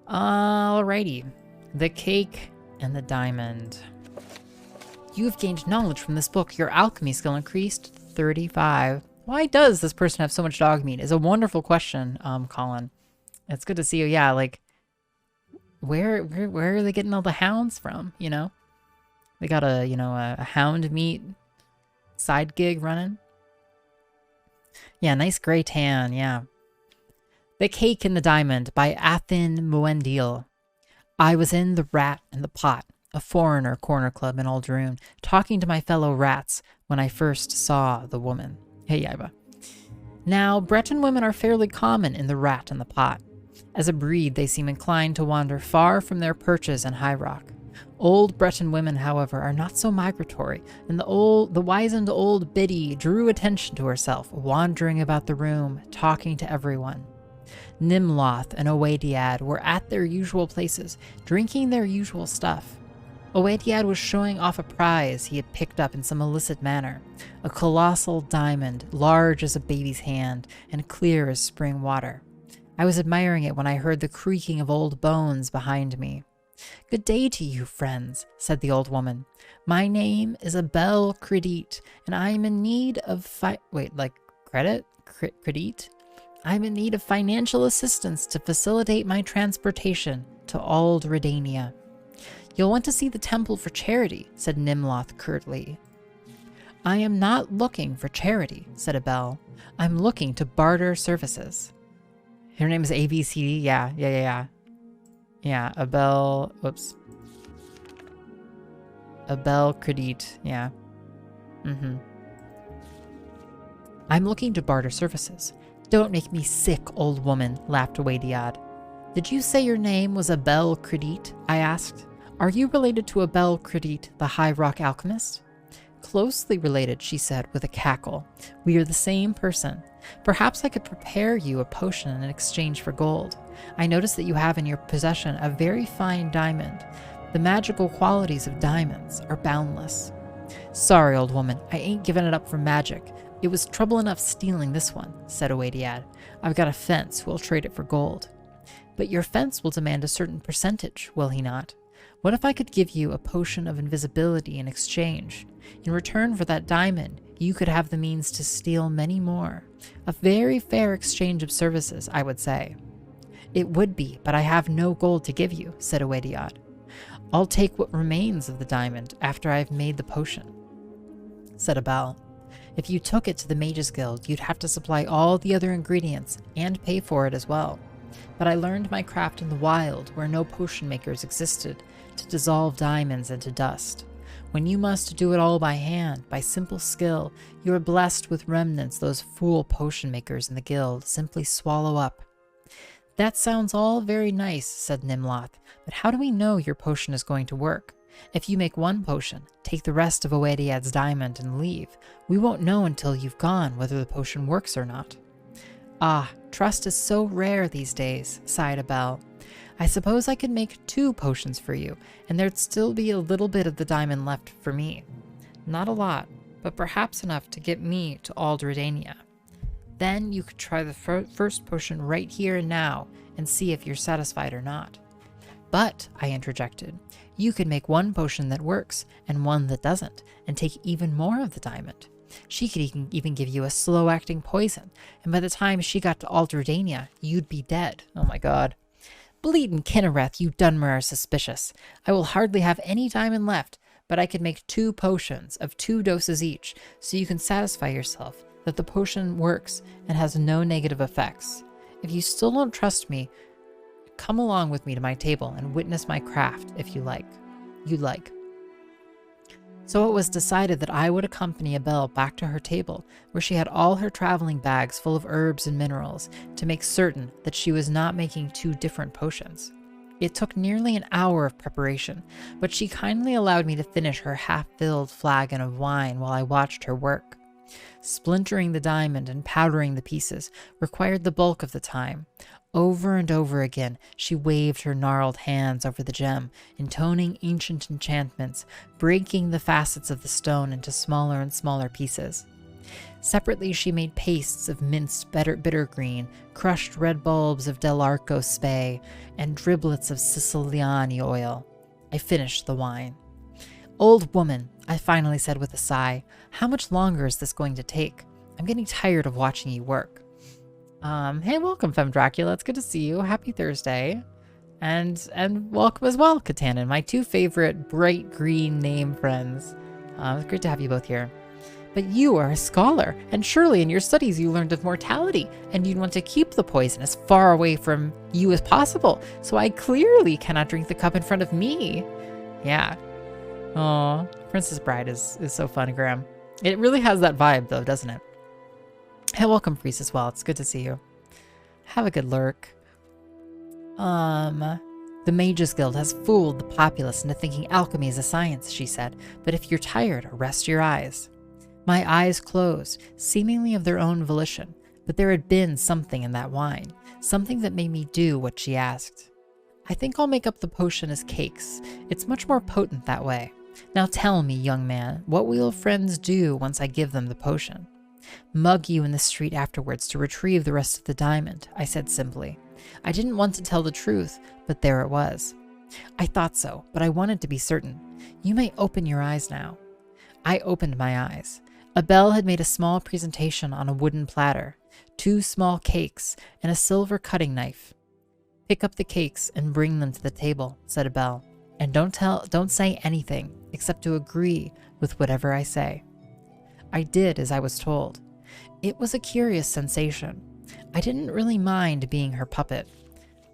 Alrighty. The cake and the diamond. You have gained knowledge from this book. Your alchemy skill increased 35. Why does this person have so much dog meat? Is a wonderful question, Colin. It's good to see you. Yeah, like, where are they getting all the hounds from, you know? They got a hound meat side gig running. Yeah, nice gray tan, yeah. The Cake and the Diamond by Athen Muendil. I was in the Rat and the Pot, a foreigner corner club in Aldaroon, talking to my fellow rats when I first saw the woman. Hey, Yaiba. Now, Breton women are fairly common in the Rat and the Pot. As a breed, they seem inclined to wander far from their perches in High Rock. Old Breton women, however, are not so migratory, and the wizened old biddy drew attention to herself, wandering about the room, talking to everyone. Nimloth and Oediad were at their usual places, drinking their usual stuff. Oediad was showing off a prize he had picked up in some illicit manner, a colossal diamond, large as a baby's hand and clear as spring water. I was admiring it when I heard the creaking of old bones behind me. Good day to you, friends, said the old woman. My name is Abel Credit, and I am in need of credit? I'm in need of financial assistance to facilitate my transportation to Ald Redania. You'll want to see the temple for charity, said Nimloth curtly. I am not looking for charity, said Abel. I'm looking to barter services. Her name is ABCD? Yeah. Yeah, Abel, whoops. Abel Credit, yeah. I'm looking to barter services. Don't make me sick, old woman, laughed Oediad. Did you say your name was Abel Credit? I asked. Are you related to Abel Credit, the High Rock alchemist? Closely related, she said with a cackle. We are the same person. Perhaps I could prepare you a potion in exchange for gold. I notice that you have in your possession a very fine diamond. The magical qualities of diamonds are boundless. Sorry, old woman, I ain't giving it up for magic. It was trouble enough stealing this one, said Oediad. I've got a fence who will trade it for gold. But your fence will demand a certain percentage, will he not? What if I could give you a potion of invisibility in exchange? In return for that diamond, you could have the means to steal many more. A very fair exchange of services, I would say. It would be, but I have no gold to give you, said Awadiad. I'll take what remains of the diamond after I've made the potion, said Abel. If you took it to the Mages Guild, you'd have to supply all the other ingredients and pay for it as well. But I learned my craft in the wild, where no potion makers existed, to dissolve diamonds into dust. When you must do it all by hand, by simple skill, you are blessed with remnants those fool potion makers in the guild simply swallow up. That sounds all very nice, said Nimloth, but how do we know your potion is going to work? If you make one potion, take the rest of Awadiad's diamond and leave, we won't know until you've gone whether the potion works or not. Ah, trust is so rare these days, sighed Abel. I suppose I could make 2 potions for you, and there'd still be a little bit of the diamond left for me. Not a lot, but perhaps enough to get me to Aldredania. Then you could try the first potion right here and now, and see if you're satisfied or not. But, I interjected, you could make one potion that works, and one that doesn't, and take even more of the diamond. She could even give you a slow-acting poison, and by the time she got to Aldredania, you'd be dead. Oh my god. Bleedin' Kinnereth, you Dunmer are suspicious. I will hardly have any diamond left, but I could make 2 potions of 2 doses each, so you can satisfy yourself that the potion works and has no negative effects. If you still don't trust me, come along with me to my table and witness my craft if you'd like. So it was decided that I would accompany Abel back to her table, where she had all her traveling bags full of herbs and minerals, to make certain that she was not making 2 different potions. It took nearly an hour of preparation, but she kindly allowed me to finish her half-filled flagon of wine while I watched her work. Splintering the diamond and powdering the pieces required the bulk of the time. Over and over again, she waved her gnarled hands over the gem, intoning ancient enchantments, breaking the facets of the stone into smaller and smaller pieces. Separately, she made pastes of minced bittergreen, crushed red bulbs of Del Arco spay, and driblets of Siciliani oil. I finished the wine. Old woman, I finally said with a sigh, how much longer is this going to take? I'm getting tired of watching you work. Hey, welcome, Femme Dracula. It's good to see you. Happy Thursday. And welcome as well, Katanin, my 2 favorite bright green name friends. It's great to have you both here. But you are a scholar, and surely in your studies you learned of mortality, and you'd want to keep the poison as far away from you as possible, so I clearly cannot drink the cup in front of me. Yeah. Aw, Princess Bride is so fun, Graham. It really has that vibe, though, doesn't it? Hey, welcome, Priest, as well. It's good to see you. Have a good lurk. The Mages Guild has fooled the populace into thinking alchemy is a science, she said. But if you're tired, rest your eyes. My eyes closed, seemingly of their own volition, but there had been something in that wine, something that made me do what she asked. I think I'll make up the potion as cakes. It's much more potent that way. Now tell me, young man, what will your friends do once I give them the potion? Mug you in the street afterwards to retrieve the rest of the diamond, I said simply. I didn't want to tell the truth, but there it was. I thought so, but I wanted to be certain. You may open your eyes now. I opened my eyes. Abel had made a small presentation on a wooden platter, 2 small cakes, and a silver cutting knife. Pick up the cakes and bring them to the table, said Abel, and don't say anything except to agree with whatever I say. I did as I was told. It was a curious sensation. I didn't really mind being her puppet.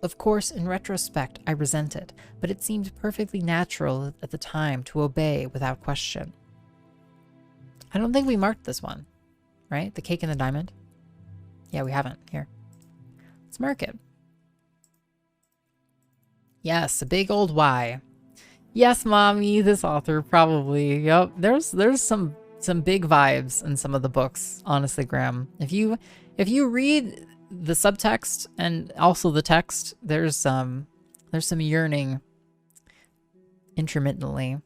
Of course, in retrospect, I resent it, but it seemed perfectly natural at the time to obey without question. I don't think we marked this one, right? The cake and the diamond? Yeah, we haven't. Here. Let's mark it. Yes, a big old Y. Yes, mommy, this author probably. Yep, there's some big vibes in some of the books, honestly, Graham. If you read the subtext and also the text, there's some yearning intermittently.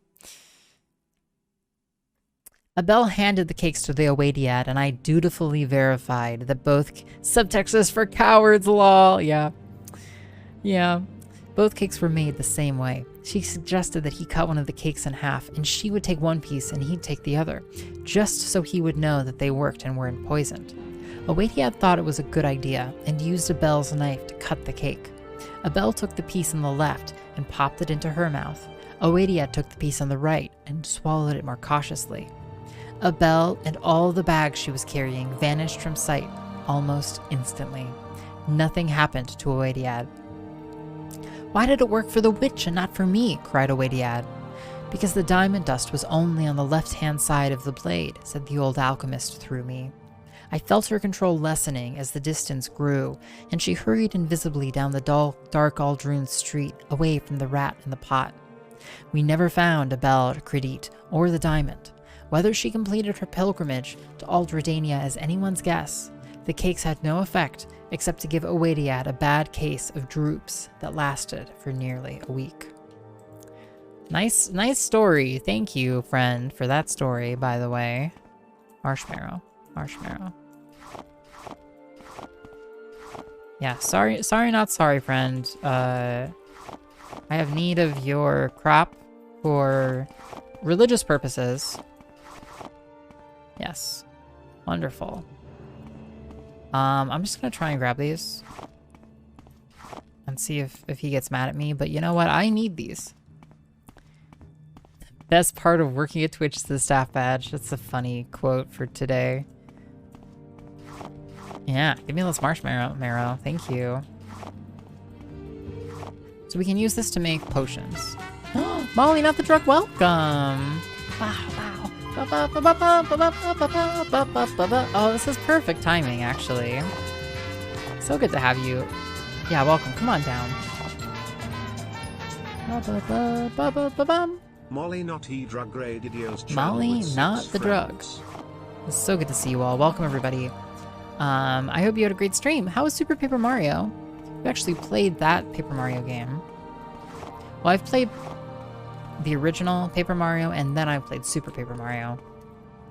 Abel handed the cakes to the Awadiad, and I dutifully verified that both subtext is for cowards, lol. Yeah. Both cakes were made the same way. She suggested that he cut one of the cakes in half, and she would take one piece and he'd take the other, just so he would know that they worked and weren't poisoned. Awadiad thought it was a good idea and used Abel's knife to cut the cake. Abel took the piece on the left and popped it into her mouth. Awadiad took the piece on the right and swallowed it more cautiously. Abel and all the bags she was carrying vanished from sight almost instantly. Nothing happened to Awadiad. "Why did it work for the witch and not for me?" cried Awadiad. "Because the diamond dust was only on the left-hand side of the blade," said the old alchemist through me. I felt her control lessening as the distance grew, and she hurried invisibly down the dark Aldrune street, away from the rat in the pot. We never found Abel Credit or the diamond. Whether she completed her pilgrimage to Aldredania is anyone's guess. The cakes had no effect except to give Awadiad a bad case of droops that lasted for nearly a week. Nice story. Thank you, friend, for that story, by the way. Marshmallow. Yeah, sorry, not sorry, friend. I have need of your crop for religious purposes. Yes. Wonderful. I'm just gonna try and grab these and see if he gets mad at me, but you know what? I need these. Best part of working at Twitch is the staff badge. That's a funny quote for today. Yeah, give me a little marrow. Thank you. So we can use this to make potions. Molly, not the drug. Welcome. Wow. Oh, this is perfect timing, actually. So good to have you. Yeah, welcome. Come on down. Molly, not he drug grade idios. Molly, not the drugs. It's so good to see you all. Welcome, everybody. I hope you had a great stream. How was Super Paper Mario? We actually played that Paper Mario game. Well, I've played the original Paper Mario, and then I played Super Paper Mario.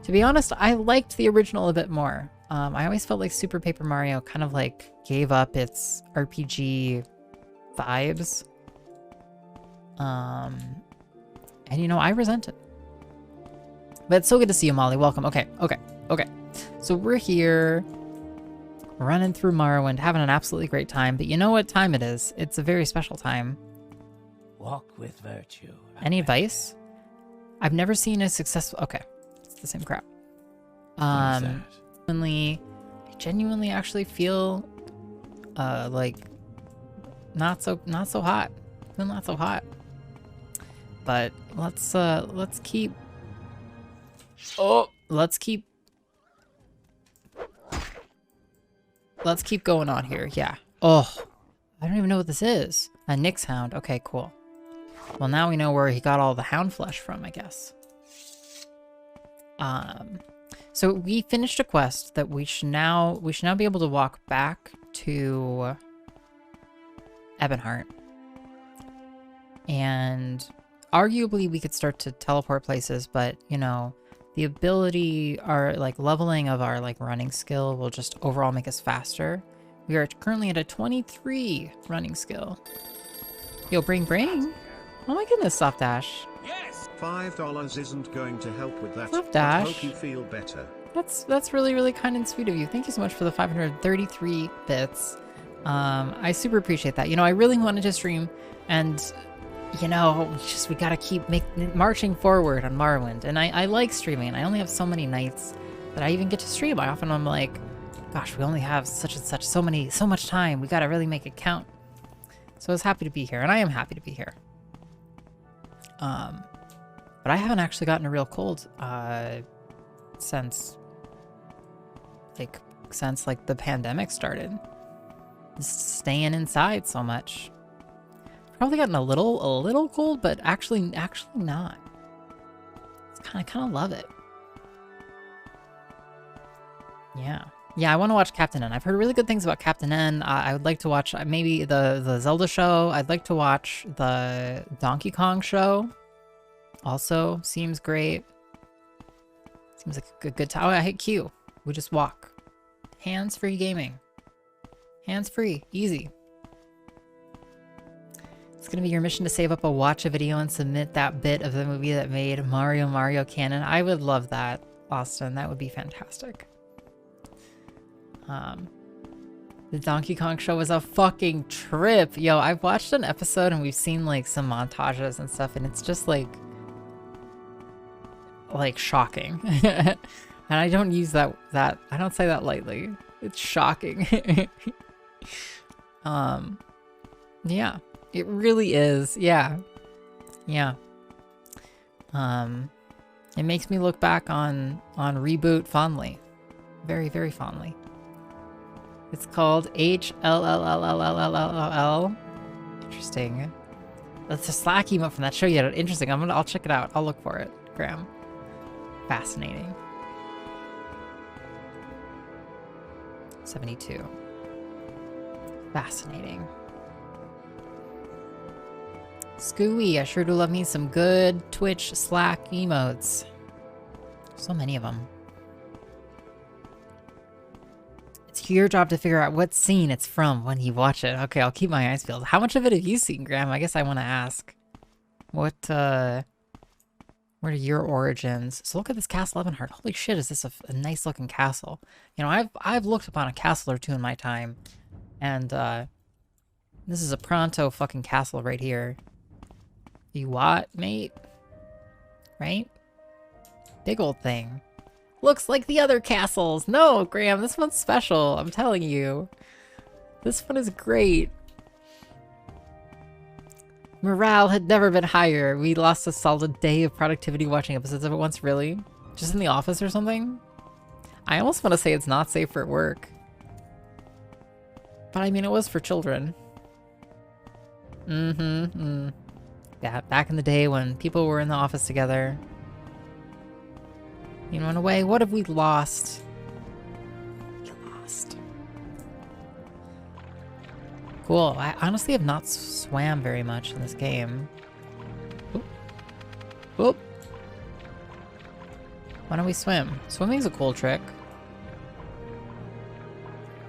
To be honest, I liked the original a bit more. I always felt like Super Paper Mario kind of like gave up its RPG vibes. And you know, I resent it. But it's so good to see you, Molly. Welcome. Okay. So we're here, running through Morrowind, having an absolutely great time. But you know what time it is? It's a very special time. Walk with virtue. Any advice? I've never seen a successful... Okay, it's the same crap. I genuinely actually feel like not so hot. Feel not so hot. But let's keep going on here. Yeah. Oh, I don't even know what this is. A Nyx Hound. Okay, cool. Well, now we know where he got all the hound flesh from, I guess. So we finished a quest that we should now be able to walk back to Ebonheart. And arguably we could start to teleport places, but you know, the ability, our like leveling of our like running skill will just overall make us faster. We are currently at a 23 running skill. Yo, bring. Oh my goodness, Soft Dash. Yes. $5 isn't going to help with that. Soft Dash. I hope you feel better. That's really kind and sweet of you. Thank you so much for the 533 bits. I super appreciate that. You know, I really wanted to stream, and you know, we gotta keep marching forward on Morrowind. And I like streaming. I only have so many nights that I even get to stream. I'm like, gosh, we only have such and such, so much time. We gotta really make it count. So I was happy to be here, and I am happy to be here. But I haven't actually gotten a real cold since the pandemic started. Just staying inside so much. Probably gotten a little cold, but actually not. It's kind of love it. Yeah, I want to watch Captain N. I've heard really good things about Captain N. I would like to watch maybe the Zelda show. I'd like to watch the Donkey Kong show. Also seems great. Seems like a good time. Oh, I hit Q. We just walk. Hands-free gaming. Hands-free, easy. gonna be your mission to save up a watch a video and submit that bit of the movie that made Mario canon. I would love that, Austin. That would be fantastic. The Donkey Kong show was a fucking trip. Yo, I've watched an episode and we've seen like some montages and stuff, and it's just like shocking. And I don't use that I don't say that lightly. It's shocking. Yeah, it really is. Yeah. It makes me look back on Reboot fondly. Very, very fondly. It's called HLLLLLLL. Interesting. That's a Slack emote from that show yet. Interesting. I'll check it out. I'll look for it, Graham. Fascinating. 72. Fascinating. Scooey, I sure do love me some good Twitch Slack emotes. So many of them. It's your job to figure out what scene it's from when you watch it. Okay, I'll keep my eyes peeled. How much of it have you seen, Graham? I guess I want to ask. What are your origins? So look at this Castle Levenheart. Holy shit, is this a nice looking castle? You know, I've looked upon a castle or two in my time, and this is a pronto fucking castle right here. You what, mate? Right? Big old thing. Looks like the other castles. No, Graham, this one's special. I'm telling you. This one is great. Morale had never been higher. We lost a solid day of productivity watching episodes of it once, really? Just in the office or something? I almost want to say it's not safe for work. But I mean, it was for children. Yeah, back in the day when people were in the office together. You know, in a way, what have we lost? You lost. Cool. I honestly have not swam very much in this game. Oop. Oop. Why don't we swim? Swimming's a cool trick.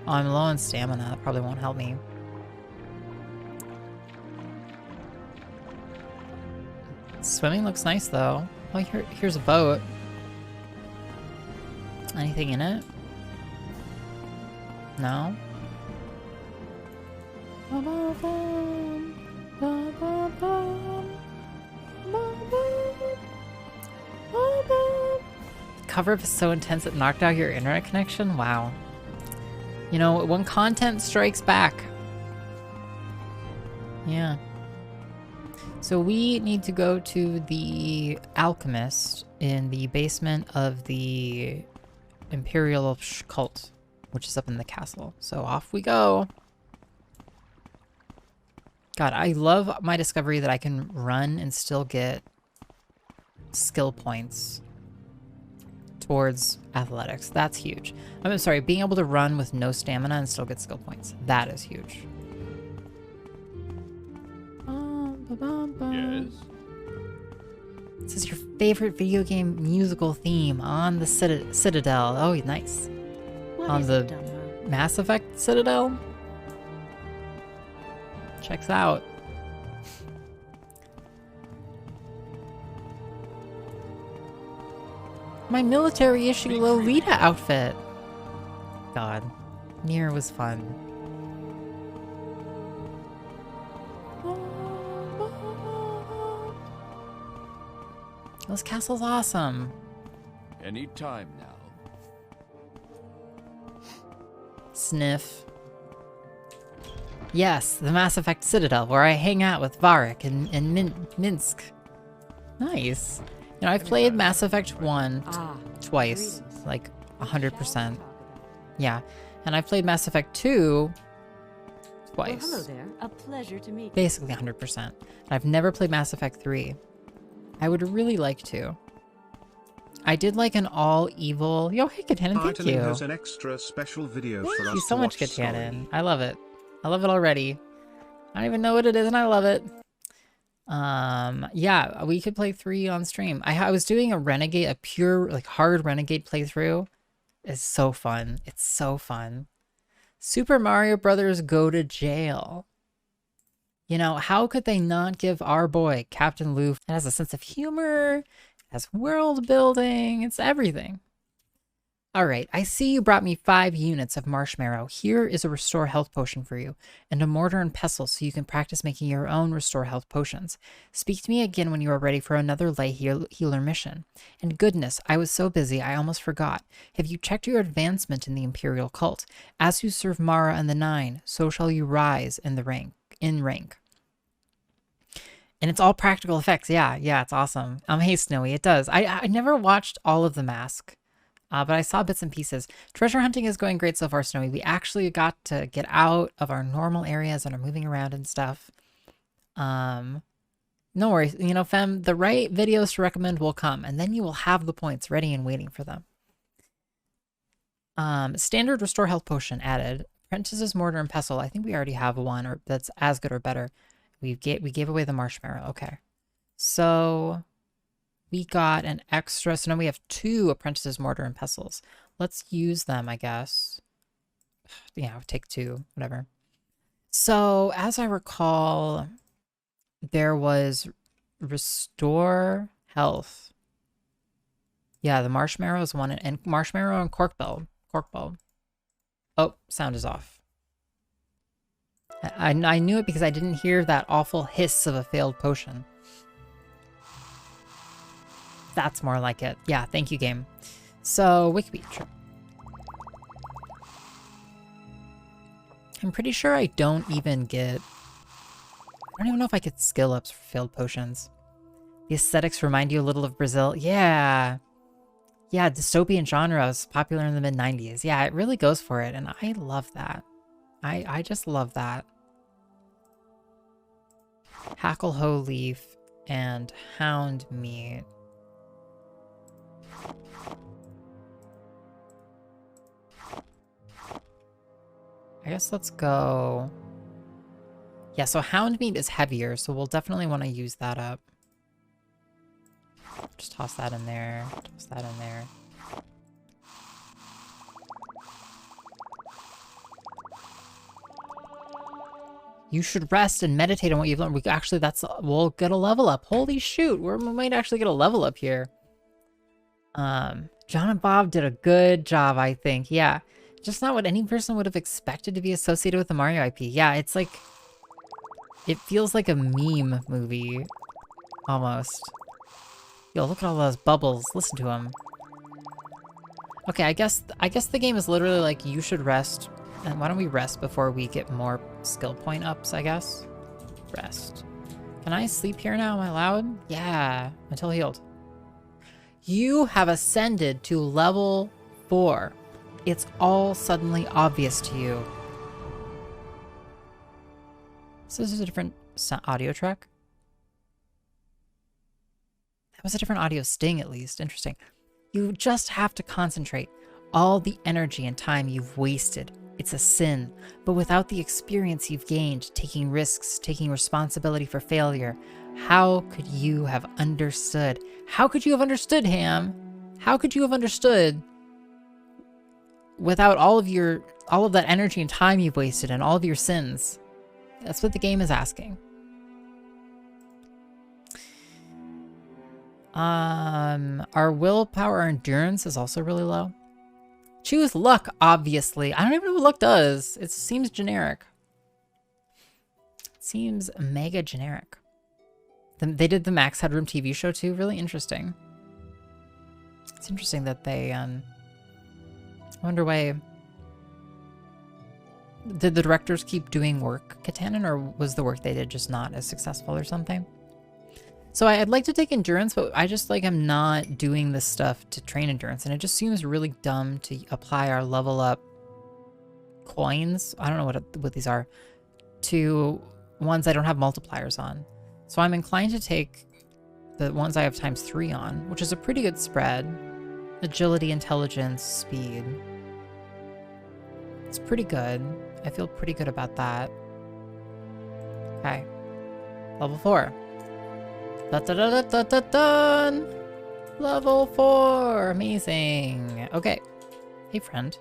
Oh, I'm low on stamina. That probably won't help me. Swimming looks nice, though. Oh, here's a boat. Anything in it? No? Cover up is so intense it knocked out your internet connection? Wow. You know, when content strikes back. Yeah. So we need to go to the alchemist in the basement of the Imperial cult, which is up in the castle. So off we go. God, I love my discovery that I can run and still get skill points towards athletics. That's huge. I'm sorry, being able to run with no stamina and still get skill points. That is huge. Yes? This is your favorite video game musical theme on the Citadel. Oh, nice. On the Mass Effect Citadel? Checks out. My military issue Lolita outfit. God. Nier was fun. This castle's awesome. Any time now. Sniff. Yes, the Mass Effect Citadel, where I hang out with Varric and Minsk. Nice. You know, I've played Mass Effect 1 twice, like 100%. Yeah, and I've played Mass Effect 2 twice. Well, hello there. A pleasure to meet you. Basically 100%. And I've never played Mass Effect 3. I would really like to. I did like an all-evil... Yo, hey, Katanen, thank you. Has an extra special video for Thank you us so to much, watch, Katanen. I love it. I love it already. I don't even know what it is, and I love it. Yeah, we could play 3 on stream. I was doing a Renegade, a pure, like, hard Renegade playthrough. It's so fun. It's so fun. Super Mario Brothers Go to Jail. You know, how could they not give our boy, Captain Luffy, it has a sense of humor, has world building, it's everything. All right, I see you brought me 5 units of marshmallow. Here is a restore health potion for you, and a mortar and pestle so you can practice making your own restore health potions. Speak to me again when you are ready for another lay healer mission. And goodness, I was so busy I almost forgot. Have you checked your advancement in the Imperial cult? As you serve Mara and the 9, so shall you rise in the rank. And it's all practical effects. Yeah, it's awesome. Hey, Snowy, it does. I never watched all of The Mask. But I saw bits and pieces. Treasure hunting is going great so far, Snowy. We actually got to get out of our normal areas and are moving around and stuff. No worries. You know, Fem, the right videos to recommend will come, and then you will have the points ready and waiting for them. Standard restore health potion added. Apprentice's mortar and pestle. I think we already have one or that's as good or better. We gave away the marshmallow. Okay. So we got an extra, so now we have 2 Apprentice's mortar and pestles. Let's use them, I guess. Yeah, take 2, whatever. So, as I recall, there was restore health. Yeah, the marshmallow is one, and marshmallow and cork bulb. Oh, sound is off. I knew it because I didn't hear that awful hiss of a failed potion. That's more like it. Yeah, thank you, game. So, Wikipedia. I'm pretty sure I don't even get... I don't even know if I get skill ups for failed potions. The aesthetics remind you a little of Brazil. Yeah. Yeah, dystopian genre was popular in the mid-90s. Yeah, it really goes for it, and I love that. I just love that. Hackle Hoe Leaf and Hound Meat. I guess let's go... Yeah, so Hound Meat is heavier, so we'll definitely want to use that up. Just toss that in there. Toss that in there. You should rest and meditate on what you've learned. We actually, we'll get a level up. Holy shoot, we might actually get a level up here. John and Bob did a good job, I think. Yeah, just not what any person would have expected to be associated with the Mario IP. Yeah, it's like, it feels like a meme movie, almost. Yo, look at all those bubbles. Listen to them. Okay, I guess the game is literally like, you should rest. And why don't we rest before we get more skill point ups, I guess? Rest. Can I sleep here now? Am I allowed? Yeah, until healed. You have ascended to level 4. It's all suddenly obvious to you. So this is a different audio track? That was a different audio sting, at least. Interesting. You just have to concentrate. All the energy and time you've wasted. It's a sin. But without the experience you've gained, taking risks, taking responsibility for failure, how could you have understood? How could you have understood, Ham? How could you have understood without all of that energy and time you've wasted and all of your sins? That's what the game is asking. Our willpower or endurance is also really low. Choose luck, obviously. I don't even know what luck does. It seems generic. It seems mega generic. They did the Max Headroom TV show too. Really interesting. It's interesting that they, I wonder why... Did the directors keep doing work, Katanen, or was the work they did just not as successful or something? So I'd like to take endurance, but I just I'm not doing this stuff to train endurance, and it just seems really dumb to apply our level up coins, I don't know what these are, to ones I don't have multipliers on. So I'm inclined to take the ones I have ×3 on, which is a pretty good spread. Agility, intelligence, speed. It's pretty good. I feel pretty good about that. Okay. Level 4. Dun. Level 4. Amazing. Okay. Hey, friend.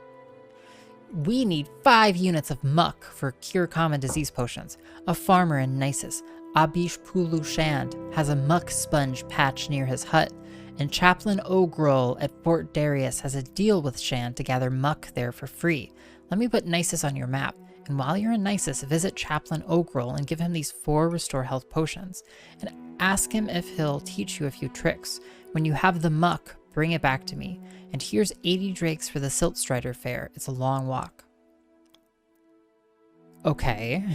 We need 5 units of muck for cure common disease potions. A farmer in Nisus, Abish Pulu Shand, has a muck sponge patch near his hut, and Chaplain Ogrol at Fort Darius has a deal with Shand to gather muck there for free. Let me put Nisus on your map, and while you're in Nisus, visit Chaplain Ogrol and give him these 4 restore health potions, and ask him if he'll teach you a few tricks. When you have the muck, bring it back to me. And here's 80 drakes for the Siltstrider Fair. It's a long walk. Okay.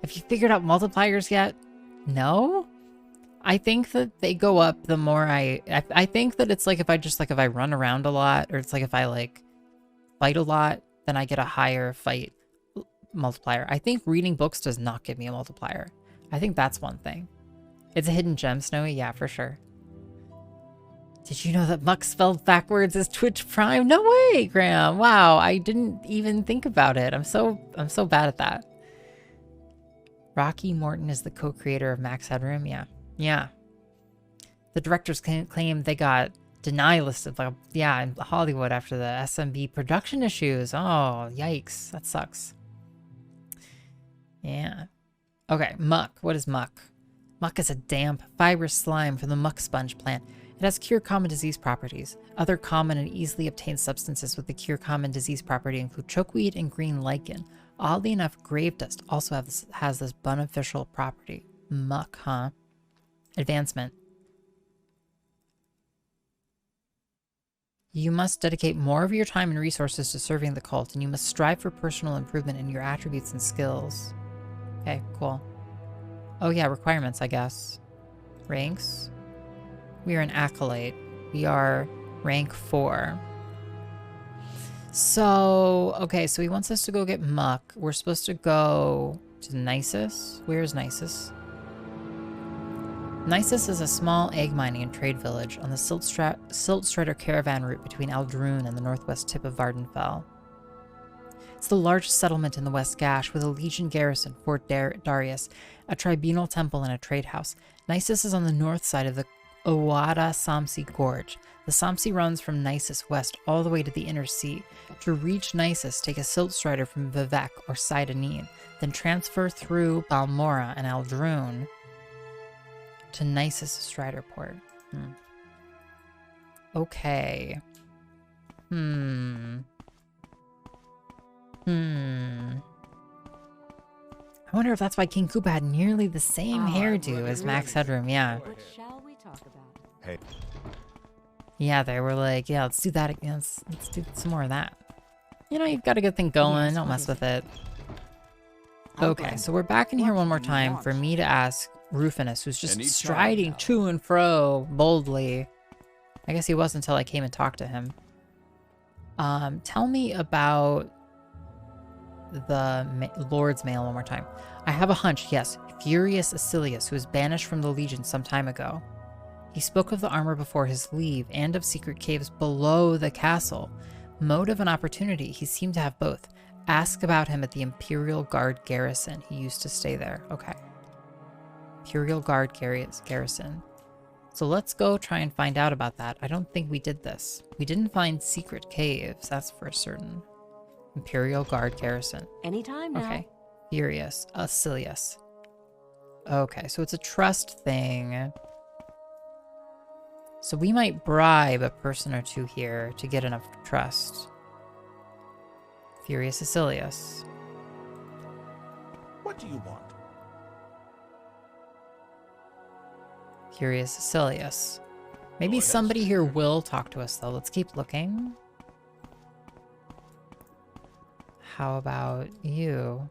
Have you figured out multipliers yet? No? I think that they go up the more I think that it's like if I run around a lot, or it's like if I like fight a lot, then I get a higher fight multiplier. I think reading books does not give me a multiplier. I think that's one thing. It's a hidden gem, Snowy? Yeah, for sure. Did you know that muck spelled backwards is Twitch Prime? No way, Graham. Wow, I didn't even think about it. I'm so bad at that. Rocky Morton is the co-creator of Max Headroom. Yeah. Yeah. The directors claim they got denial listed, like, yeah, in Hollywood after the SMB production issues. Oh, yikes. That sucks. Yeah. Okay, muck. What is muck? Muck is a damp, fibrous slime from the muck sponge plant. It has cure common disease properties. Other common and easily obtained substances with the cure common disease property include chokeweed and green lichen. Oddly enough, grave dust also has this beneficial property. Muck, huh? Advancement. You must dedicate more of your time and resources to serving the cult, and you must strive for personal improvement in your attributes and skills. Okay, cool. Oh yeah, requirements, I guess. Ranks. We are an acolyte. We are rank 4. So, okay, so he wants us to go get muck. We're supposed to go to Nisus. Where's Nisus? Nisus is a small egg mining and trade village on the Siltstrider caravan route between Aldrune and the northwest tip of Vardenfell. It's the largest settlement in the West Gash, with a legion garrison, Fort Darius, a tribunal temple, and a trade house. Nisus is on the north side of the Owada Samsi Gorge. The Samsi runs from Nisus west all the way to the inner sea. To reach Nisus, take a Siltstrider from Vivek or Sidanine, then transfer through Balmora and Aldrune to Nisus Striderport. Okay. I wonder if that's why King Koopa had nearly the same hairdo as Max Headroom, yeah. What shall we talk about? Hey. Yeah, they were like, yeah, let's do that again. Let's do some more of that. You know, you've got a good thing going. Yes, don't mess with it. Okay, so we're back in here one more time for me to ask Rufinus, who's just striding to and fro boldly. I guess he was until I came and talked to him. Tell me about the Lord's Mail one more time. I have a hunch, yes. Furious Acilius, who was banished from the Legion some time ago. He spoke of the armor before his leave and of secret caves below the castle. Motive and opportunity, he seemed to have both. Ask about him at the Imperial Guard garrison. He used to stay there. Okay. Imperial Guard garrison. So let's go try and find out about that. I don't think we did this. We didn't find secret caves, that's for certain. Imperial Guard garrison. Anytime now. Okay. Furious. Acilius. Okay, so it's a trust thing. So we might bribe a person or two here to get enough trust. Furious Acilius. What do you want? Furious Acilius. Maybe somebody here will talk to us, though. Let's keep looking. How about you?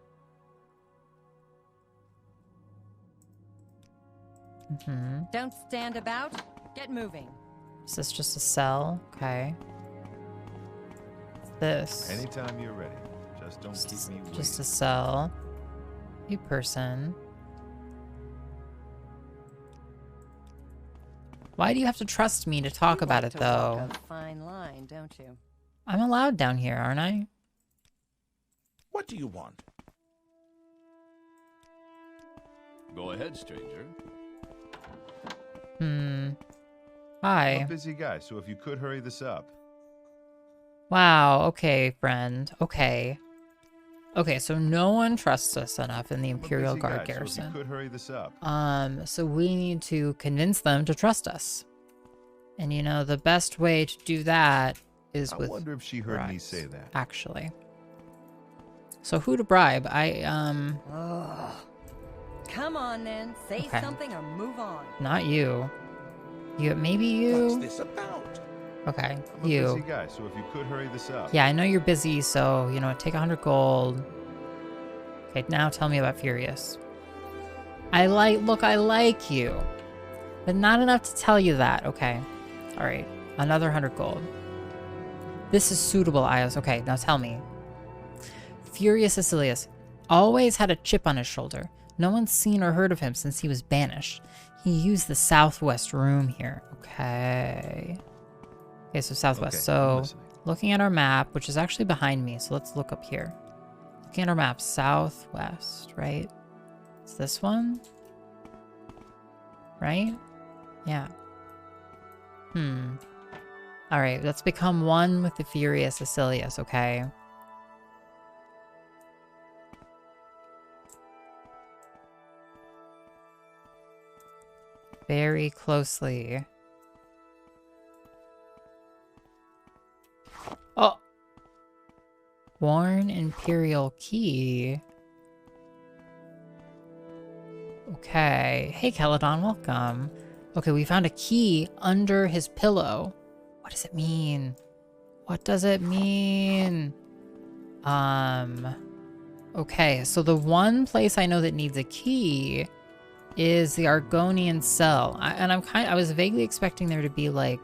Don't stand about. Get moving. Is this just a cell? Okay. What's this? Anytime you're ready. Just don't keep me waiting. Just a cell. You person. Why do you have to trust me to talk about it, though? Walk a fine line, don't you? I'm allowed down here, aren't I? What do you want? Go ahead, stranger. I'm Hi. a busy guy, so if you could hurry this up. Wow, okay, friend. Okay. Okay, so no one trusts us enough in the Imperial Guard garrison. So if you could hurry this up. So we need to convince them to trust us. And you know, the best way to do that is with I wonder if she heard bribes, me say that. actually. So who to bribe? Oh. Come on then, say something or move on. Not you. Maybe you. What's this about? Okay, I'm a busy guy, so if you could hurry this up. Yeah, I know you're busy, so, you know, take 100 gold. Okay, now tell me about Furious. Look, I like you. But not enough to tell you that. Okay. All right. Another 100 gold. This is suitable, iios. Okay, now tell me. Furious Asilius always had a chip on his shoulder. No one's seen or heard of him since he was banished. He used the southwest room here. Okay. Okay, so southwest. Okay, so looking at our map, which is actually behind me, so let's look up here. Looking at our map, southwest, right? It's this one? Right? Yeah. Alright, let's become one with the Furious Asilius, okay? Very closely. Oh! Worn Imperial Key. Okay. Hey, Caledon, welcome. Okay, we found a key under his pillow. What does it mean? What does it mean? Okay, so the one place I know that needs a key is the Argonian cell. I was vaguely expecting there to be like,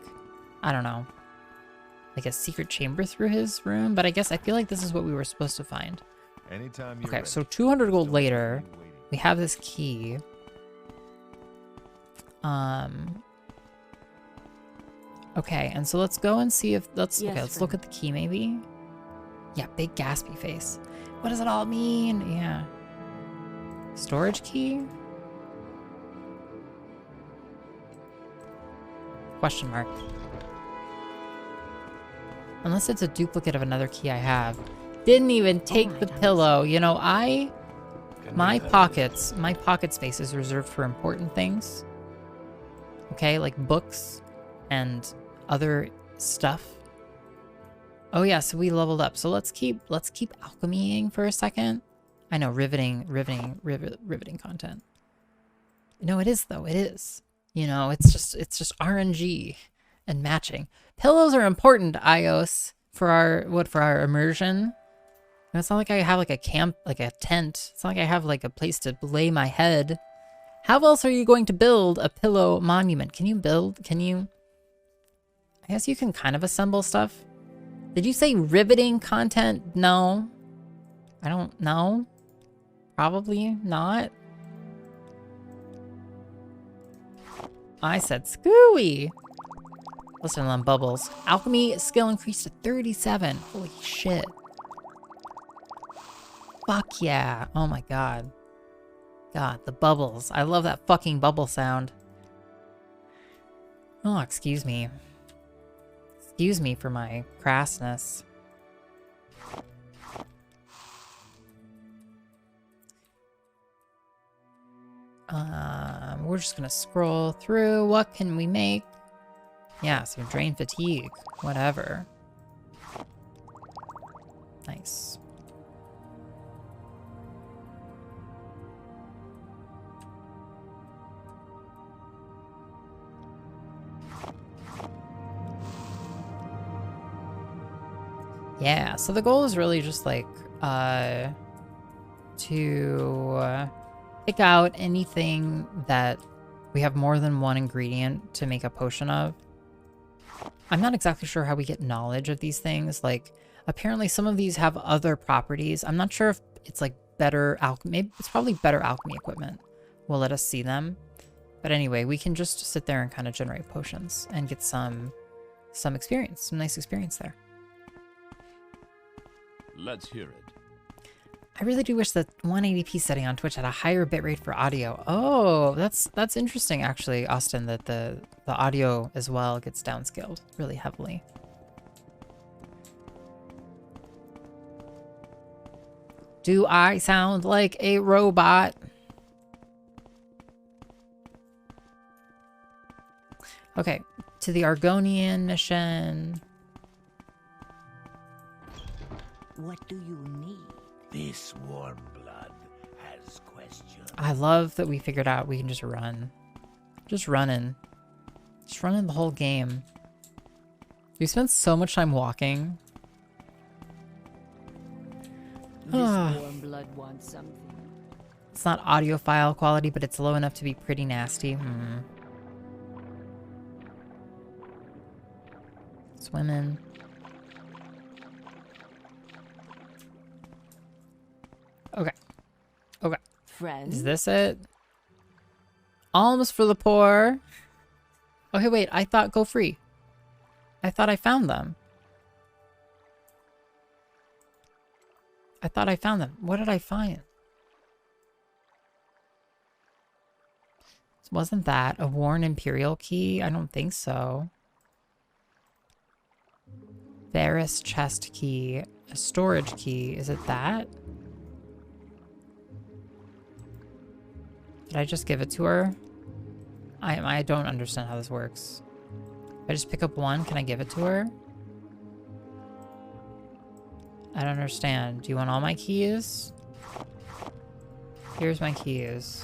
I don't know, like a secret chamber through his room, but I feel like this is what we were supposed to find. Anytime you're okay, ready. so 200 gold later, we have this key. Okay, and so let's go and see if let's look at the key maybe. Yeah, big gaspy face. What does it all mean? Yeah. Storage key? Question mark. Unless it's a duplicate of another key I have. Didn't even take the pillow. You know, my pocket space is reserved for important things. Okay, like books and other stuff. Oh yeah, so we leveled up. So let's keep alchemying for a second. I know, riveting content. No, it is though. It is. You know, it's just RNG and matching. Pillows are important, iios, for our immersion. And it's not like I have like a camp, like a tent. It's not like I have like a place to lay my head. How else are you going to build a pillow monument? Can you I guess you can kind of assemble stuff. Did you say riveting content? No. I don't know. Probably not. I said scooey. Listen to them bubbles. Alchemy skill increased to 37. Holy shit. Fuck yeah. Oh my god. God, the bubbles. I love that fucking bubble sound. Oh, excuse me. Excuse me for my crassness. We're just gonna scroll through. What can we make? Yeah, so drain fatigue. Whatever. Nice. Yeah, so the goal is really just like to pick out anything that we have more than one ingredient to make a potion of. I'm not exactly sure how we get knowledge of these things. Like, apparently some of these have other properties. I'm not sure if it's like better alchemy. Maybe it's probably better alchemy equipment will let us see them. But anyway, we can just sit there and kind of generate potions and get some experience, some nice experience there. Let's hear it. I really do wish the 180p setting on Twitch had a higher bitrate for audio. Oh, that's interesting actually, Austin, that the audio as well gets downscaled really heavily. Do I sound like a robot? Okay, to the Argonian mission. What do you need? This warm blood has questions. I love that we figured out we can just run. Just running. Just running the whole game. We spent so much time walking. This warm blood wants something. It's not audiophile quality, but it's low enough to be pretty nasty. Swimming. Okay. Okay. Friend? Is this it? Alms for the poor. Okay, wait. I thought go free. I thought I found them. I thought I found them. What did I find? Wasn't that a worn Imperial key? I don't think so. Varus chest key. A storage key. Is it that? Did I just give it to her? I don't understand how this works. If I just pick up one, can I give it to her? I don't understand. Do you want all my keys? Here's my keys.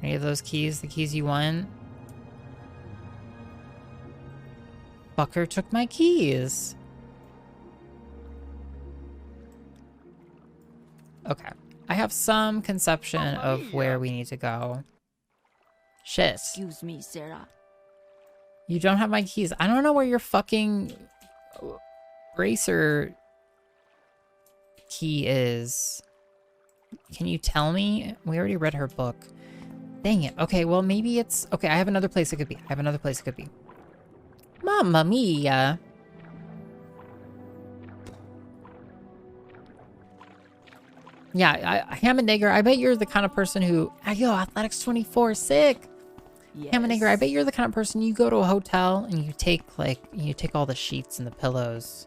Any of those keys, the keys you want? Fucker took my keys. Okay. I have some conception of where we need to go. Shit. Excuse me, Sarah. You don't have my keys. I don't know where your fucking racer key is. Can you tell me? We already read her book. Dang it. Okay, well, maybe it's... Okay, I have another place it could be. I have another place it could be. Mamma mia. Yeah, Ham and Nigger, I bet you're the kind of person who... Yo, Athletics 24, sick. Yes. Ham and Nigger, I bet you're the kind of person you go to a hotel and you take, like, you take all the sheets and the pillows.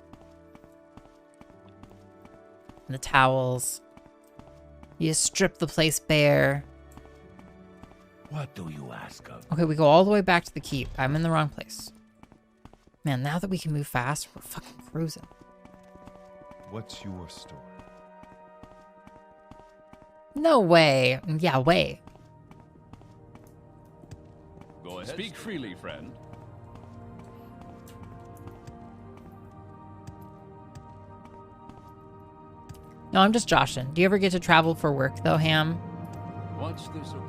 And the towels. You strip the place bare. What do you ask of? Okay, we go all the way back to the keep. I'm in the wrong place. Man, now that we can move fast, we're fucking cruising. What's your story? No way. Yeah, way. Go ahead. Speak freely, friend. No, I'm just joshing. Do you ever get to travel for work, though, Ham? What's this about?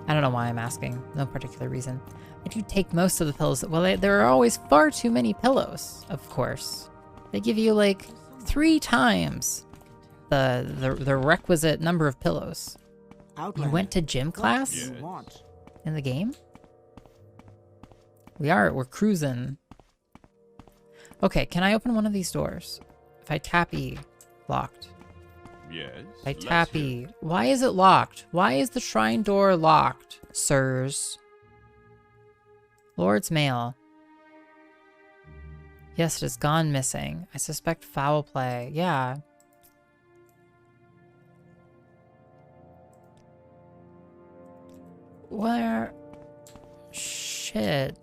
I don't know why I'm asking. No particular reason. I do take most of the pillows. Well, there are always far too many pillows, of course. They give you, like, 3 times the requisite number of pillows. You went to gym class? Yes. In the game? We're cruising. Okay, can I open one of these doors? If I tap E, locked. Yes. If I tap E. Why is it locked? Why is the shrine door locked, sirs? Lord's mail. Yes, it has gone missing. I suspect foul play. Yeah. Where? Shit.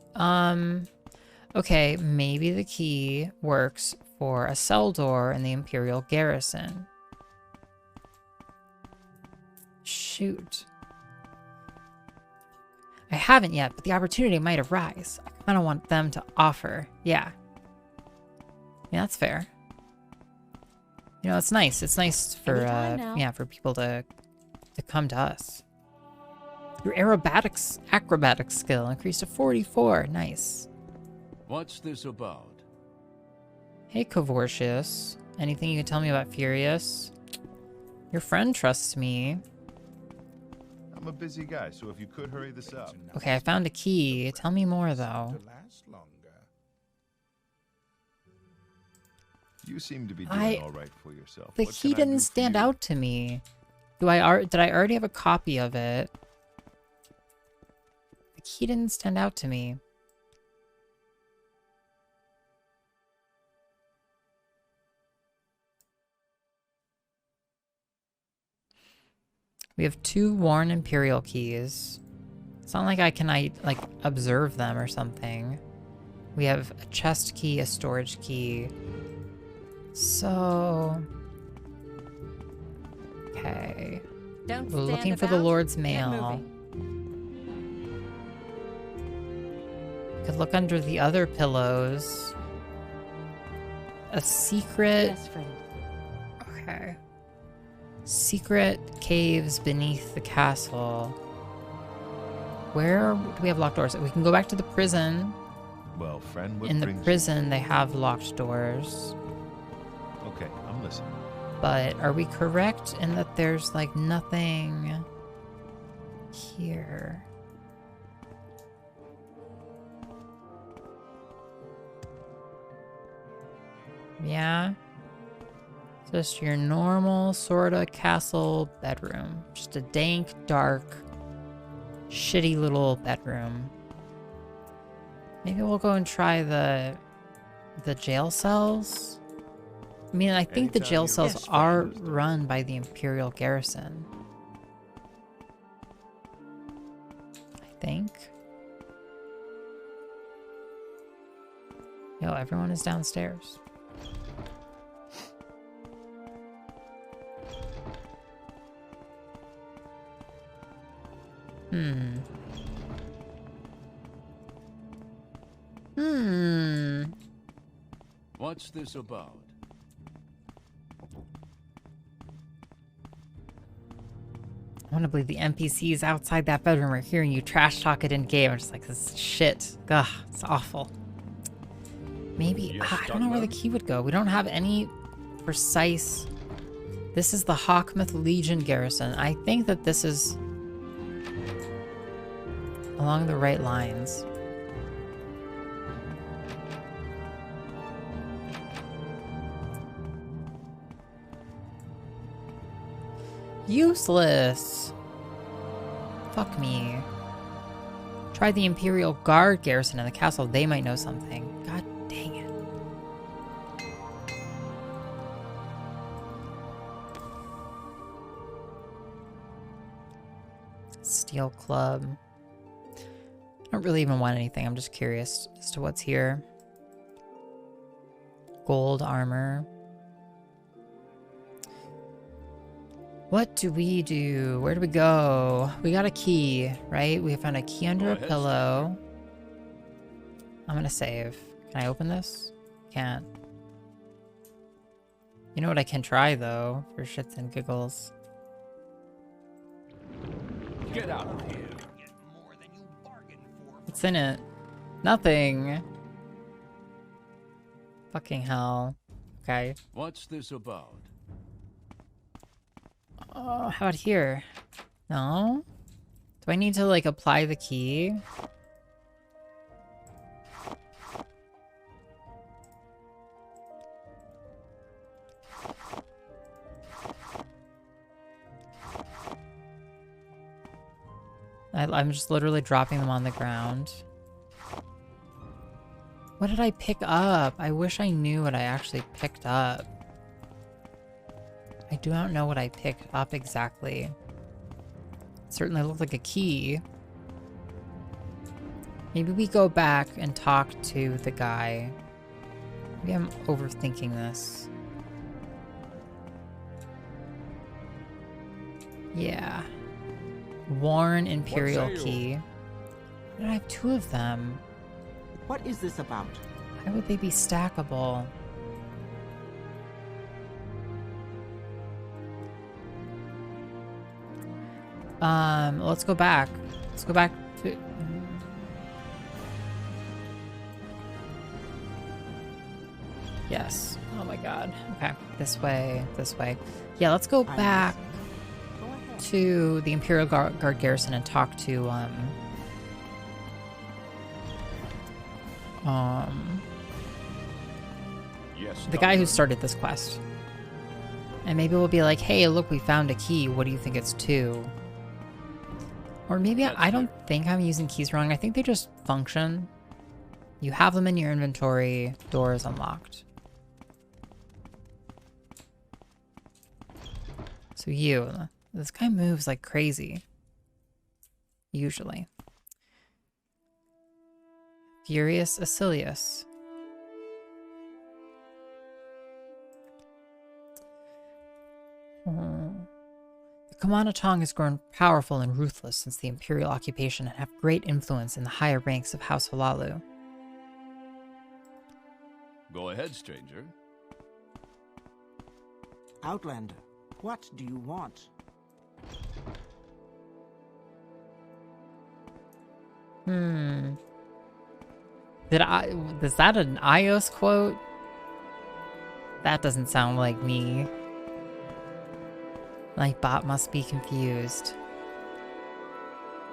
Okay, maybe the key works for a cell door in the Imperial garrison. Shoot. I haven't yet, but the opportunity might arise. I kind of want them to offer. Yeah. Yeah, that's fair. You know, it's nice. It's nice for yeah, for people to come to us. Your acrobatics skill increased to 44. Nice. What's this about? Hey, Cavortius. Anything you can tell me about Furious? Your friend trusts me. I'm a busy guy, so if you could hurry this up. Okay, I found a key. Tell me more, though. You seem to be doing all right for yourself. The key didn't stand out to me. Did I already have a copy of it? The key didn't stand out to me. We have 2 worn Imperial keys. It's not like I can like observe them or something. We have a chest key, a storage key. So... Okay. Don't We're stand looking for the about. Lord's Get mail. moving. Could look under the other pillows. A secret... Yes, friend. Okay. Secret caves beneath the castle. Where do we have locked doors? We can go back to the prison. Well, friend, what In the brings you- prison, they have locked doors. Okay, I'm listening. But are we correct in that there's like nothing here? Yeah. Just your normal sorta castle bedroom. Just a dank, dark, shitty little bedroom. Maybe we'll go and try the jail cells. I mean, I think the jail cells are run by the Imperial garrison. I think. Yo, everyone is downstairs. What's this about? I want to believe the NPCs outside that bedroom are hearing you trash talk it in game. I'm just like, this is shit. Ugh, it's awful. Maybe, Yes, I don't know where the key would go. We don't have any precise... This is the Hawkmouth Legion garrison. I think that this is along the right lines. Useless. Fuck me. Try the Imperial Guard garrison in the castle. They might know something. God dang it. Steel Club. I don't really even want anything. I'm just curious as to what's here. Gold armor. What do we do? Where do we go? We got a key, right? We found a key under a pillow. I'm gonna save. Can I open this? Can't. You know what I can try, though, for shits and giggles? Get out of here. What's in it? Nothing. Fucking hell. Okay. What's this about? Oh, how about here? No? Do I need to, like, apply the key? I'm just literally dropping them on the ground. What did I pick up? I wish I knew what I actually picked up. I do not know what I picked up exactly. It certainly looked like a key. Maybe we go back and talk to the guy. Maybe I'm overthinking this. Yeah. Worn Imperial key. Why did I have 2 of them? What is this about? Why would they be stackable? Let's go back. Let's go back to... Yes. Oh my god. Okay. This way. This way. Yeah, let's go back to the Imperial Guard garrison and talk to, Yes, the guy who started this quest. And maybe we'll be like, hey, look, we found a key. What do you think it's to? Or maybe I don't think I'm using keys wrong. I think they just function. You have them in your inventory. Door is unlocked. So you, This guy moves like crazy. Usually. Furious Acilius. The Kumano Tong has grown powerful and ruthless since the Imperial occupation and have great influence in the higher ranks of House Halalu. Go ahead, stranger. Outlander, what do you want? Is that an iios quote? That doesn't sound like me. My bot must be confused.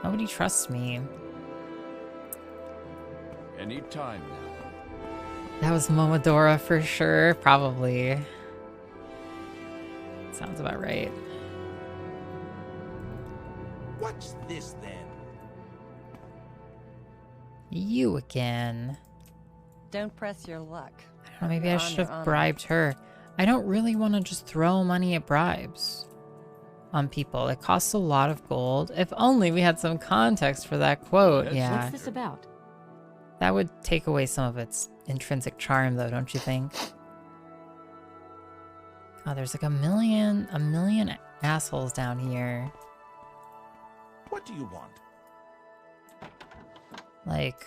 Nobody trusts me. Any time now. That was Momodora for sure, probably. Sounds about right. What's this then? You again. Don't press your luck. I don't know, maybe I should have bribed her. I don't really want to just throw money at bribes on people. It costs a lot of gold. If only we had some context for that quote. Yeah. What's this about? That would take away some of its intrinsic charm, though, don't you think? Oh, there's like a million assholes down here. What do you want? Like,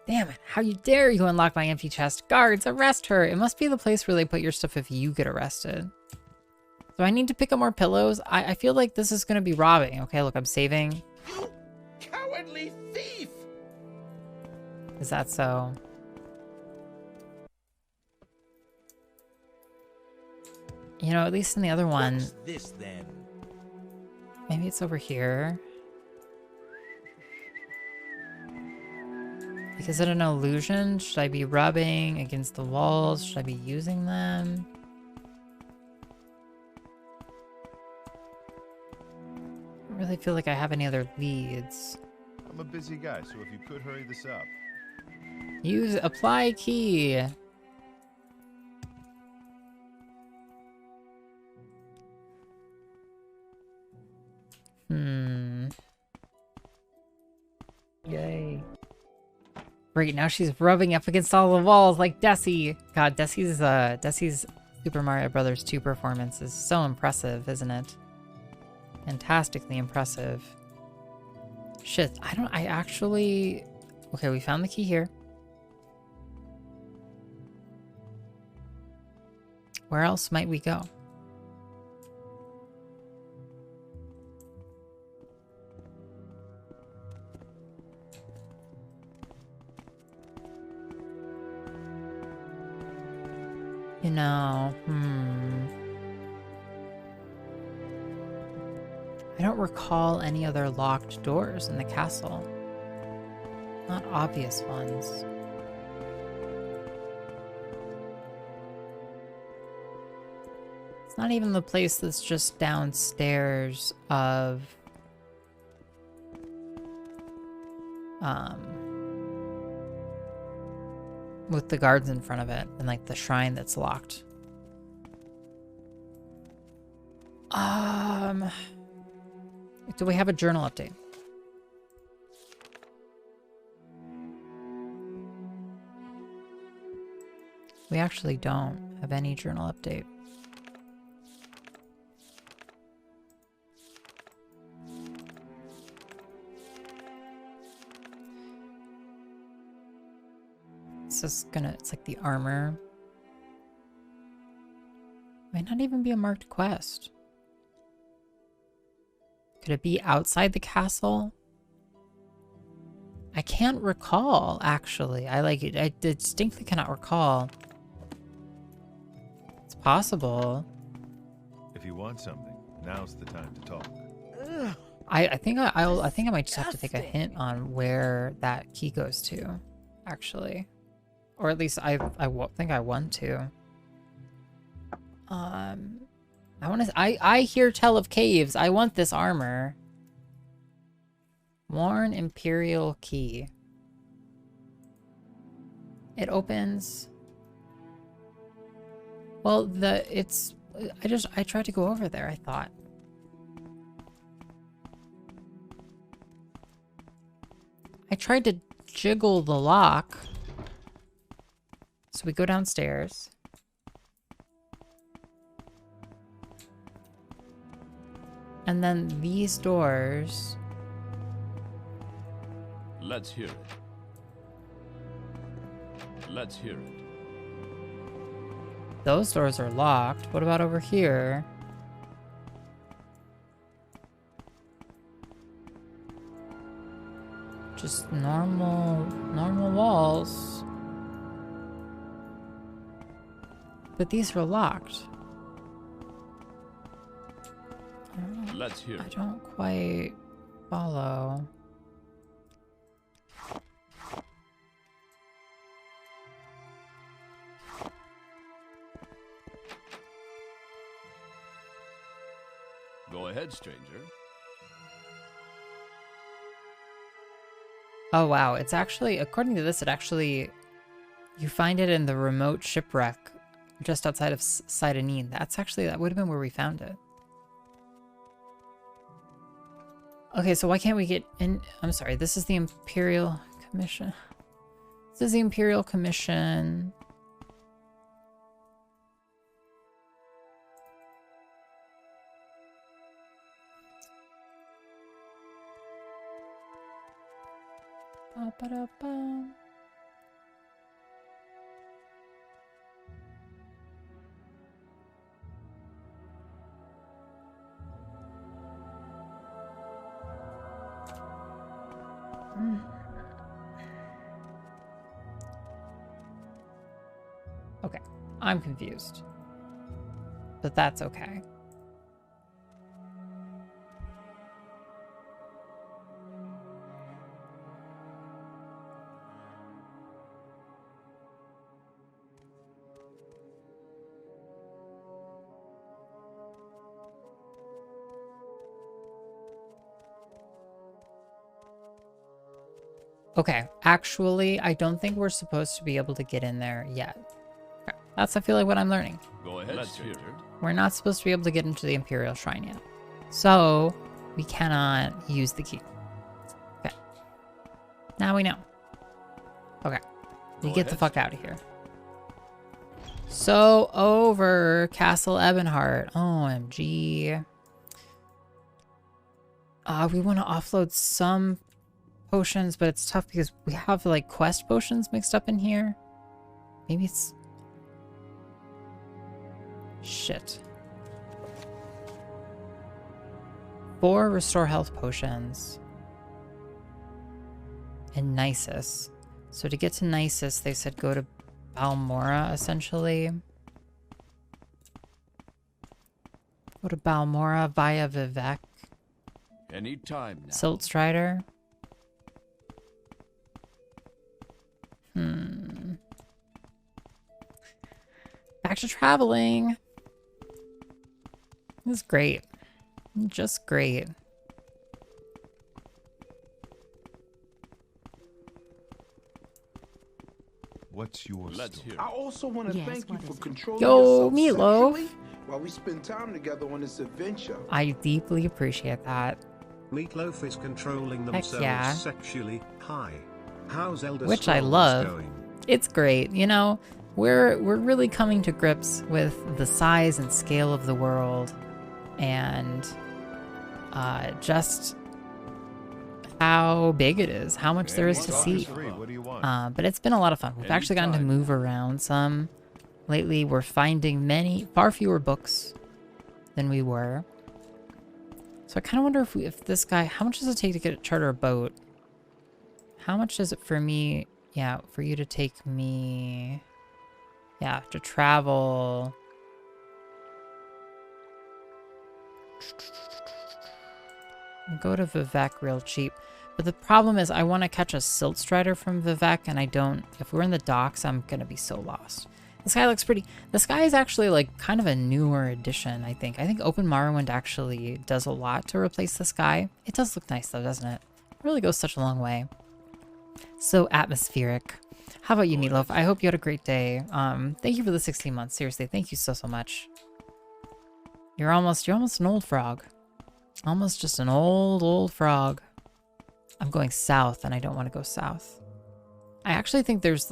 damn it, how you dare you unlock my empty chest. Guards, arrest her. It must be the place where they put your stuff if you get arrested. Do I need to pick up more pillows? I feel like this is going to be robbing. Okay, look, I'm saving. You cowardly thief! Is that so? You know, at least in the other one. What's this then? Maybe it's over here. Like, is it an illusion? Should I be rubbing against the walls? Should I be using them? I don't really feel like I have any other leads. I'm a busy guy, so if you could hurry this up. Use apply key. Yay. Great, now she's rubbing up against all the walls like Desi. God, Desi's Super Mario Brothers 2 performance is so impressive, isn't it? Fantastically impressive. Shit, I actually... Okay, we found the key here. Where else might we go? You know, I don't recall any other locked doors in the castle. Not obvious ones. It's not even the place that's just downstairs of... with the guards in front of it and like the shrine that's locked. Do we have a journal update? We actually don't have any journal update. It's like the armor. Might not even be a marked quest. Could it be outside the castle? I can't recall, actually. I distinctly cannot recall. It's possible. If you want something, now's the time to talk. I think I might just have to take a hint on where that key goes to, actually. Or at least I think I want to. I hear tell of caves. I want this armor. Worn Imperial key. It opens. Well, I tried to go over there, I thought. I tried to jiggle the lock. So we go downstairs. And then these doors. Let's hear it. Let's hear it. Those doors are locked. What about over here? Just normal walls. But these are locked. Let's hear it. I don't quite follow. Go ahead, stranger. Oh wow, it's actually, according to this, you find it in the remote shipwreck just outside of Sidonin. That would have been where we found it. Okay, so why can't we get in? I'm sorry, this is the Imperial Commission. This is the Imperial Commission. Ba-ba-da-ba. Okay, I'm confused. But that's okay. Okay, actually, I don't think we're supposed to be able to get in there yet. Okay. That's, I feel like, what I'm learning. Go ahead, let's hear it. We're not supposed to be able to get into the Imperial Shrine yet. So, we cannot use the key. Okay. Now we know. Okay. We get the fuck out of here. So, over Castle Ebonheart. OMG. We want to offload some potions, but it's tough because we have like quest potions mixed up in here. Maybe it's shit. 4 restore health potions and Nisus. So to get to Nisus, they said go to Balmora essentially. Go to Balmora via Vivek. Anytime now. Silt Strider. Back to traveling. This is great. Just great. What's your story? I also want to thank you for controlling Yo, yourself Meatloaf. sexually while we spend time together on this adventure. I deeply appreciate that. Meatloaf is controlling themselves yeah. sexually. Hi. How's Elder Which I Scrolls love. going? It's great. You know, we're really coming to grips with the size and scale of the world and just how big it is, how much there is to see. But it's been a lot of fun. We've actually gotten to move around some. Lately, we're finding far fewer books than we were. So I kind of wonder if this guy, how much does it take to get charter a boat? How much does it for me, yeah, for you to take me, yeah, to travel? Go to Vivek real cheap. But the problem is I want to catch a Silt Strider from Vivek, and I don't. If we're in the docks, I'm going to be so lost. This guy looks pretty. This guy is actually like kind of a newer addition, I think. I think Open Morrowind actually does a lot to replace this guy. It does look nice though, doesn't it? It really goes such a long way. So atmospheric. How about you, Meatloaf? I hope you had a great day. Thank you for the 16 months. Seriously, thank you so much. You're almost an old frog. Almost just an old frog. I'm going south, and I don't want to go south. I actually think there's...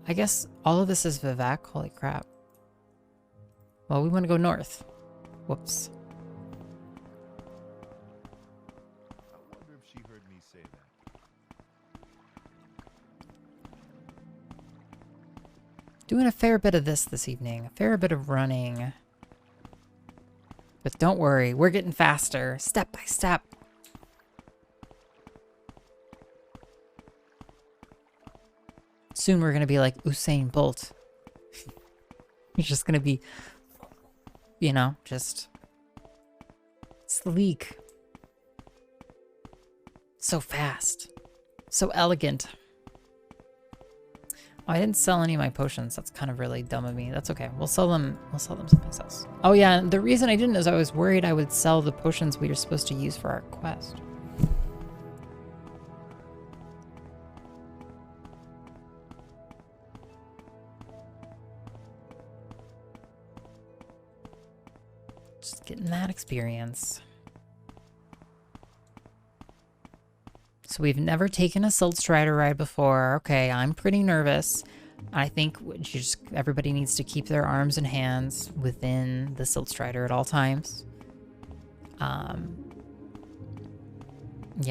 I guess all of this is Vivek. Holy crap. Well, we want to go north. Whoops. I wonder if she heard me say that. Doing a fair bit of this evening. A fair bit of running. But don't worry, we're getting faster, step by step. Soon we're gonna be like Usain Bolt. He's just gonna be, you know, just sleek. So fast. So elegant. Oh, I didn't sell any of my potions. That's kind of really dumb of me. That's okay. We'll sell them someplace else. Oh yeah, the reason I didn't is I was worried I would sell the potions we were supposed to use for our quest. Just getting that experience. So we've never taken a Silt Strider ride before. Okay, I'm pretty nervous. I think everybody needs to keep their arms and hands within the Silt Strider at all times. Yeah,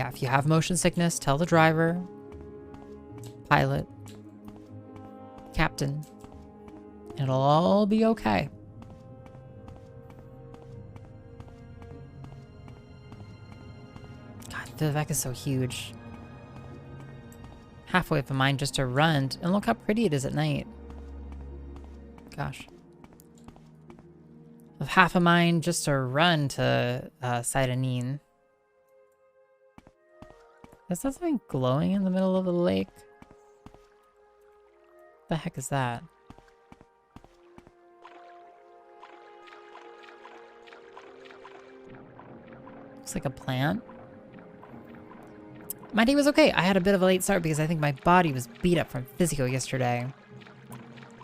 if you have motion sickness, tell the driver, pilot, captain. It'll all be okay. Vivek is so huge. Halfway of a mind just to run. And look how pretty it is at night. Gosh. With half a mind just to run to Sidanine. Is that something glowing in the middle of the lake? The heck is that? Looks like a plant. My day was okay. I had a bit of a late start because I think my body was beat up from physio yesterday.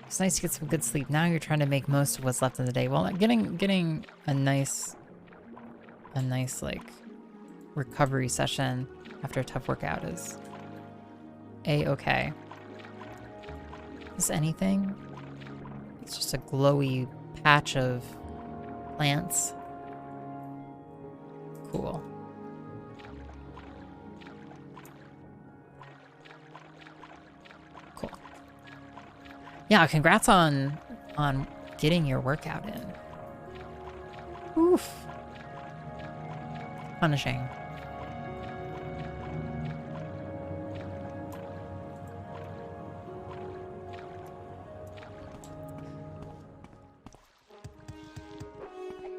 It's nice to get some good sleep. Now you're trying to make most of what's left in the day. Well, getting a nice like recovery session after a tough workout is a-okay. Is anything? It's just a glowy patch of plants. Cool. Cool. Yeah, congrats on getting your workout in. Oof. Punishing.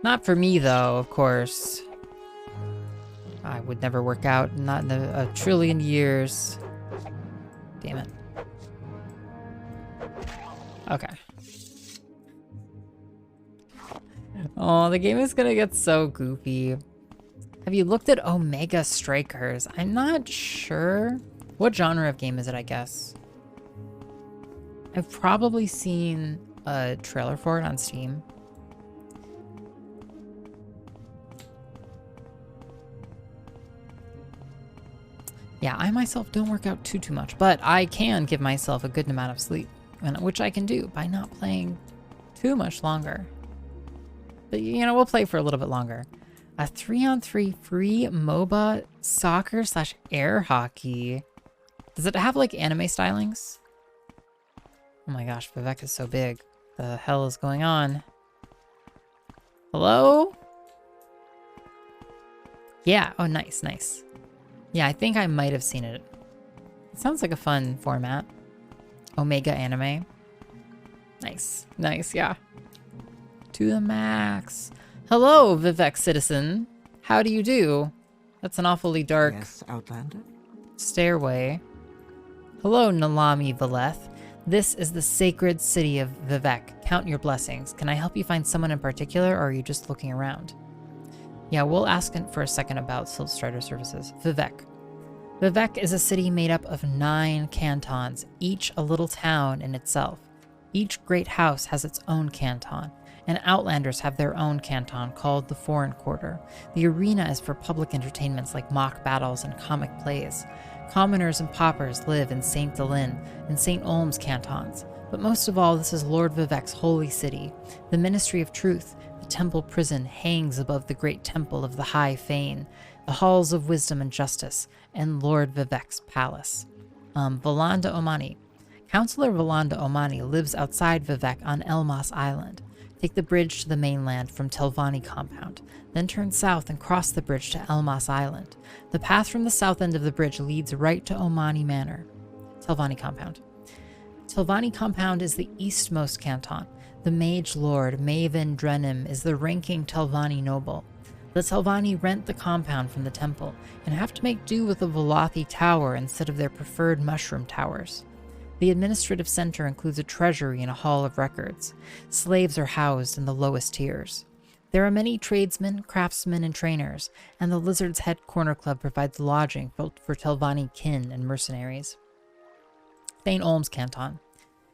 Not for me, though, of course. I would never work out, not in a trillion years. Damn it. Okay. Oh, the game is gonna get so goofy. Have you looked at Omega Strikers? I'm not sure. What genre of game is it, I guess? I've probably seen a trailer for it on Steam. Yeah, I myself don't work out too much, but I can give myself a good amount of sleep, which I can do by not playing too much longer. But, you know, we'll play for a little bit longer. A 3-on-3 free MOBA soccer/air hockey. Does it have, like, anime stylings? Oh my gosh, Vivek is so big. The hell is going on? Hello? Yeah, oh, nice, nice. Yeah, I think I might have seen it. It sounds like a fun format. Omega anime. Nice. Nice, yeah. To the max. Hello, Vivek citizen. How do you do? That's an awfully dark Outlander? stairway. Hello, Nalami Valeth. This is the sacred city of Vivek. Count your blessings. Can I help you find someone in particular, or are you just looking around? Yeah, we'll ask for a second about Silt Strider services. Vivek. Vivec is a city made up of 9 cantons, each a little town in itself. Each great house has its own canton, and Outlanders have their own canton called the Foreign Quarter. The arena is for public entertainments like mock battles and comic plays. Commoners and paupers live in St. Delin and St. Olm's cantons, but most of all, this is Lord Vivec's holy city. The Ministry of Truth, the temple prison, hangs above the great temple of the High Fane, the halls of wisdom and justice, and Lord Vivec's palace. Valanda Omani. Councillor Valanda Omani lives outside Vivec on Elmas Island. Take the bridge to the mainland from Telvanni Compound, then turn south and cross the bridge to Elmas Island. The path from the south end of the bridge leads right to Omani Manor. Telvanni Compound. Telvanni Compound is the eastmost canton. The Mage Lord, Maven Drenim, is the ranking Telvanni noble. The Telvanni rent the compound from the temple and have to make do with a Velothi tower instead of their preferred mushroom towers. The administrative center includes a treasury and a hall of records. Slaves are housed in the lowest tiers. There are many tradesmen, craftsmen, and trainers, and the Lizard's Head Corner Club provides lodging for Telvanni kin and mercenaries. St. Olm's Canton.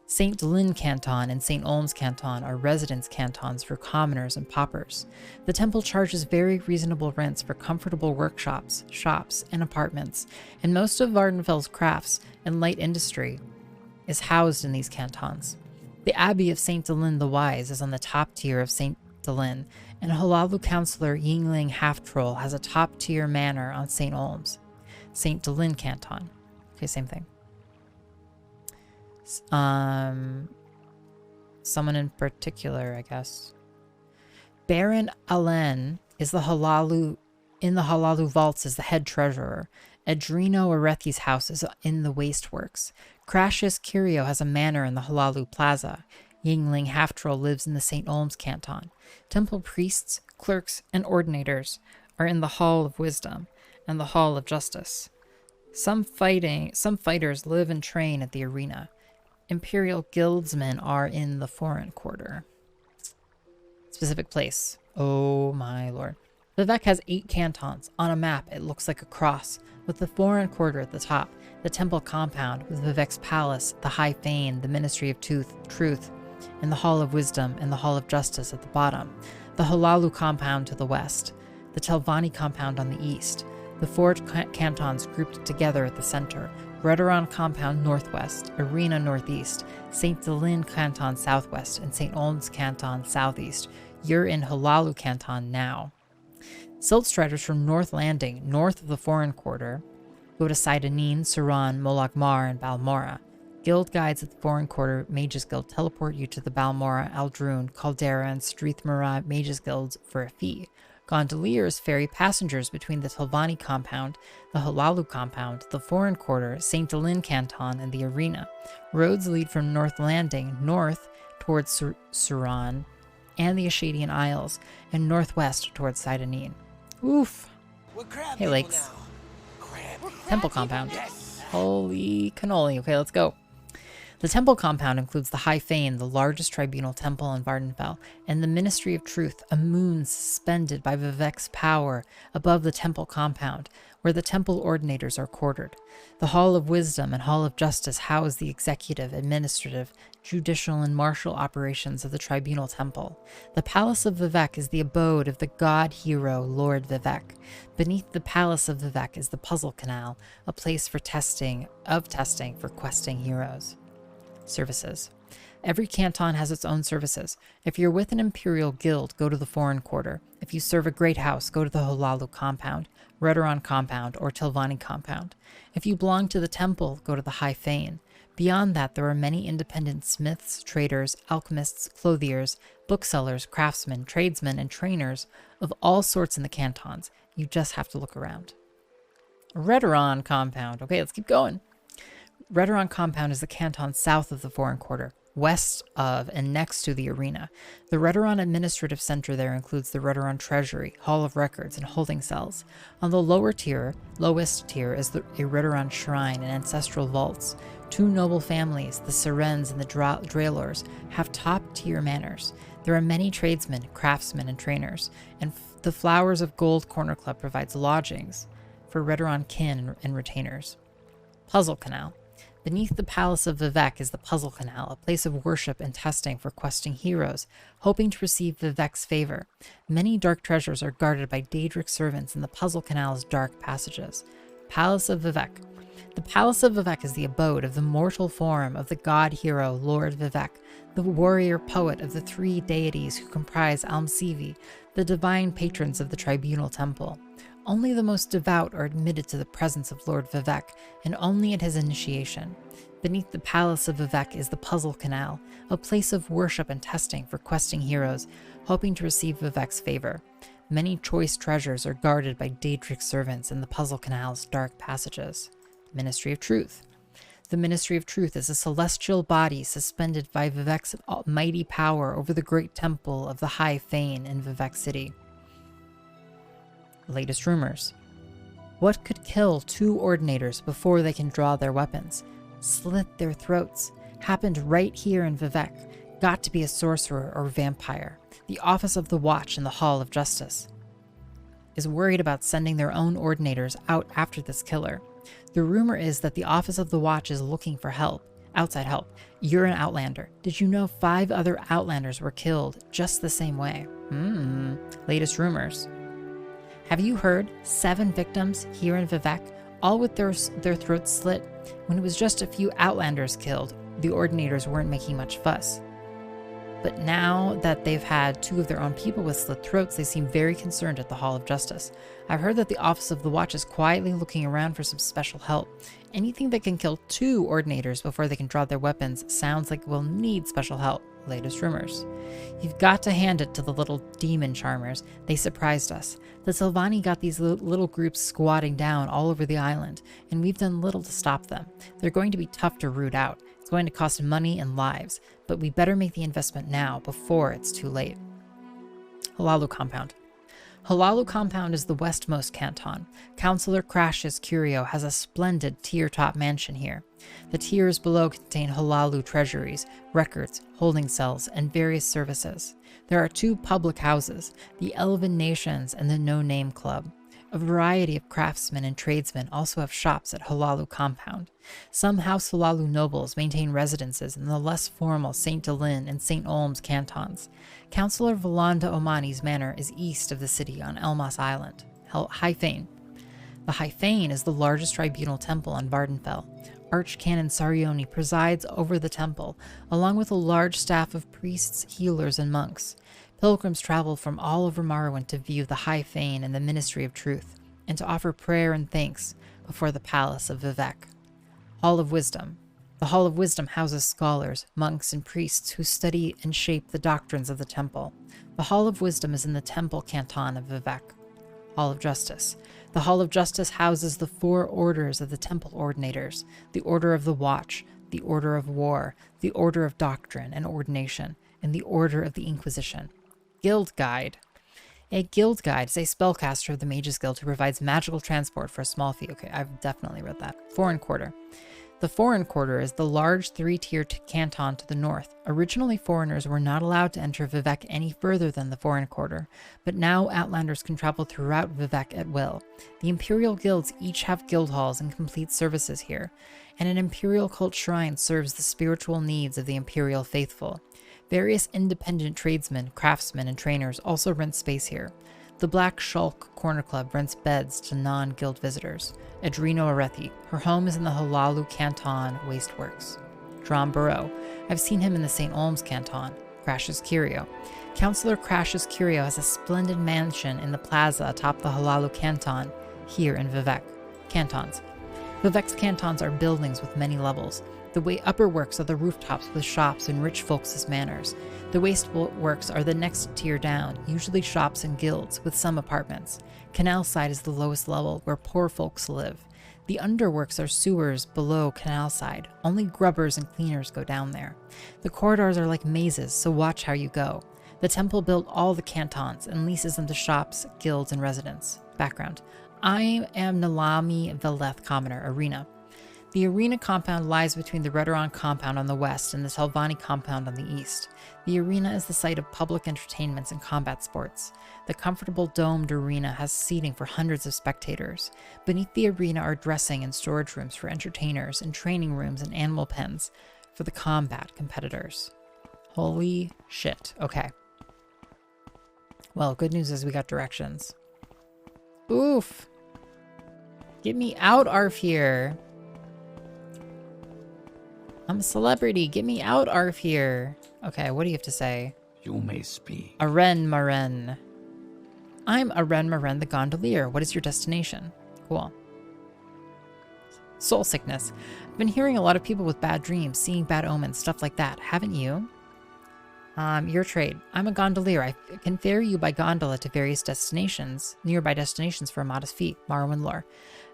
St. Delin Canton and St. Olm's Canton are residence cantons for commoners and paupers. The temple charges very reasonable rents for comfortable workshops, shops, and apartments, and most of Vardenfell's crafts and light industry is housed in these cantons. The Abbey of St. Delin the Wise is on the top tier of St. Delin, and Halalu Councillor Yingling Half-Troll has a top-tier manor on St. Olm's. St. Delin Canton. Okay, same thing. Someone in particular, I guess. Baron Alen is in the Halalu Vaults is the head treasurer. Adreno Arethi's house is in the Wasteworks. Crashius Curio has a manor in the Halalu Plaza. Yingling Half-Troll lives in the St. Olm's Canton. Temple priests, clerks, and ordinators are in the Hall of Wisdom and the Hall of Justice. Some fighters live and train at the arena. Imperial guildsmen are in the Foreign Quarter. Specific place. Oh my lord. Vivec has 8 cantons. On a map, it looks like a cross, with the Foreign Quarter at the top, the Temple Compound with Vivec's Palace, the High Fane, the Ministry of Truth, and the Hall of Wisdom and the Hall of Justice at the bottom, the Halalu Compound to the west, the Telvanni Compound on the east, the 4 cantons grouped together at the center, Redoran Compound northwest, Arena northeast, St. Delin Canton southwest, and St. Olm's Canton southeast. You're in Halalu Canton now. Silt Striders from North Landing, north of the Foreign Quarter, go to Sidonin, Suran, Molagmar, and Balmora. Guild guides at the Foreign Quarter Mages Guild teleport you to the Balmora, Aldrune, Caldera, and Streathmara Mages Guilds for a fee. Gondoliers ferry passengers between the Telvanni Compound, the Halalu Compound, the Foreign Quarter, St. Delin Canton, and the Arena. Roads lead from North Landing north towards Suran and the Ashadian Isles, and northwest towards Sidonin. Oof. Hey, Lakes. Temple Compound. Yes. Holy cannoli. Okay, let's go. The Temple Compound includes the High Fane, the largest tribunal temple in Vardenfell, and the Ministry of Truth, a moon suspended by Vivec's power above the Temple Compound, where the temple ordinators are quartered. The Hall of Wisdom and Hall of Justice house the executive, administrative, judicial, and martial operations of the Tribunal Temple. The Palace of Vivec is the abode of the god-hero Lord Vivec. Beneath the Palace of Vivec is the Puzzle Canal, a place for testing for questing heroes. Services. Every canton has its own services. If you're with an Imperial Guild, go to the Foreign Quarter. If you serve a great house, go to the Halalu Compound, Redoran Compound, or Telvanni Compound. If you belong to the Temple, go to the High Fane. Beyond that, there are many independent smiths, traders, alchemists, clothiers, booksellers, craftsmen, tradesmen, and trainers of all sorts in the cantons. You just have to look around. Redoran Compound. Okay, let's keep going. Redoran Compound is the canton south of the Foreign Quarter, west of and next to the arena. The Redoran Administrative Center there includes the Redoran Treasury, Hall of Records, and holding cells. On the lowest tier is a Redoran Shrine and ancestral vaults. 2 noble families, the Sirens and the Draelors, have top-tier manors. There are many tradesmen, craftsmen, and trainers, and the Flowers of Gold Corner Club provides lodgings for Redoran kin and retainers. Puzzle Canal. Beneath the Palace of Vivec is the Puzzle Canal, a place of worship and testing for questing heroes, hoping to receive Vivec's favor. Many dark treasures are guarded by Daedric servants in the Puzzle Canal's dark passages. Palace of Vivec. The Palace of Vivec is the abode of the mortal form of the god-hero Lord Vivec, the warrior poet of the three deities who comprise Almsivi, the divine patrons of the Tribunal Temple. Only the most devout are admitted to the presence of Lord Vivec, and only at his initiation. Beneath the Palace of Vivec is the Puzzle Canal, a place of worship and testing for questing heroes, hoping to receive Vivec's favor. Many choice treasures are guarded by Daedric servants in the Puzzle Canal's dark passages. Ministry of Truth. The Ministry of Truth is a celestial body suspended by Vivec's mighty power over the great temple of the High Fane in Vivec City. Latest rumors. What could kill 2 Ordinators before they can draw their weapons? Slit their throats. Happened right here in Vivec. Got to be a sorcerer or vampire. The Office of the Watch in the Hall of Justice is worried about sending their own Ordinators out after this killer. The rumor is that the Office of the Watch is looking for help. Outside help. You're an Outlander. Did you know 5 other Outlanders were killed just the same way? Latest rumors. Have you heard? 7 victims here in Vivec, all with their throats slit. When it was just a few Outlanders killed, the Ordinators weren't making much fuss. But now that they've had 2 of their own people with slit throats, they seem very concerned at the Hall of Justice. I've heard that the Office of the Watch is quietly looking around for some special help. Anything that can kill 2 Ordinators before they can draw their weapons sounds like we'll need special help. Latest rumors. You've got to hand it to the little demon charmers. They surprised us. The Sylvani got these little groups squatting down all over the island, and we've done little to stop them. They're going to be tough to root out. It's going to cost money and lives, but we better make the investment now before it's too late. Halalu Compound. Halalu Compound is the westmost canton. Councillor Crash's Curio has a splendid tier-top mansion here. The tiers below contain Halalu treasuries, records, holding cells, and various services. There are 2 public houses, the Elven Nations and the No Name Club. A variety of craftsmen and tradesmen also have shops at Halalu Compound. Some House Halalu nobles maintain residences in the less formal St. Delin and St. Olm's cantons. Councillor Valanda Omani's manor is east of the city on Elmas Island. High Fane. The High Fane is the largest tribunal temple on Vardenfell. Archcanon Sarioni presides over the temple, along with a large staff of priests, healers, and monks. Pilgrims travel from all over Morrowind to view the High Fane and the Ministry of Truth, and to offer prayer and thanks before the Palace of Vivec. Hall of Wisdom. The Hall of Wisdom houses scholars, monks, and priests who study and shape the doctrines of the temple. The Hall of Wisdom is in the Temple Canton of Vivec. Hall of Justice. The Hall of Justice houses the 4 orders of the Temple Ordinators, the Order of the Watch, the Order of War, the Order of Doctrine and Ordination, and the Order of the Inquisition. Guild Guide. A guild guide is a spellcaster of the Mages Guild who provides magical transport for a small fee. Okay, I've definitely read that. Foreign Quarter. The Foreign Quarter is the large 3-tiered canton to the north. Originally, foreigners were not allowed to enter Vivec any further than the Foreign Quarter, but now Outlanders can travel throughout Vivec at will. The Imperial Guilds each have guild halls and complete services here, and an Imperial cult shrine serves the spiritual needs of the Imperial faithful. Various independent tradesmen, craftsmen, and trainers also rent space here. The Black Shulk Corner Club rents beds to non-guild visitors. Adreno Arethi, her home is in the Halalu Canton Wasteworks. Drom Barrow, I've seen him in the St. Olm's Canton. Crash's Curio. Councillor Crash's Curio has a splendid mansion in the plaza atop the Halalu Canton, here in Vivec. Cantons. Vivec's cantons are buildings with many levels. The upper works are the rooftops with shops and rich folks' manors. The waste works are the next tier down, usually shops and guilds, with some apartments. Canal side is the lowest level, where poor folks live. The underworks are sewers below canal side. Only grubbers and cleaners go down there. The corridors are like mazes, so watch how you go. The temple built all the cantons and leases them to shops, guilds, and residents. Background. I am Nalami Veleth Commoner, Arena. The arena compound lies between the Redoran compound on the west and the Telvanni compound on the east. The arena is the site of public entertainments and combat sports. The comfortable domed arena has seating for hundreds of spectators. Beneath the arena are dressing and storage rooms for entertainers and training rooms and animal pens for the combat competitors. Holy shit. Okay. Well, good news is we got directions. Oof. Get me out, Arf here. I'm a celebrity. Get me out, Arf here. Okay, what do you have to say? You may speak. Aren Maren. I'm Aren Maren the Gondolier. What is your destination? Cool. Soul sickness. I've been hearing a lot of people with bad dreams, seeing bad omens, stuff like that. Haven't you? Your trade. I'm a gondolier. I can ferry you by gondola to various destinations, nearby destinations for a modest fee. Morrowind lore.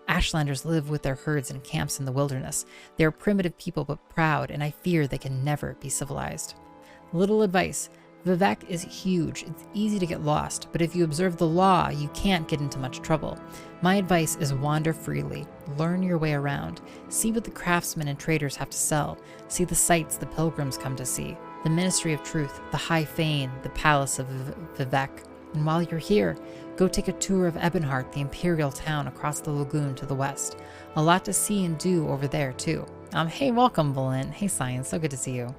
Ashlanders live with their herds in camps in the wilderness. They are primitive people but proud, and I fear they can never be civilized. Little advice. Vivek is huge. It's easy to get lost, but if you observe the law, you can't get into much trouble. My advice is wander freely. Learn your way around. See what the craftsmen and traders have to sell. See the sights the pilgrims come to see. The Ministry of Truth, the High Fane, the Palace of Vivek. And while you're here, go take a tour of Ebonheart, the Imperial town across the lagoon to the west. A lot to see and do over there, too. Hey, welcome, Valent. Hey, Science. So good to see you.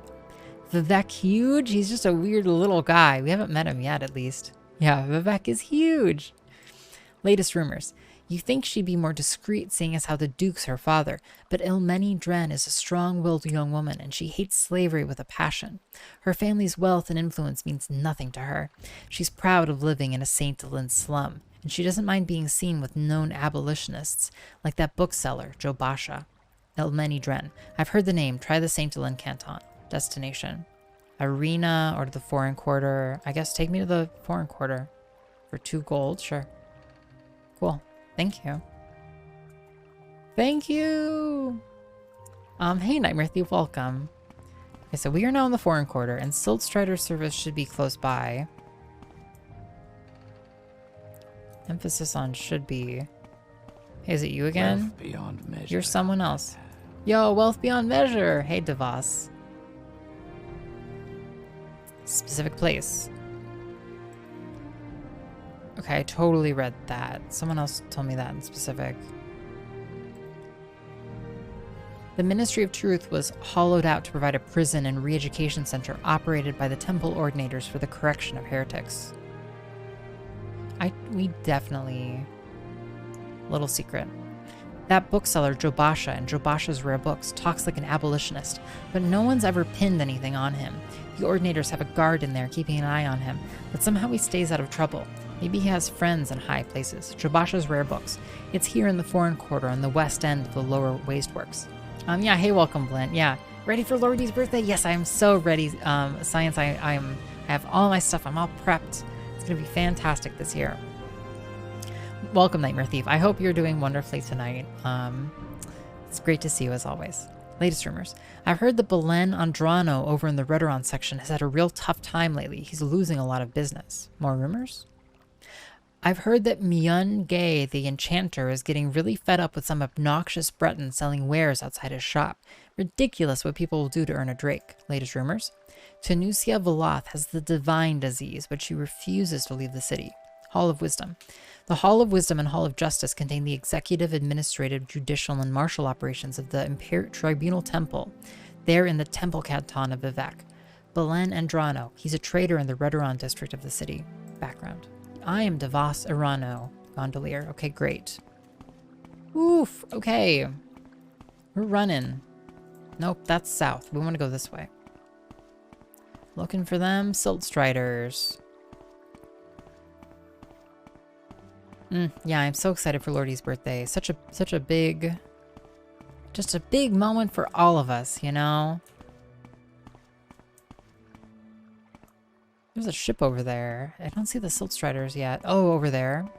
Vivek huge? He's just a weird little guy. We haven't met him yet, at least. Yeah, Vivek is huge. Latest rumors. You think she'd be more discreet, seeing as how the Duke's her father, but Ilmeni Dren is a strong-willed young woman, and she hates slavery with a passion. Her family's wealth and influence means nothing to her. She's proud of living in a St. Helens slum, and she doesn't mind being seen with known abolitionists, like that bookseller, Joe Basha. Ilmeni Dren. I've heard the name. Try the St. Helens Canton. Destination. Arena or to the foreign quarter. I guess take me to the foreign quarter. For 2 gold, sure. Cool. Thank you. Thank you! Hey Nightmare Thief, welcome. Okay, so we are now in the foreign quarter, and Silt Strider service should be close by. Emphasis on should be. Hey, is it you again? Wealth beyond measure. You're someone else. Yo, wealth beyond measure! Hey, Devos. Specific place. Okay, I totally read that. Someone else told me that in specific. The Ministry of Truth was hollowed out to provide a prison and re-education center operated by the temple ordinators for the correction of heretics. We definitely... Little secret. That bookseller, Joe Basha, and Joe Basha's rare books, talks like an abolitionist, but no one's ever pinned anything on him. The ordinators have a guard in there keeping an eye on him, but somehow he stays out of trouble. Maybe he has friends in high places. Joe Basha's rare books. It's here in the foreign quarter on the west end of the lower wasteworks. Yeah, hey, welcome, Blint. Yeah, ready for Lordy's birthday? Yes, I am so ready. Science, I have all my stuff. I'm all prepped. It's gonna be fantastic this year. Welcome, Nightmare Thief. I hope you're doing wonderfully tonight. It's great to see you as always. Latest rumors. I've heard that Belen Andrano over in the Redoran section has had a real tough time lately. He's losing a lot of business. More rumors? I've heard that Myun Gay, the enchanter, is getting really fed up with some obnoxious Breton selling wares outside his shop. Ridiculous what people will do to earn a drake. Latest rumors. Tanusia Veloth has the divine disease, but she refuses to leave the city. Hall of Wisdom. The Hall of Wisdom and Hall of Justice contain the executive, administrative, judicial, and martial operations of the Tribunal Temple. They're in the Temple Canton of Vivek. Belen Andrano. He's a trader in the Redoran district of the city. Background. I am Devos Irano, gondolier. Okay, great. Oof, okay. We're running. Nope, that's south. We want to go this way. Looking for them Silt Striders. Yeah, I'm so excited for Lordy's birthday. Such a big, just a big moment for all of us, you know? There's a ship over there. I don't see the Silt Striders yet. Oh, over there.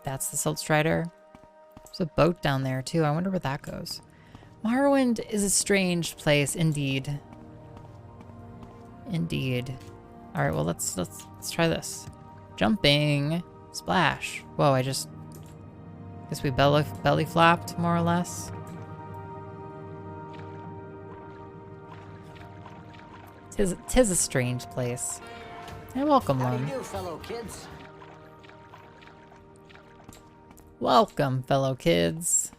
That's the Silt Strider. There's a boat down there too. I wonder where that goes. Morrowind is a strange place, indeed. Indeed. All right, well let's try this. Jumping. Splash. Whoa, I just... Guess we belly flapped, more or less. Tis a strange place. And welcome, How do Lum. you do, fellow kids? Welcome, fellow kids.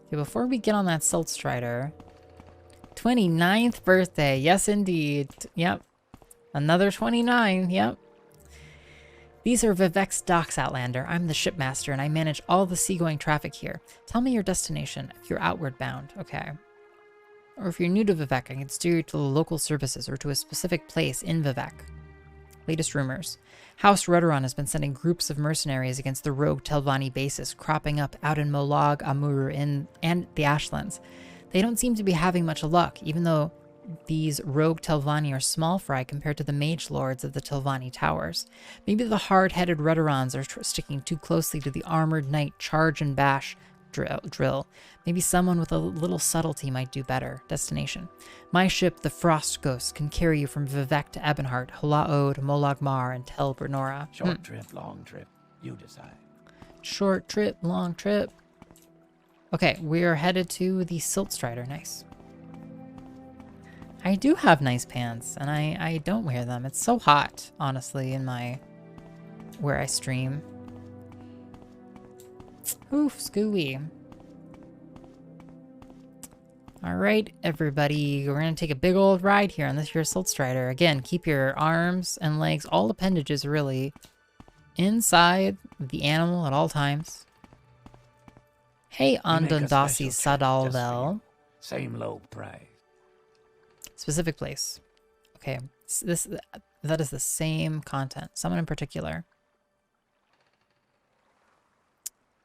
Okay, before we get on that Silt Strider, 29th birthday. Yes, indeed. Yep. Another 29. Yep. These are Vivek's docks, Outlander. I'm the shipmaster, and I manage all the seagoing traffic here. Tell me your destination if you're outward bound. Okay. Or if you're new to Vivek, I can steer you to the local services or to a specific place in Vivek. Latest rumors. House Redoran has been sending groups of mercenaries against the rogue Telvanni bases cropping up out in Molag Amur and the Ashlands. They don't seem to be having much luck, even though these rogue Telvanni are small fry compared to the mage lords of the Telvanni towers. Maybe the hard-headed Redorans are sticking too closely to the armored knight charge and bash drill. Maybe someone with a little subtlety might do better. Destination. My ship, the Frost Ghost, can carry you from Vivek to Ebonheart, Halaod, Molag Mar, and Tel Bernora. Short trip, long trip. You decide. Short trip, long trip. Okay, we're headed to the Silt Strider. Nice. I do have nice pants, and I don't wear them. It's so hot, honestly, in where I stream. Oof, scooey. Alright, everybody, we're going to take a big old ride here on this here Silt Strider. Again, keep your arms and legs, all appendages really, inside the animal at all times. Hey, Andondasi Sadalvel. Same low price. Specific place. Okay, that is the same content. Someone in particular.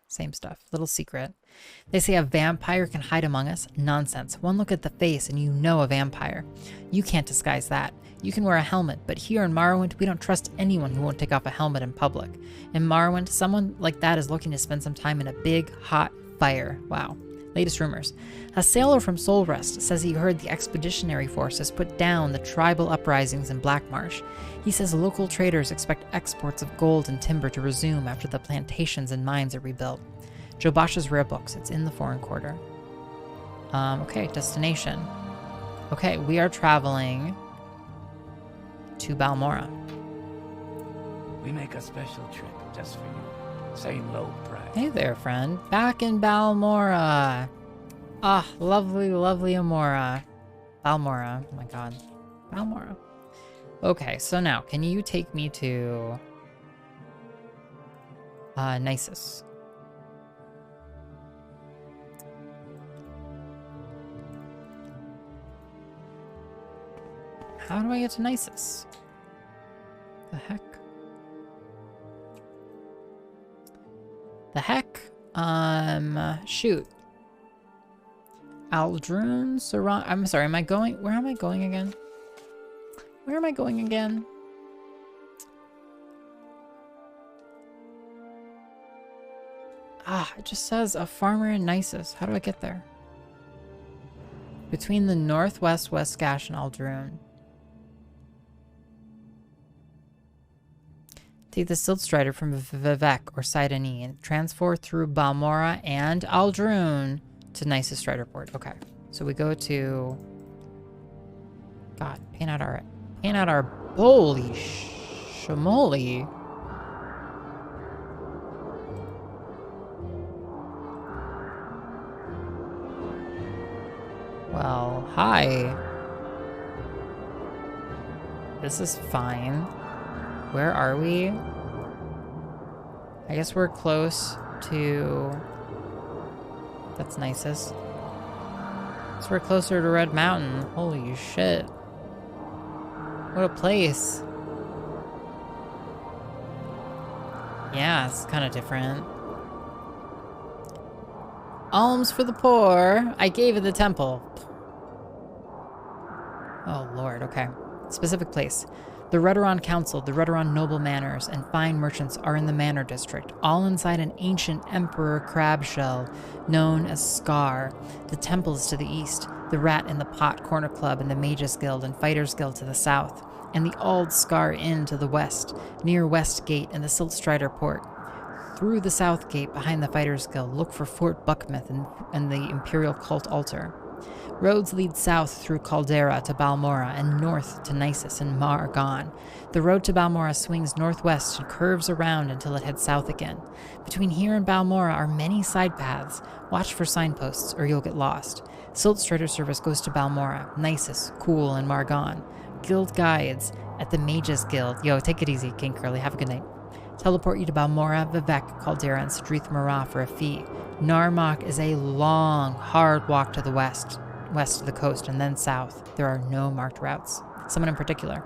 Same stuff. Little secret. They say a vampire can hide among us. Nonsense. One look at the face and you know a vampire. You can't disguise that. You can wear a helmet, but here in Morrowind, we don't trust anyone who won't take off a helmet in public. In Morrowind, someone like that is looking to spend some time in a big, hot fire. Wow. Latest rumors. A sailor from Soulrest says he heard the Expeditionary Force has put down the tribal uprisings in Blackmarsh. He says local traders expect exports of gold and timber to resume after the plantations and mines are rebuilt. Jobash's rare books. It's in the Foreign Quarter. Okay, destination. Okay, we are traveling to Balmora. We make a special trip just for you. Same low price. Hey there, friend. Back in Balmora. Ah, lovely, lovely Amora. Balmora. Oh my god. Balmora. Okay, so now, can you take me to Nisus? How do I get to Nisus? The heck? The heck? Shoot. Aldrun, Saran. I'm sorry, am I going? Where am I going again? Where am I going again? Ah, it just says a farmer in Nisus. How do I get there? Between the northwest Westgash and Aldrun. Take the Silt Strider from Vivek or Sidani and transport through Balmora and Aldrun to Nisus Striderport. Okay, so we go to... God, pan out our... Holy shamoli. Well, hi. This is fine. Where are we? I guess we're close to... That's nicest. So we're closer to Red Mountain. Holy shit. What a place. Yeah, it's kind of different. Alms for the poor. I gave it the temple. Oh lord, okay. Specific place. The Redoran Council, the Redoran noble manors, and fine merchants are in the Manor District, all inside an ancient Emperor crab shell known as Scar. The temple is to the east, the Rat in the Pot Corner Club and the Mages Guild and Fighters Guild to the south, and the Old Scar Inn to the west, near West Gate and the Silt Strider Port. through the south gate behind the Fighters Guild, look for Fort Buckmouth and the Imperial Cult Altar. Roads lead south through Caldera to Balmora and north to Nisus and Margon. The road to Balmora swings northwest and curves around until it heads south again. Between here and Balmora are many side paths. Watch for signposts or you'll get lost. Silt Strider service goes to Balmora, Nisus, Cool, and Margon. Guild guides at the Mages Guild. Yo, take it easy, King Curly. Have a good night. Teleport you to Balmora, Vivek, Caldera, and Sadrith Mara for a fee. Narmak is a long, hard walk to the west of the coast, and then south. There are no marked routes. Someone in particular.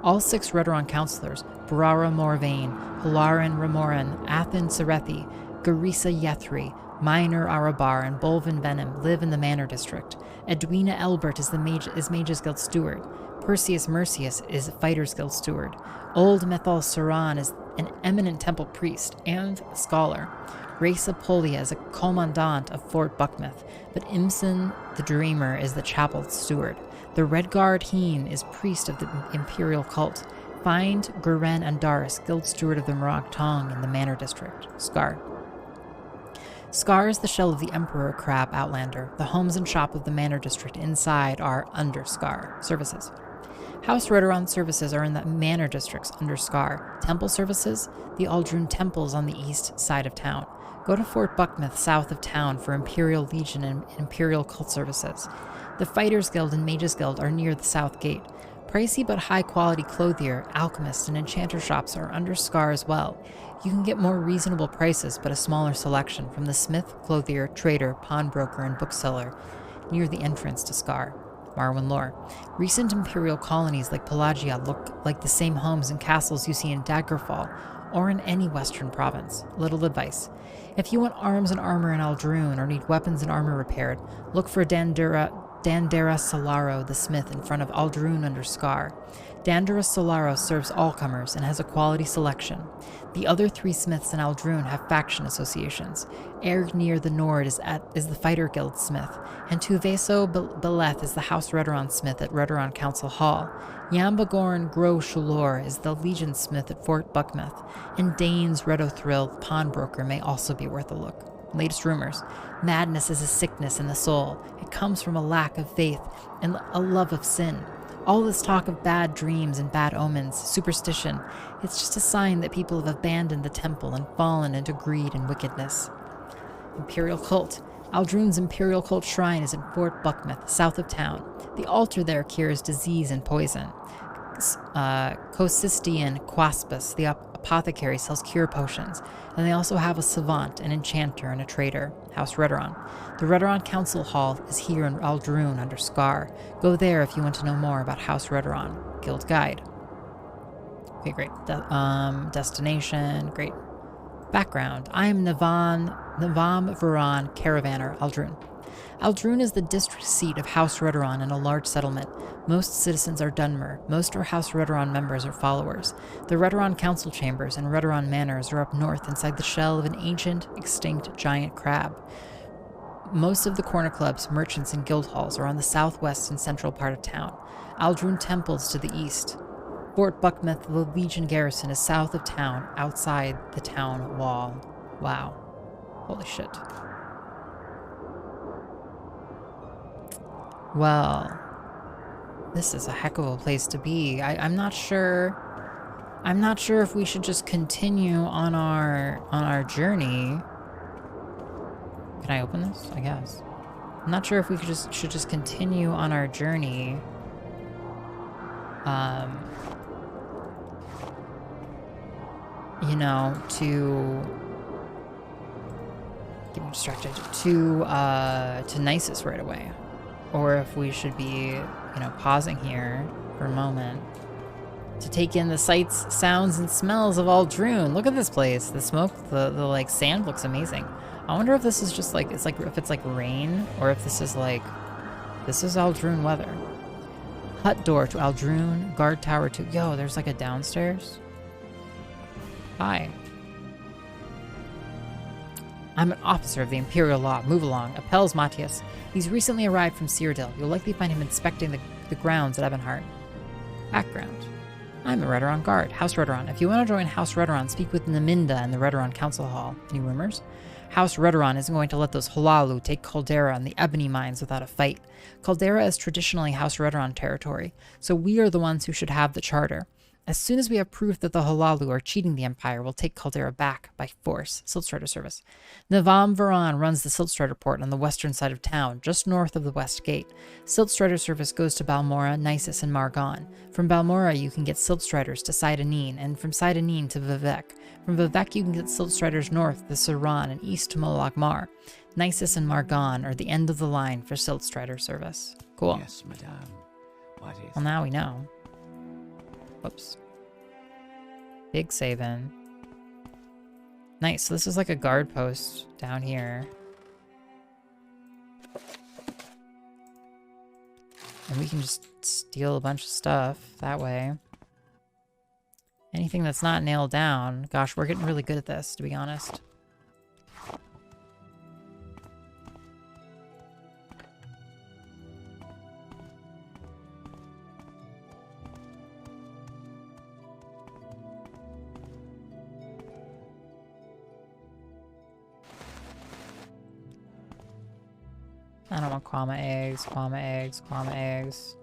All 6 Redoran counselors, Barara Morvain, Halaran Ramoran, Athen Serethi, Garisa Yethri, Minor Arabar, and Bolvin Venom live in the Manor District. Edwina Elbert is Mages Guild Steward. Perseus Mercius is Fighters Guild Steward. Old Methal Saran is an eminent temple priest and scholar. Raisa Polia is a commandant of Fort Buckmouth, but Imson the Dreamer is the chapel steward. The Redguard Heen is priest of the Imperial Cult. Find Guren Andaris, guild steward of the Morag Tong in the Manor District. Scar. Scar is the shell of the Emperor Crab Outlander. The homes and shop of the Manor District inside are under Scar. Services. House Redoran services are in the Manor Districts under Scar. Temple services, the Aldrun Temples on the east side of town. Go to Fort Buckmouth south of town for Imperial Legion and Imperial Cult services. The Fighters Guild and Mages Guild are near the south gate. Pricey but high-quality clothier, alchemist, and enchanter shops are under Scar as well. You can get more reasonable prices but a smaller selection from the smith, clothier, trader, pawnbroker, and bookseller near the entrance to Scar. Morrowind lore. Recent Imperial colonies like Pelagia look like the same homes and castles you see in Daggerfall or in any western province. Little advice. If you want arms and armor in Aldrun or need weapons and armor repaired, look for Dandera Solaro the smith in front of Aldrun under Scar. Dandera Solaro serves all comers and has a quality selection. The other 3 smiths in Aldrun have faction associations. Erg near the Nord is the Fighter Guild smith, and Tuveso Beleth is the House Redoran smith at Redoran Council Hall. Yambagorn Gro Shulor is the Legion smith at Fort Buckmouth, and Dane's Redothrill pawnbroker may also be worth a look. Latest rumors. Madness is a sickness in the soul. It comes from a lack of faith and a love of sin. All this talk of bad dreams and bad omens, superstition, it's just a sign that people have abandoned the temple and fallen into greed and wickedness. Imperial Cult. Aldrun's Imperial Cult Shrine is in Fort Buckmouth, south of town. The altar there cures disease and poison. Cosistian Quaspus, the apothecary, sells cure potions, and they also have a savant, an enchanter, and a trader. House Redoran. The Redoran Council Hall is here in Aldrun under Scar. Go there if you want to know more about House Redoran. Guild Guide. Okay, great. Destination, great. Background. I am Navam Varan, Caravaner, Aldrun. Aldrun is the district seat of House Redoran and a large settlement. Most citizens are Dunmer. Most are House Redoran members or followers. The Redoran Council Chambers and Redoran Manors are up north inside the shell of an ancient, extinct giant crab. Most of the corner clubs, merchants, and guild halls are on the southwest and central part of town. Aldrun Temples to the east. Fort Buckmouth, the Legion garrison, is south of town, outside the town wall. Wow. Holy shit. Well, this is a heck of a place to be. I'm not sure if we should just continue on our journey. Can I open this? I guess. I'm not sure if we should just continue on our journey. You know, to get me distracted to Nisus right away. Or if we should be, you know, pausing here for a moment to take in the sights, sounds, and smells of Aldrun. Look at this place. The smoke, the like sand looks amazing. I wonder if this is just like, if it's like rain, or if this is like, this is Aldrun weather. Hut door to Aldrun, guard tower to, yo, there's like a downstairs. Hi. I'm an officer of the Imperial Law. Move along. Appels Matthias. He's recently arrived from Cyrodiil. You'll likely find him inspecting the grounds at Ebonheart. Background. I'm a Redoran guard, House Redoran. If you want to join House Redoran, speak with Naminda in the Redoran Council Hall. Any rumors? House Redoran isn't going to let those Halalu take Caldera and the Ebony Mines without a fight. Caldera is traditionally House Redoran territory, so we are the ones who should have the charter. As soon as we have proof that the Halalu are cheating the Empire, we'll take Caldera back by force. Siltstrider service. Navam Varan runs the Siltstrider port on the western side of town, just north of the West Gate. Siltstrider service goes to Balmora, Nisus, and Margon. From Balmora, you can get Siltstriders to Sidanine, and from Sidanine to Vivek. From Vivek, you can get Siltstriders north to Suran and east to Molag Mar. Nisus and Margon are the end of the line for Siltstrider service. Cool. Yes, madame. What is... Well, now we know. Whoops. Big saving. Nice, so this is like a guard post down here. And we can just steal a bunch of stuff that way. Anything that's not nailed down. Gosh, we're getting really good at this, to be honest. I don't want Kwama eggs, Kwama eggs, Kwama eggs.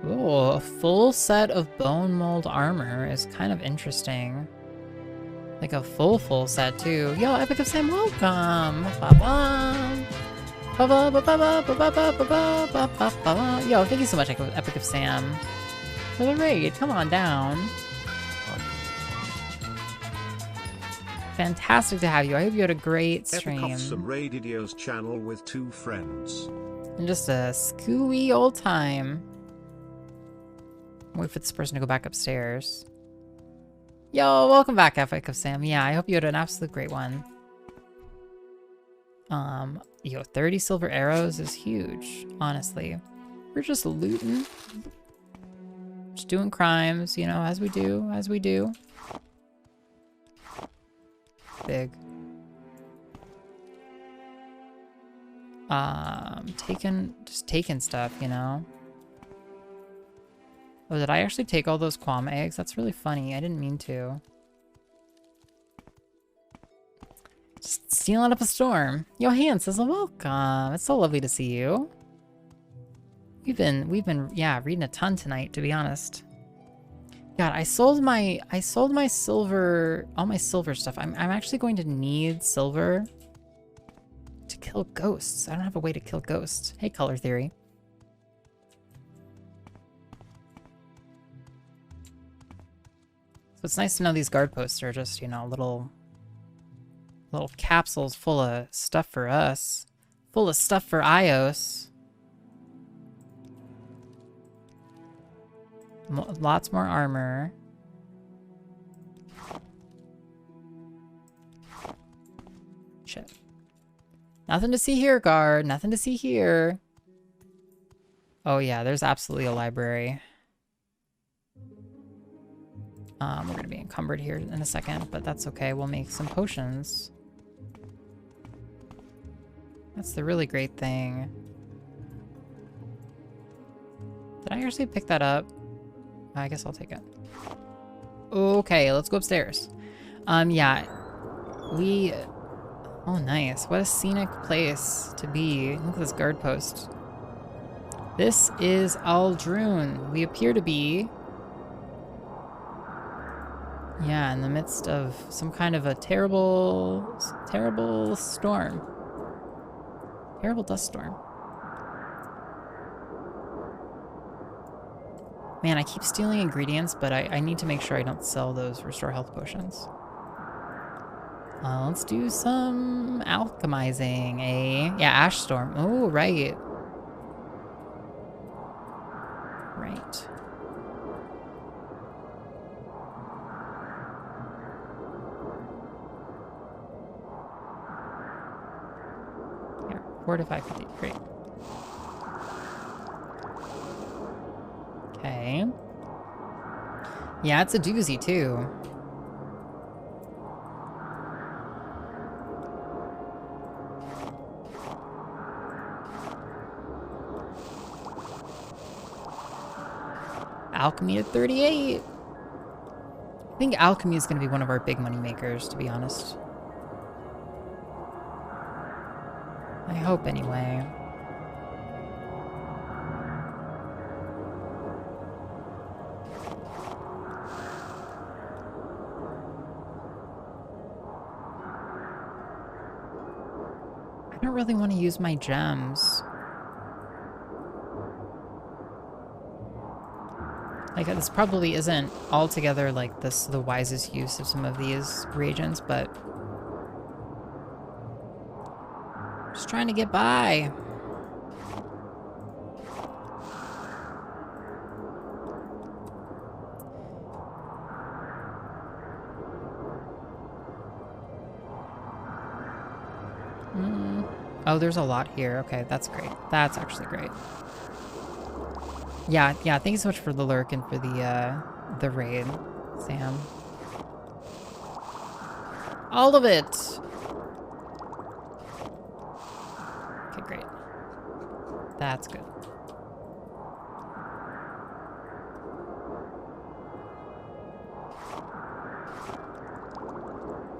Ooh, a full set of bone mold armor is kind of interesting. Like a full set too. Yo, Epic of Sam, welcome! Yo, thank you so much, Epic of Sam. For the raid, come on down. Fantastic to have you. I hope you had a great stream. Epic of Sam raided iios channel with 2 friends. And just a scooey old time. Wait for this person to go back upstairs. Yo, welcome back, Epic of Sam. Yeah, I hope you had an absolute great one. Yo, 30 silver arrows is huge, honestly. We're just looting. Just doing crimes, you know, as we do. Big. Just taking stuff, you know. Oh, did I actually take all those Kwama eggs? That's really funny. I didn't mean to. Just stealing up a storm. Yo, Hans says welcome. It's so lovely to see you. We've been, yeah, reading a ton tonight, to be honest. God, I sold my silver, all my silver stuff. I'm actually going to need silver to kill ghosts. I don't have a way to kill ghosts. Hey, Color Theory. So it's nice to know these guard posts are just, you know, little capsules full of stuff for us. Full of stuff for iios. Lots more armor. Shit. Nothing to see here, guard. Nothing to see here. Oh yeah, there's absolutely a library. We're gonna be encumbered here in a second, but that's okay. We'll make some potions. That's the really great thing. Did I actually pick that up? I guess I'll take it. Okay, let's go upstairs. Yeah. Oh, nice. What a scenic place to be. Look at this guard post. This is Aldrune. We appear to be... yeah, in the midst of some kind of a terrible storm. Terrible dust storm. Man, I keep stealing ingredients, but I need to make sure I don't sell those restore health potions. Let's do some alchemizing, eh? Yeah, Ash Storm. Oh, right. Right. Here, 4 to 550. Great. Okay. Yeah, it's a doozy, too. alchemy at 38. I think alchemy is going to be one of our big money makers, to be honest. I hope anyway. I don't really want to use my gems. Like, this probably isn't altogether, like, the wisest use of some of these reagents, but... just trying to get by. Oh, there's a lot here. Okay, that's great. That's actually great. Yeah, thank you so much for the lurk and for the raid, Sam. All of it! Okay, great. That's good.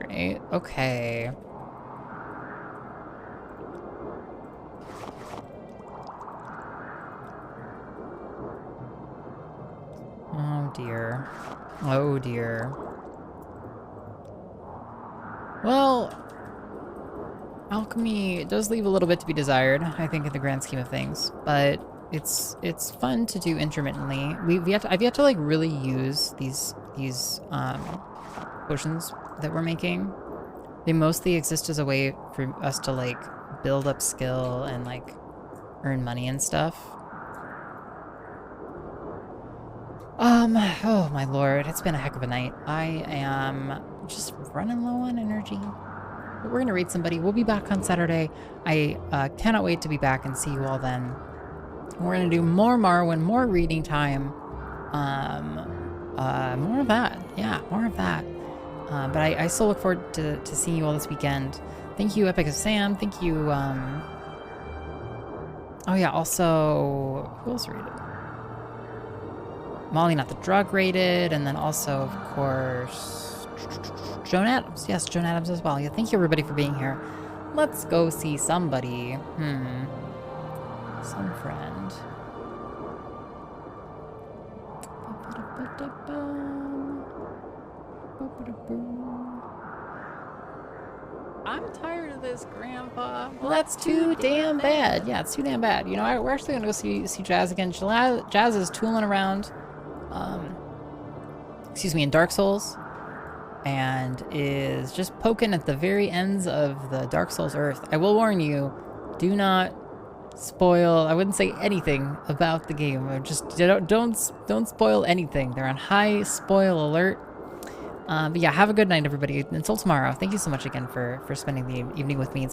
Great, okay. Oh dear. Oh dear. Well, alchemy does leave a little bit to be desired, I think, in the grand scheme of things, but it's fun to do intermittently. I've yet to like really use these potions that we're making. They mostly exist as a way for us to like build up skill and like earn money and stuff. Oh my lord, it's been a heck of a night. I am just running low on energy. But we're gonna read somebody. We'll be back on Saturday. I cannot wait to be back and see you all then. We're gonna do more Morrowind, more reading time. More of that. Yeah, more of that. But I still look forward to seeing you all this weekend. Thank you, Epic of Sam. Thank you, oh yeah, also, who else rated? Molly Not the Drug rated, and then also, of course, Joan Adams. Yes, Joan Adams as well. Yeah, thank you everybody for being here. Let's go see somebody. Some friend. I'm tired of this, Grandpa. Well, that's too damn bad. Yeah, it's too damn bad. You know, we're actually gonna go see Jazz again. Jazz is tooling around, excuse me, in Dark Souls, and is just poking at the very ends of the Dark Souls earth. I will warn you, do not spoil. I wouldn't say anything about the game. Just don't spoil anything. They're on high spoil alert. But yeah, have a good night, everybody. Until tomorrow. Thank you so much again for spending the evening with me.